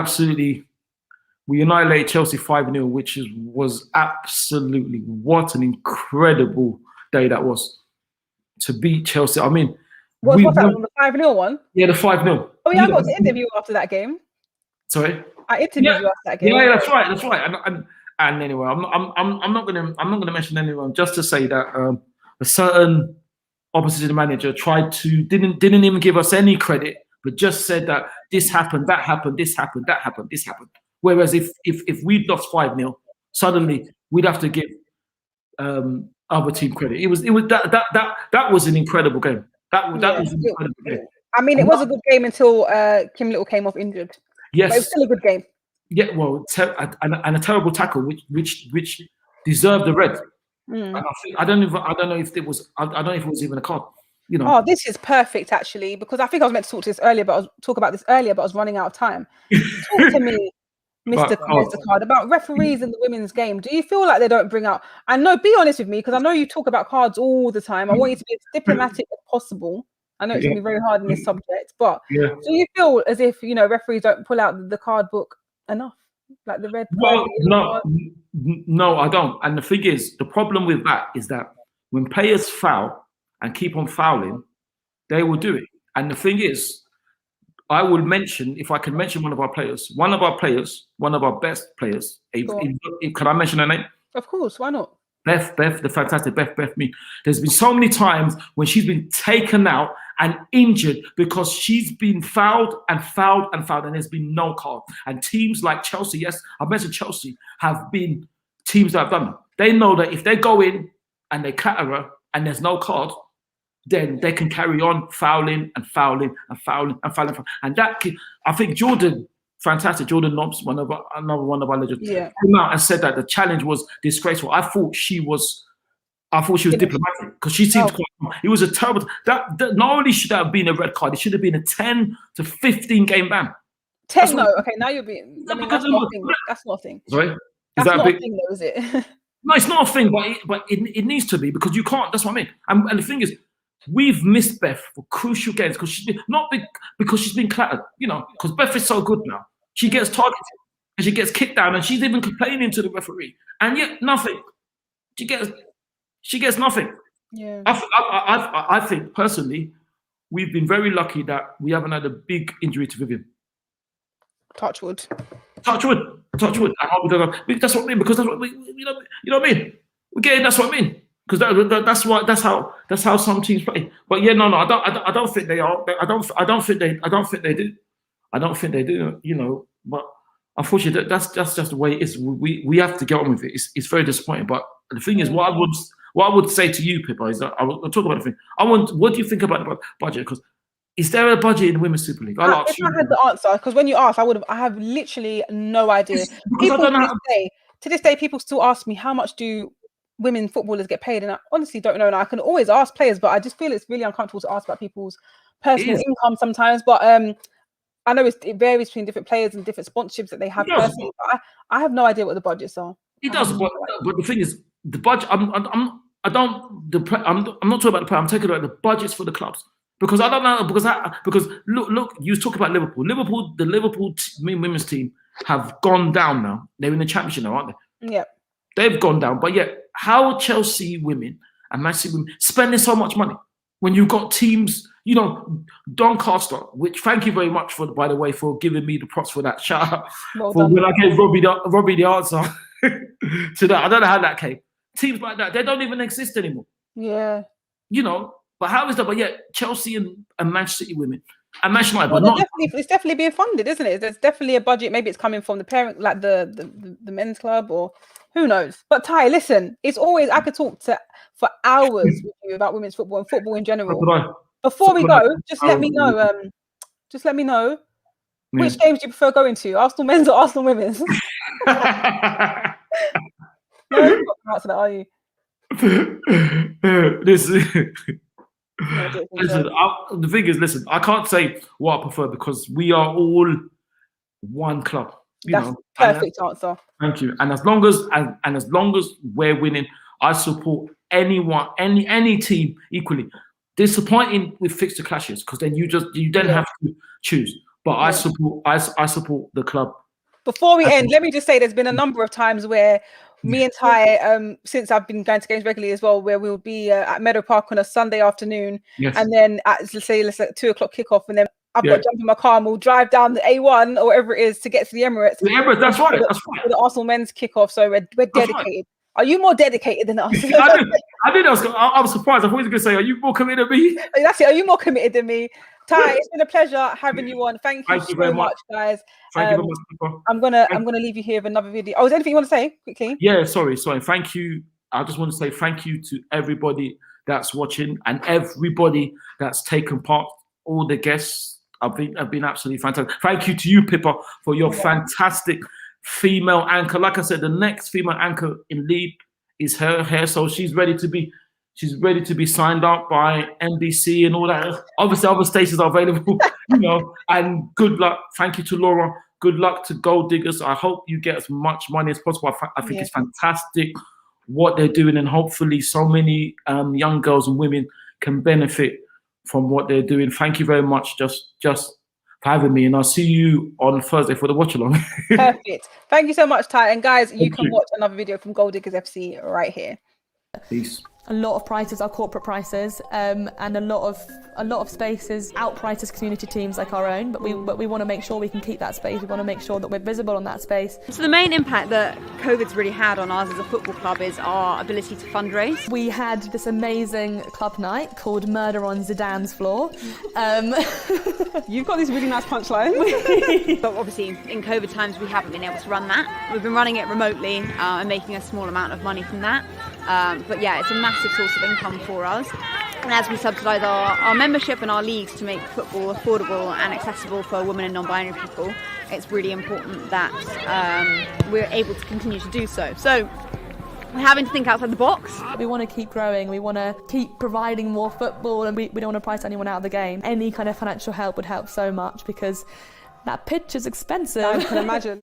annihilated Chelsea 5-0, which was absolutely, what an incredible day that was to beat Chelsea. I mean, what's that one, the 5-0 one? Yeah, the 5-0. Oh yeah, I got to interview you after that game. Sorry? I interviewed you after that game. Yeah, that's right. And anyway, I'm not gonna mention anyone, just to say that a certain opposition manager didn't even give us any credit, but just said that this happened, that happened, this happened, that happened, this happened. Whereas if we'd lost 5-0, suddenly we'd have to give other team credit. It was that was an incredible game. That was an incredible game. I mean, it was a good game until Kim Little came off injured. Yes, but it was still a good game. Yeah, well, and a terrible tackle, which deserved the red. And I don't know if it was even a card. You know. Oh, this is perfect actually, because I think I was meant to talk about this earlier, but I was running out of time. Talk to me, Mr. Card, about referees in the women's game. Do you feel like they don't bring out? I know, be honest with me, because I know you talk about cards all the time. I want you to be as diplomatic as possible. I know it's going to be very hard in this subject, but do you feel as if, you know, referees don't pull out the card book enough? Like the red card? Well, no, I don't. And the thing is, the problem with that is that when players foul and keep on fouling, they will do it. And the thing is, I will mention, if I can mention one of our best players. Can I mention her name? Of course, why not? Beth, the fantastic Beth Me. There's been so many times when she's been taken out and injured because she's been fouled and fouled and fouled, and there's been no card. And teams like Chelsea, yes, I mentioned Chelsea, have been teams that have done that. They know that if they go in and they clatter her and there's no card, then they can carry on fouling and fouling and fouling and fouling. And that, I think Jordan Nobbs, another one of our legends, came out and said that the challenge was disgraceful. I thought she was diplomatic, because she seemed quite. It was a terrible. That not only should that have been a red card, it should have been a 10 to 15 game ban. 10? No, okay, now you're being. I mean, that's not a thing. That's not a thing. Sorry, that's not a thing, though, is it? No, it's not a thing, but it needs to be, because you can't. That's what I mean. And the thing is, we've missed Beth for crucial games because because she's been clattered. You know, because Beth is so good now. She gets targeted and she gets kicked down, and she's even complaining to the referee, and yet nothing. She gets nothing. Yeah. I think personally, we've been very lucky that we haven't had a big injury to Vivian. Touch wood. Touch wood. I hope we don't have, that's what I mean, because that's what you know what I mean. That's what I mean. Because that's how some teams play. But yeah, no, I don't think they are. I don't think they do. I don't think they do. You know, but unfortunately, that's just the way it is. We have to get on with it. It's very disappointing. But the thing is, what I would say to you, Pippa, is that I'll talk about the thing. What do you think about the budget? Because is there a budget in the Women's Super League? If I had the answer, because when you asked, I have literally no idea. To this day, people still ask me, how much do women footballers get paid? And I honestly don't know. And I can always ask players, but I just feel it's really uncomfortable to ask about people's personal income sometimes. But I know it varies between different players and different sponsorships that they have personally. But I have no idea what the budgets are. It does, but the thing is, the budget. I'm not talking about the player. I'm talking about the budgets for the clubs, because I don't know, because look, you talk about Liverpool. The Liverpool women's team have gone down now. They're in the Championship now, aren't they? Yeah. They've gone down, but yet how Chelsea women and Manchester women spending so much money when you've got teams, you know, Doncaster, which thank you very much by the way, for giving me the props for that shout out. When I gave Robbie the answer to that. I don't know how that came. Teams like that, they don't even exist anymore. Yeah. You know, but how is that? But yet Chelsea and Manchester City women And Manchester United, Well, but not. it's definitely being funded, isn't it? There's definitely a budget. Maybe it's coming from the parent, like the men's club, or who knows. But Ty, listen, it's always I could talk for hours with you about women's football and football in general. Before we go, just let me know. Which games do you prefer going to? Arsenal men's or Arsenal women's? No, you're not answer that, are you? Listen, the thing is, listen, I can't say what I prefer because we are all one club. That's a perfect answer. Thank you. And as long as we're winning, I support anyone, any team equally. Disappointing with fixture clashes because then you then have to choose. But I support the club. Before we end, let me just say there's been a number of times where me and Ty, since I've been going to games regularly as well, where we'll be at Meadow Park on a Sunday afternoon, and then at let's say 2:00 kickoff, and then I've got to jump in my car and we'll drive down the A1 or whatever it is to get to the Emirates. The Emirates, that's right. For the Arsenal men's kickoff, so we're dedicated. Right. Are you more dedicated than us? I was surprised. I thought he was going to say, "Are you more committed than me?" That's it. Are you more committed than me? Ty, it's been a pleasure having you on. Thank you so much, guys. Thank you very much, Pippa. I'm gonna leave you here with another video. Oh, is there anything you want to say quickly? Yeah, sorry. Thank you. I just want to say thank you to everybody that's watching and everybody that's taken part. All the guests have been absolutely fantastic. Thank you to you, Pippa, for your fantastic female anchor. Like I said, the next female anchor in lead is her, so she's ready to be signed up by NBC and all that. Obviously, other stations are available, and good luck. Thank you to Laura. Good luck to Gold Diggers. I hope you get as much money as possible. I think it's fantastic what they're doing, and hopefully so many young girls and women can benefit from what they're doing. Thank you very much just for having me, and I'll see you on Thursday for the watch along. Perfect. Thank you so much, Ty. And guys, you can watch another video from Gold Diggers FC right here. Peace. A lot of prices are corporate prices, and a lot of spaces outprices community teams like our own. But we want to make sure we can keep that space. We want to make sure that we're visible on that space. So the main impact that COVID's really had on us as a football club is our ability to fundraise. We had this amazing club night called Murder on Zidane's Floor. You've got these really nice punchlines. But obviously, in COVID times, we haven't been able to run that. We've been running it remotely and making a small amount of money from that. But yeah, it's a massive source of income for us. And as we subsidise our membership and our leagues to make football affordable and accessible for women and non-binary people, it's really important that we're able to continue to do so. So we're having to think outside the box. We want to keep growing, we want to keep providing more football, and we don't want to price anyone out of the game. Any kind of financial help would help so much because that pitch is expensive. I can imagine.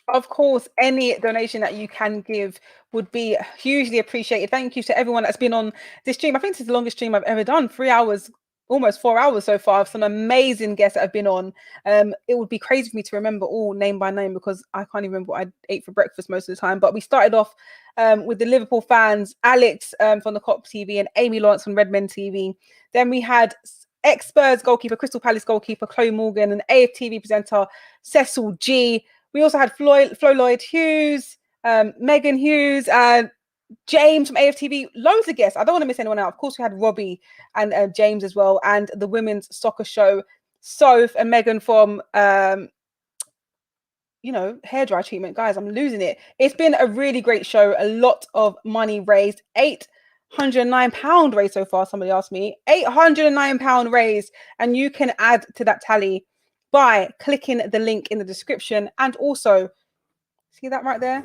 Of course, any donation that you can give would be hugely appreciated. Thank you to everyone that's been on this stream. I think this is the longest stream I've ever done. 3 hours, almost 4 hours so far. Some amazing guests that have been on. It would be crazy for me to remember all name by name because I can't even remember what I ate for breakfast most of the time. But we started off with the Liverpool fans, Alex from the COP TV and Amy Lawrence from Redmen TV. Then we had ex-Spurs goalkeeper, Crystal Palace goalkeeper, Chloe Morgan, and AFTV presenter, Cecil G. We also had Flo Lloyd Hughes, Megan Hughes, and James from AFTV, loads of guests. I don't want to miss anyone out. Of course, we had Robbie and James as well, and the women's soccer show, Soph and Megan from, hairdryer treatment. Guys, I'm losing it. It's been a really great show. A lot of money raised. £809 raised so far, somebody asked me. £809 raised, and you can add to that tally by clicking the link in the description, and also see that right there,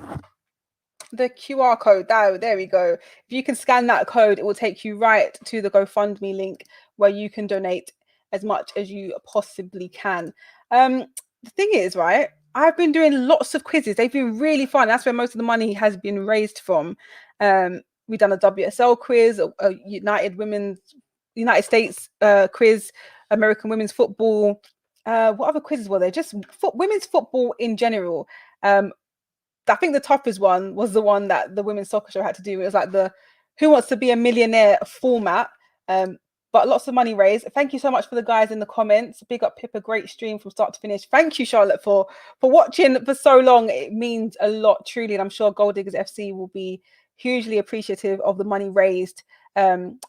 the QR code. There we go. If you can scan that code, it will take you right to the GoFundMe link where you can donate as much as you possibly can. The thing is, right, I've been doing lots of quizzes. They've been really fun. That's where most of the money has been raised from. We've done a WSL quiz, a United States quiz, American women's football. What other quizzes were there? Just women's football in general. I think the toughest one was the one that the women's soccer show had to do. It was like the Who Wants to Be a Millionaire format. But lots of money raised. Thank you so much for the guys in the comments. Big up Pippa, great stream from start to finish. Thank you, Charlotte, for watching for so long. It means a lot, truly. And I'm sure Gold Diggers FC will be hugely appreciative of the money raised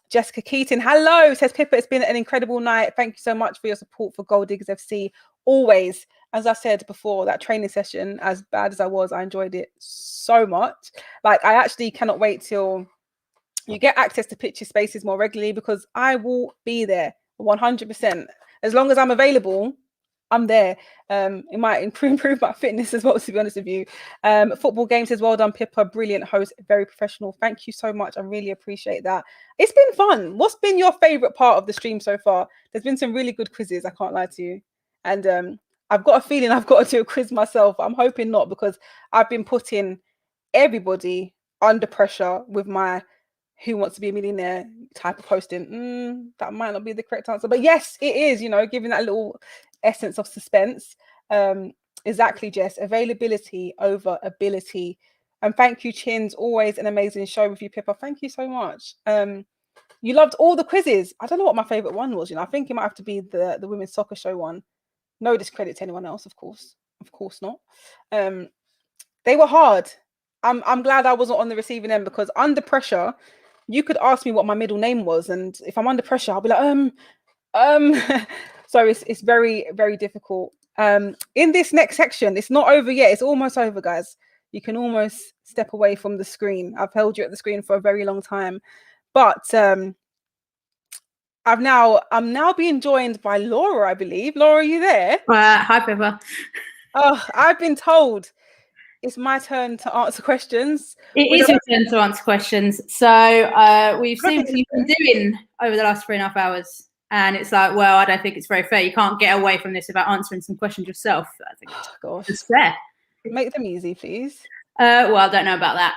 Jessica Keaton, hello, says Pippa, it's been an incredible night. Thank you so much for your support for Gold Diggers FC. Always, as I said before, that training session, as bad as I was, I enjoyed it so much. Like, I actually cannot wait till you get access to pitches spaces more regularly, because I will be there 100%. As long as I'm available, I'm there. It might improve my fitness as well, to be honest with you. Football Game says, well done, Pippa. Brilliant host, very professional. Thank you so much. I really appreciate that. It's been fun. What's been your favorite part of the stream so far? There's been some really good quizzes, I can't lie to you. And I've got a feeling I've got to do a quiz myself. I'm hoping not, because I've been putting everybody under pressure with my who wants to be a millionaire type of posting. That might not be the correct answer, but yes, it is, you know, giving that little essence of suspense. Exactly, Jess. Availability over ability. And thank you, Chins. Always an amazing show with you, Pippa. Thank you so much. You loved all the quizzes. I don't know what my favorite one was. You know, I think it might have to be the women's soccer show one. No discredit to anyone else, of course not. They were hard. I'm glad I wasn't on the receiving end, because under pressure, you could ask me what my middle name was, and if I'm under pressure, I'll be like, so it's very, very difficult. In this next section, it's not over yet. It's almost over, guys. You can almost step away from the screen. I've held you at the screen for a very long time, but I'm now being joined by Laura, I believe. Laura, are you there? Hi, Pippa. Oh, I've been told it's my turn to answer questions. It is your turn to answer questions. So we've seen what you've been doing over the last 3.5 hours. And it's like, well, I don't think it's very fair. You can't get away from this without answering some questions yourself. I think it's fair. Make them easy, please. Well, I don't know about that.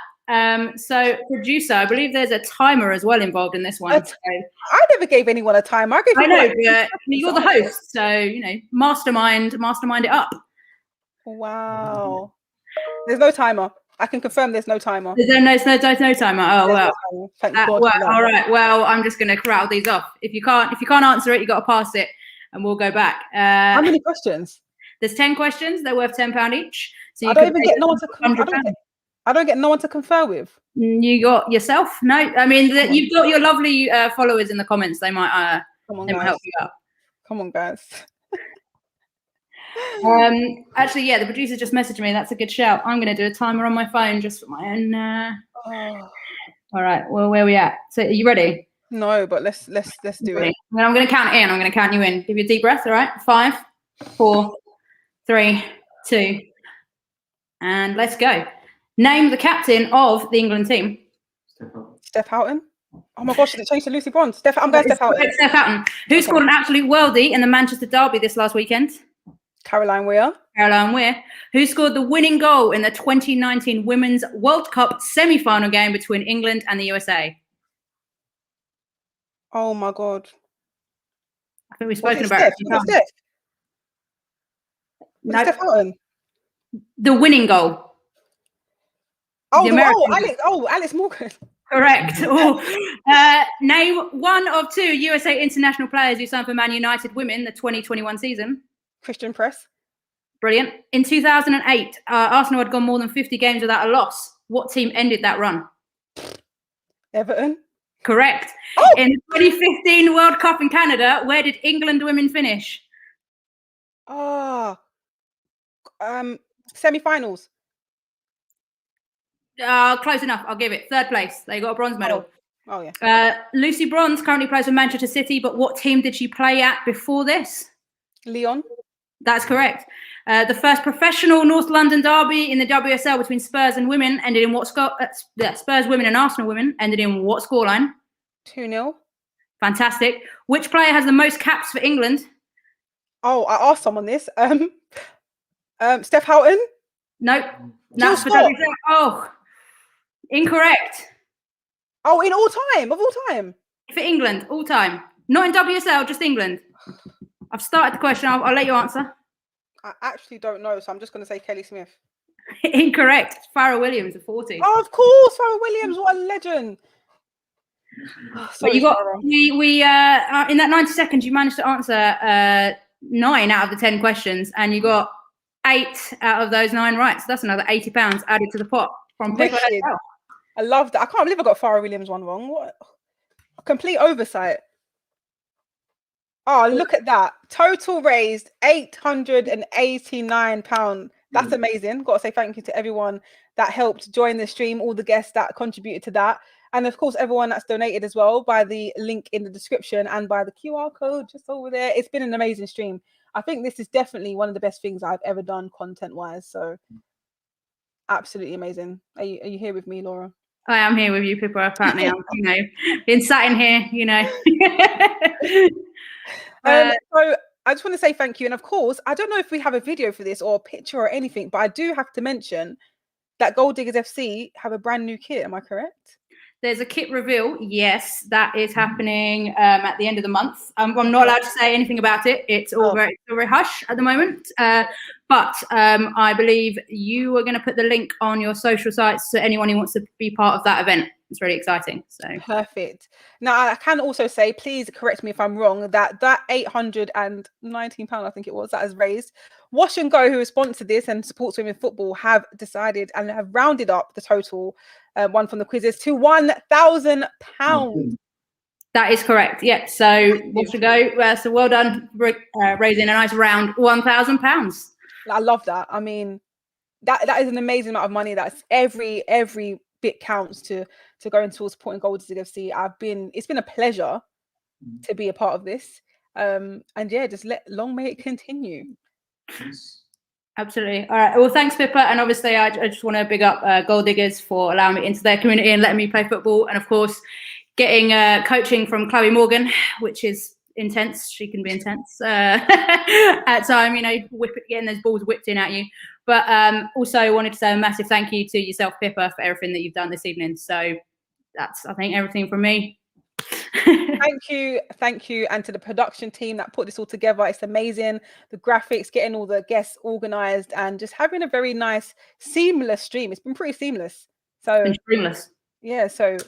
So, producer, I believe there's a timer as well involved in this one. I never gave anyone a timer. I know, but you're the host, so you know, mastermind it up. Wow. There's no timer. I can confirm there's no timer. There's no timer. Oh well. Thank God. Well, all right. Well, I'm just going to rattle these off. If you can't answer it, you got to pass it, and we'll go back. How many questions? There's 10 questions. They're worth £10 each. So I don't even get no one to. I don't get no one to confer with. You got yourself. No, I mean you've got your lovely followers in the comments. They might help you out. Come on, guys. Actually, yeah, the producer just messaged me. That's a good shout. I'm going to do a timer on my phone just for my own. All right. Well, where are we at? So, are you ready? No, but let's do it. Well, I'm going to count in. I'm going to count you in. Give you a deep breath. All right. 5, 4, 3, 2, and let's go. Name the captain of the England team. Steph Houghton. Oh my gosh, it changed to Lucy Bronze. I'm going Steph Houghton. Steph Houghton. Who scored an absolute worldie in the Manchester derby this last weekend? Caroline Weir. Who scored the winning goal in the 2019 Women's World Cup semi-final game between England and the USA? Oh my God. I think we've spoken about it. Steph? No. Steph Houghton. The winning goal. Alex Morgan. Correct. Name one of 2 USA international players who signed for Man United Women the 2021 season. Christian Press. Brilliant. In 2008, Arsenal had gone more than 50 games without a loss. What team ended that run? Everton. Correct. In the 2015 World Cup in Canada, where did England women finish? Semi-finals. Close enough. I'll give it. 3rd place. They got a bronze medal. Oh yeah. Lucy Bronze currently plays for Manchester City, but what team did she play at before this? Lyon. That's correct. The first professional North London derby in the WSL between Spurs and women ended in what score? Spurs women and Arsenal women ended in what scoreline? 2-0. Fantastic. Which player has the most caps for England? Oh, I asked someone this. Steph Houghton. Nope. That's for WSL. Oh, incorrect. Oh, in all time. For England, all time. Not in WSL, just England. I've started the question. I'll let you answer. I actually don't know, so I'm just going to say Kelly Smith. Incorrect. It's Farrah Williams, 40. Oh, of course, Farrah Williams. What a legend. But you got we in that 90 seconds you managed to answer 9 out of the 10 questions, and you got 8 out of those 9 right. So that's another £80 added to the pot from Pippa herself. I love that. I can't believe I got Farrah Williams one wrong. What? complete oversight. Oh, look at that. Total raised £889. That's amazing. Got to say thank you to everyone that helped join the stream, all the guests that contributed to that. And of course, everyone that's donated as well by the link in the description and by the QR code just over there. It's been an amazing stream. I think this is definitely one of the best things I've ever done content-wise. So absolutely amazing. Are you here with me, Laura? I am here with you, Pippa. Apparently, I'm, been sat in here, So I just want to say thank you. And of course, I don't know if we have a video for this or a picture or anything, but I do have to mention that Gold Diggers FC have a brand new kit. Am I correct? There's a kit reveal. Yes, that is happening at the end of the month. I'm not allowed to say anything about it. It's all very hush at the moment. But I believe you are going to put the link on your social sites to anyone who wants to be part of that event. It's really exciting. So perfect. Now I can also say, please correct me if I'm wrong, that £819, I think it was, that is raised. Wash and Go, who has sponsored this and supports women football, have decided and have rounded up the total one from the quizzes to £1,000. That is correct. Yeah. So Wash and Go. So well done, raising a nice round £1,000. I love that. I mean, that is an amazing amount of money. That's every bit counts to go into supporting Gold Diggers FC. It's been a pleasure to be a part of this. And yeah, just long may it continue. Absolutely. All right. Well, thanks, Pippa. And obviously, I just want to big up Gold Diggers for allowing me into their community and letting me play football. And of course, getting coaching from Chloe Morgan, which is intense. She can be intense at time, getting those balls whipped in at you. But also wanted to say a massive thank you to yourself, Pippa, for everything that you've done this evening. So that's, I think, everything from me. Thank you, and to the production team that put this all together. It's amazing. The graphics, getting all the guests organized, and just having a very nice, seamless stream. It's been pretty seamless. So seamless. Yeah. So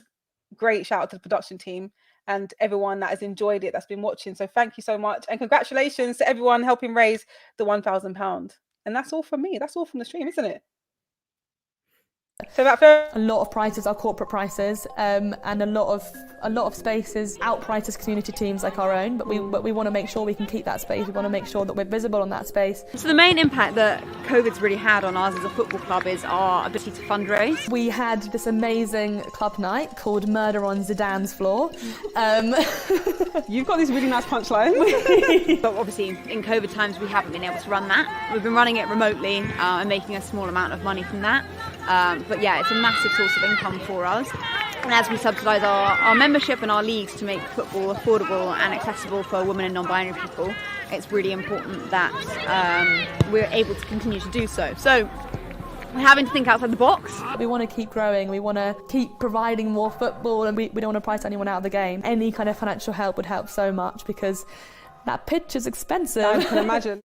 great shout out to the production team and everyone that has enjoyed it, that's been watching. So thank you so much, and congratulations to everyone helping raise the £1,000. And that's all from me. That's all from the stream, isn't it? So a lot of prizes are corporate prizes, and a lot of spaces outprice us community teams like our own. But we want to make sure we can keep that space. We want to make sure that we're visible on that space. So the main impact that COVID's really had on us as a football club is our ability to fundraise. We had this amazing club night called Murder on Zidane's Floor. You've got these really nice punchlines. But obviously, in COVID times, we haven't been able to run that. We've been running it remotely and making a small amount of money from that. But yeah, it's a massive source of income for us. And as we subsidise our membership and our leagues to make football affordable and accessible for women and non-binary people, it's really important that we're able to continue to do so. So we're having to think outside the box. We want to keep growing, we want to keep providing more football, and we don't want to price anyone out of the game. Any kind of financial help would help so much, because that pitch is expensive. I can imagine.